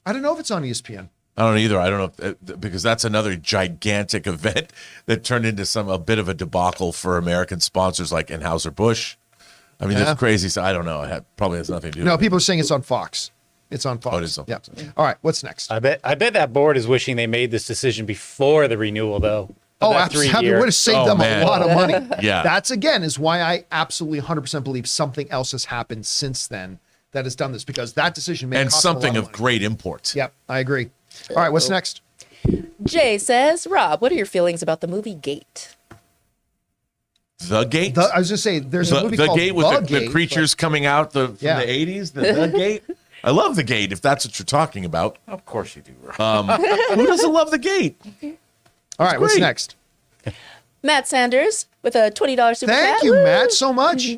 I don't know if it's on ESPN. I don't either. I don't know if, because that's another gigantic event that turned into a bit of a debacle for American sponsors like Anheuser-Busch. I mean, that's crazy. So I don't know. It probably has nothing to do No, with people are saying it's on Fox. It's on Fox. Oh, it is on Yeah. Fox. All right, what's next? I bet that board is wishing they made this decision before the renewal, though. Oh, absolutely. It would have saved them man. a lot of money. Yeah. That's, again, is why I absolutely 100% believe something else has happened since then that has done this, because that decision may and cost them a lot something of money. great import. Yep, I agree. All right, what's next? Jay says, Rob, what are your feelings about the movie Gate? The Gate? I was going to say, there's a movie the called Gate with The the Gate, creatures coming out from Yeah. the 80s? The Gate? I love The Gate, if that's what you're talking about. Of course you do, Rob. Who doesn't love The Gate? All right, what's great. next? Matt Sanders with a $20 super Thank chat. you, Woo! Matt, so much.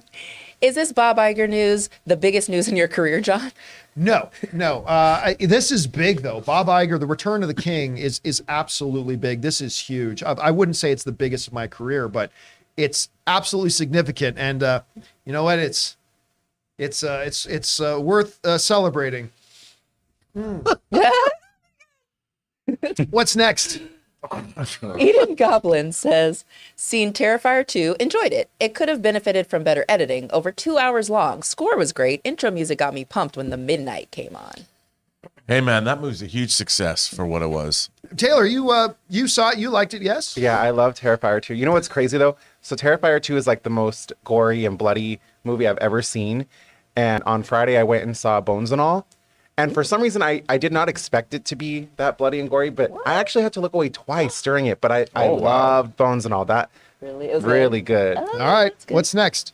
Is this Bob Iger news the biggest news in your career, John? No. This is big, though. Bob Iger, the Return of the King, is absolutely big. This is huge. I wouldn't say it's the biggest of my career, but it's absolutely significant. And you know what? It's worth celebrating. What's next? Eden Goblin says, seen Terrifier 2, enjoyed it. It could have benefited from better editing. Over 2 hours long. Score was great. Intro music got me pumped when the midnight came on. Hey man, that movie's a huge success for what it was. Taylor, you saw it, you liked it, yes? Yeah, I love Terrifier 2. You know what's crazy though? So Terrifier 2 is like the most gory and bloody movie I've ever seen. And on Friday I went and saw Bones and All. And for some reason I did not expect it to be that bloody and gory, but I actually had to look away twice during it. But I loved Bones and All. That Really? It was really good. All right, what's next?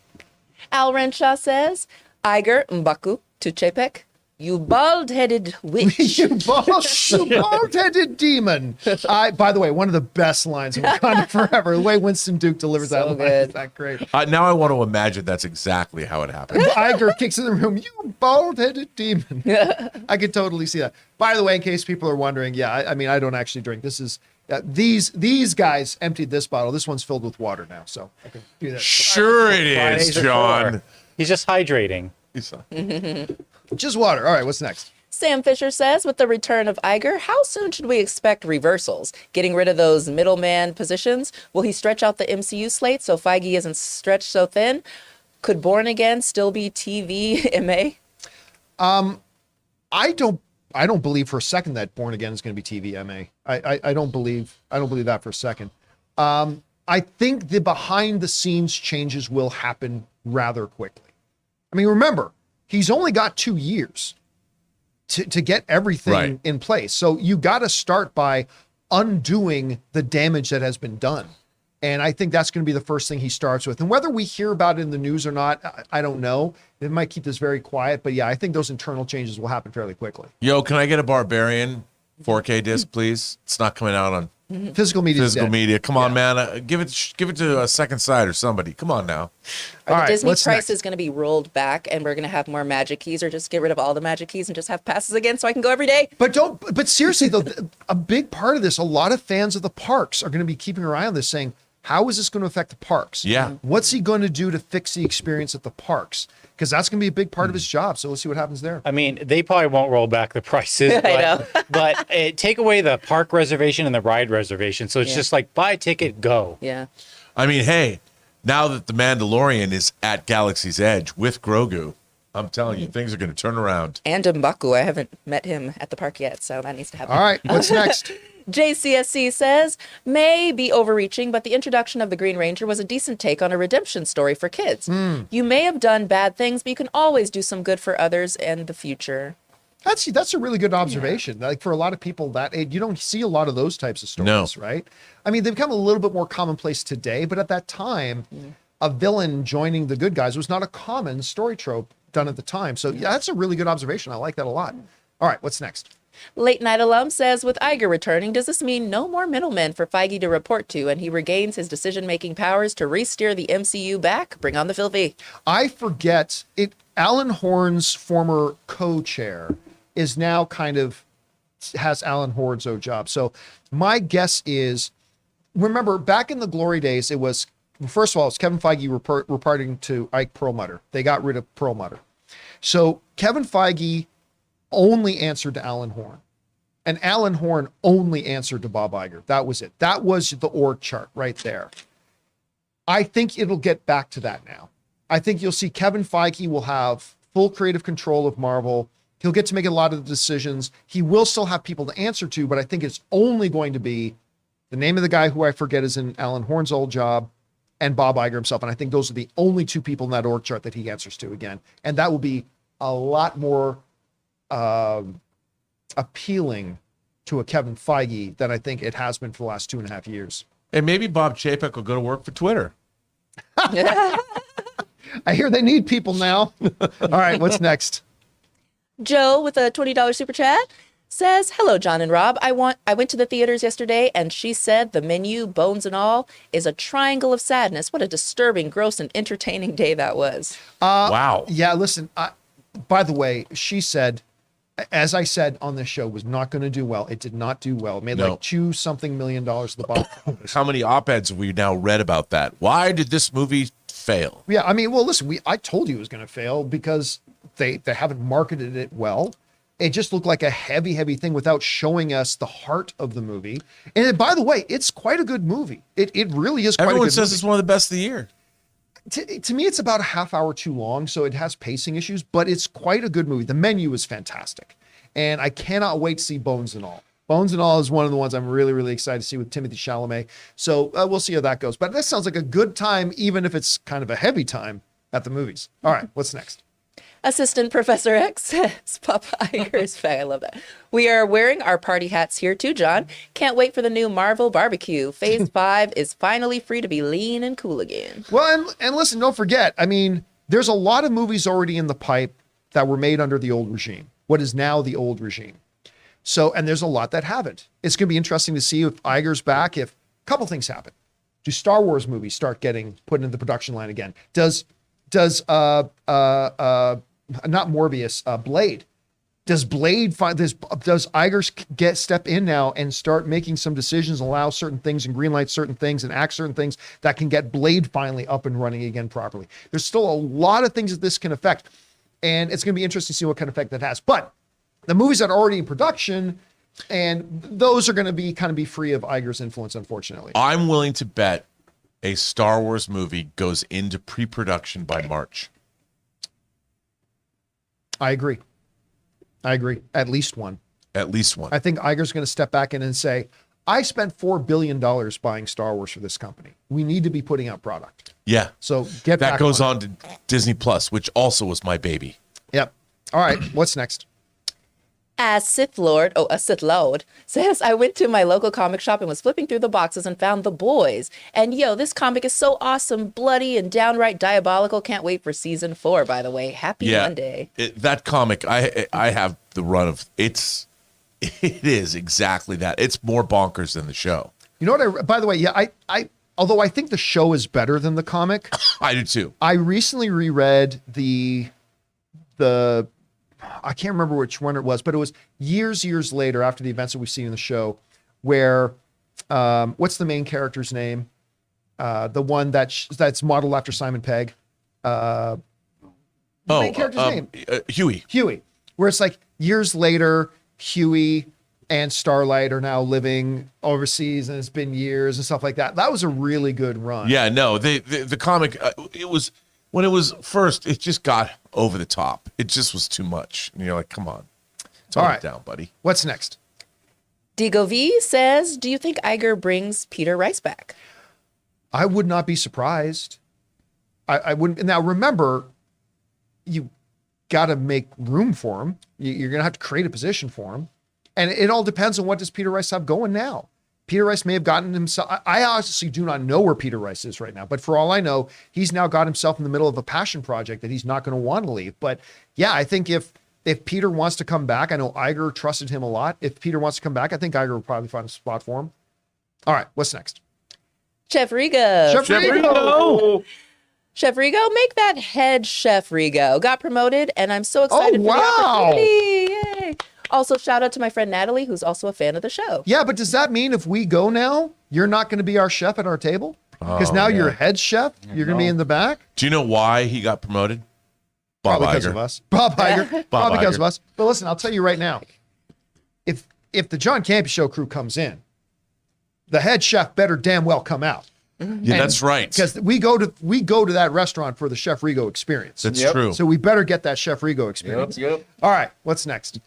Al Renshaw says, Iger Mbaku to Chapek, you bald-headed witch. you bald-headed demon. By the way, one of the best lines of Wakanda Forever. The way Winston Duke delivers that line is that great. Now I want to imagine that's exactly how it happened. Iger kicks in the room, you bald-headed demon. I could totally see that. By the way, in case people are wondering, I mean, I don't actually drink. This is, these guys emptied this bottle. This one's filled with water now, so I can do that. Sure it is, Fridays are John. for. He's just hydrating. Just water. All right, what's next? Sam Fisher says, with the return of Iger, how soon should we expect reversals? Getting rid of those middleman positions? Will he stretch out the MCU slate so Feige isn't stretched so thin? Could Born Again still be TV MA? I don't believe for a second that Born Again is going to be TV MA. I don't believe that for a second. I think the behind the scenes changes will happen rather quickly. I mean, remember, he's only got 2 years to get everything in place. So you got to start by undoing the damage that has been done. And I think that's going to be the first thing he starts with. And whether we hear about it in the news or not, I don't know. It might keep this very quiet. But yeah, I think those internal changes will happen fairly quickly. Yo, can I get a Barbarian 4K disc, please? It's not coming out on Physical media. physical media. Come on, man. Give it to a Second Sight or somebody. Come on now. Or All the right, Disney what's price next? is going to be rolled back and we're going to have more magic keys, or just get rid of all the magic keys and just have passes again so I can go every day? But seriously though, a big part of this, a lot of fans of the parks are going to be keeping their eye on this, saying, how is this going to affect the parks? Yeah. What's he going to do to fix the experience at the parks? Because that's going to be a big part of his job. So we'll see what happens there. I mean, they probably won't roll back the prices, I know. but take away the park reservation and the ride reservation. So it's Yeah. just like buy a ticket, go. Yeah. I mean, hey, now that the Mandalorian is at Galaxy's Edge with Grogu, I'm telling you, things are going to turn around. And Mbaku, I haven't met him at the park yet, so that needs to happen. All right, what's next? JCSC says, may be overreaching, but the introduction of the Green Ranger was a decent take on a redemption story for kids. You may have done bad things, but you can always do some good for others in the future. That's a really good observation. Like for a lot of people that age, you don't see a lot of those types of stories, No. right? I mean, they've become a little bit more commonplace today, but at that time, a villain joining the good guys was not a common story trope done at the time. So yeah, that's a really good observation. I like that a lot. All right, what's next? Late Night Alum says, with Iger returning, does this mean no more middlemen for Feige to report to, and he regains his decision-making powers to re-steer the MCU back? Bring on the filthy. I forget it. Alan Horn's former co-chair is now kind of has Alan Horn's own job. So my guess is, remember back in the glory days, it was, first of all, it's Kevin Feige reporting to Ike Perlmutter. They got rid of Perlmutter. So Kevin Feige only answered to Alan Horn, and Alan Horn only answered to Bob Iger. That was it. That was the org chart right there. I think it'll get back to that now. I think you'll see Kevin Feige will have full creative control of Marvel. He'll get to make a lot of the decisions. He will still have people to answer to, but I think it's only going to be the name of the guy who I forget is in Alan Horn's old job and Bob Iger himself. And I think those are the only two people in that org chart that he answers to again. And that will be a lot more appealing to a Kevin Feige than I think it has been for the last 2.5 years. And maybe Bob Chapek will go to work for Twitter. I hear they need people now. All right, what's next? Joe with a $20 super chat says, hello, John and Rob. I went to the theaters yesterday and she said the menu, bones and all, is a triangle of sadness. What a disturbing, gross, and entertaining day that was. Wow. Yeah, listen, by the way, she said, as I said on this show, was not going to do well. It did not do well. It made No. like $2-something million at the box office. How many op-eds have we now read about that? Why did this movie fail? Yeah, I mean, well, listen, I told you it was going to fail because they haven't marketed it well. It just looked like a heavy, heavy thing without showing us the heart of the movie. And by the way, it's quite a good movie. It really is quite Everyone a good says movie. it's one of the best of the year. To me, it's about a half hour too long, so it has pacing issues, but it's quite a good movie. The menu is fantastic. And I cannot wait to see Bones and All. Bones and All is one of the ones I'm really, really excited to see with Timothée Chalamet. So we'll see how that goes. But that sounds like a good time, even if it's kind of a heavy time at the movies. All right, what's next? Assistant Professor X says, Papa Iger's fan. I love that. We are wearing our party hats here too, John. Can't wait for the new Marvel barbecue. Phase 5 is finally free to be lean and cool again. Well, and listen, don't forget, I mean, there's a lot of movies already in the pipe that were made under the old regime, what is now the old regime. So, and there's a lot that haven't. It's going to be interesting to see if Iger's back, if a couple things happen. Do Star Wars movies start getting put into the production line again? Does not Morbius, Blade. Does Blade find this? Does Iger step in now and start making some decisions, allow certain things and greenlight certain things and act certain things that can get Blade finally up and running again properly? There's still a lot of things that this can affect, and it's going to be interesting to see what kind of effect that has. But the movies that are already in production, and those are going to be free of Iger's influence, unfortunately. I'm willing to bet a Star Wars movie goes into pre-production by March. I agree. At least one. At least one. I think Iger's going to step back in and say, I spent $4 billion buying Star Wars for this company. We need to be putting out product. Yeah. So get that back goes on on to Disney Plus, which also was my baby. Yep. All right. What's next? A Sith Lord says, I went to my local comic shop and was flipping through the boxes and found The Boys. And this comic is so awesome, bloody, and downright diabolical. Can't wait for season 4, by the way. Happy Monday. That comic, I have the run of it is exactly that. It's more bonkers than the show. You know what? By the way, yeah, I although I think the show is better than the comic. I do too. I recently reread the I can't remember which one it was, but it was years later after the events that we've seen in the show where, what's the main character's name? The one that's modeled after Simon Pegg. The main character's name? Huey. Where it's like years later, Huey and Starlight are now living overseas and it's been years and stuff like that. That was a really good run. Yeah, no, the comic, it was, when it was first, it just got over the top. It just was too much. And you're like, come on. Tone it down, buddy. What's next? Digo V says, do you think Iger brings Peter Rice back? I would not be surprised. I wouldn't. Now, remember, you got to make room for him. You're going to have to create a position for him. And it all depends on what does Peter Rice have going now. Peter Rice may have gotten himself, I honestly do not know where Peter Rice is right now, but for all I know, he's now got himself in the middle of a passion project that he's not going to want to leave. But yeah, I think if Peter wants to come back, I know Iger trusted him a lot. If Peter wants to come back, I think Iger will probably find a spot for him. All right, what's next? Chef Rigo. Chef Rigo, make that head Chef Rigo. Got promoted, and I'm so excited for the opportunity. Yay. Also, shout out to my friend Natalie, who's also a fan of the show. Yeah, but does that mean if we go now, you're not going to be our chef at our table? Because now you're head chef. You're going to be in the back. Do you know why he got promoted? Probably because of us. Bob Iger. Probably because of us. But listen, I'll tell you right now, if the John Campea show crew comes in, the head chef better damn well come out. Yeah, that's right. Because we go to that restaurant for the Chef Rigo experience. That's true. So we better get that Chef Rigo experience. Yep. All right, what's next?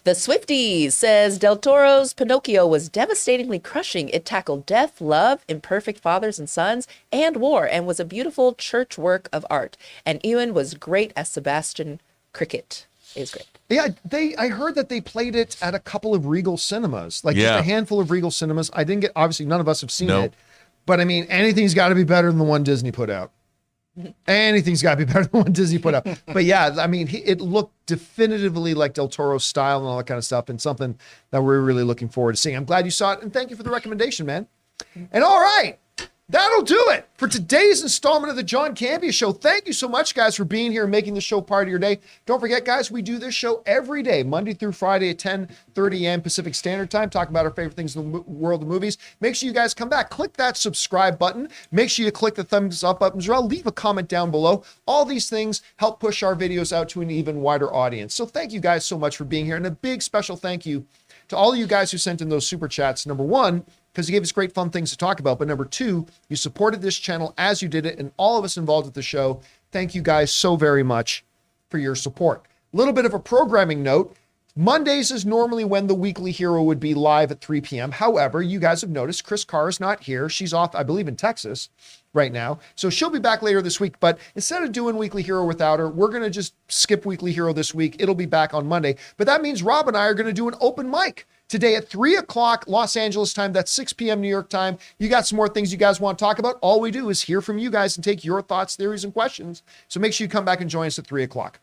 The Swifties says Del Toro's Pinocchio was devastatingly crushing. It tackled death, love, imperfect fathers and sons, and war, and was a beautiful church work of art. And Ewan was great as Sebastian Cricket. It was great. Yeah, I heard that they played it at a couple of Regal cinemas, like just a handful of Regal cinemas. I didn't get, obviously none of us have seen it. But I mean, anything's got to be better than the one Disney put out. Anything's got to be better than the one Disney put out. But yeah, I mean, it looked definitively like Del Toro's style and all that kind of stuff, and something that we're really looking forward to seeing. I'm glad you saw it, and thank you for the recommendation, man. And all right, That'll do it for today's installment of the John Campea Show. Thank you so much, guys, for being here and making the show part of your day. Don't forget, guys, we do this show every day, Monday through Friday at 10:30 a.m. Pacific Standard Time, talking about our favorite things in the world of movies. Make sure you guys come back. Click that subscribe button. Make sure you click the thumbs up button as well. Leave a comment down below. All these things help push our videos out to an even wider audience. So thank you guys so much for being here. And a big special thank you to all of you guys who sent in those super chats. Number one, because you gave us great fun things to talk about. But number two, you supported this channel as you did it, and all of us involved with the show. Thank you guys so very much for your support. A little bit of a programming note. Mondays is normally when the Weekly Hero would be live at 3 p.m. However, you guys have noticed Chris Carr is not here. She's off, I believe, in Texas right now. So she'll be back later this week. But instead of doing Weekly Hero without her, we're going to just skip Weekly Hero this week. It'll be back on Monday. But that means Rob and I are going to do an open mic today at 3 o'clock Los Angeles time. That's 6 p.m. New York time. You got some more things you guys want to talk about. All we do is hear from you guys and take your thoughts, theories, and questions. So make sure you come back and join us at 3 o'clock.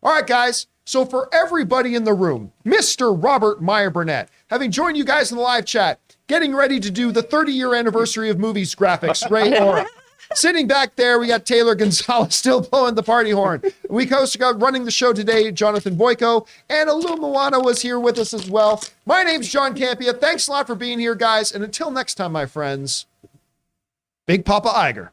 All right, guys. So for everybody in the room, Mr. Robert Meyer Burnett, having joined you guys in the live chat, getting ready to do the 30-year anniversary of movies graphics, Ray Orr. Sitting back there, we got Taylor Gonzalez still blowing the party horn. We also got running the show today, Jonathan Boyko, and Alu Moana was here with us as well. My name's John Campea. Thanks a lot for being here, guys. And until next time, my friends, Big Papa Iger.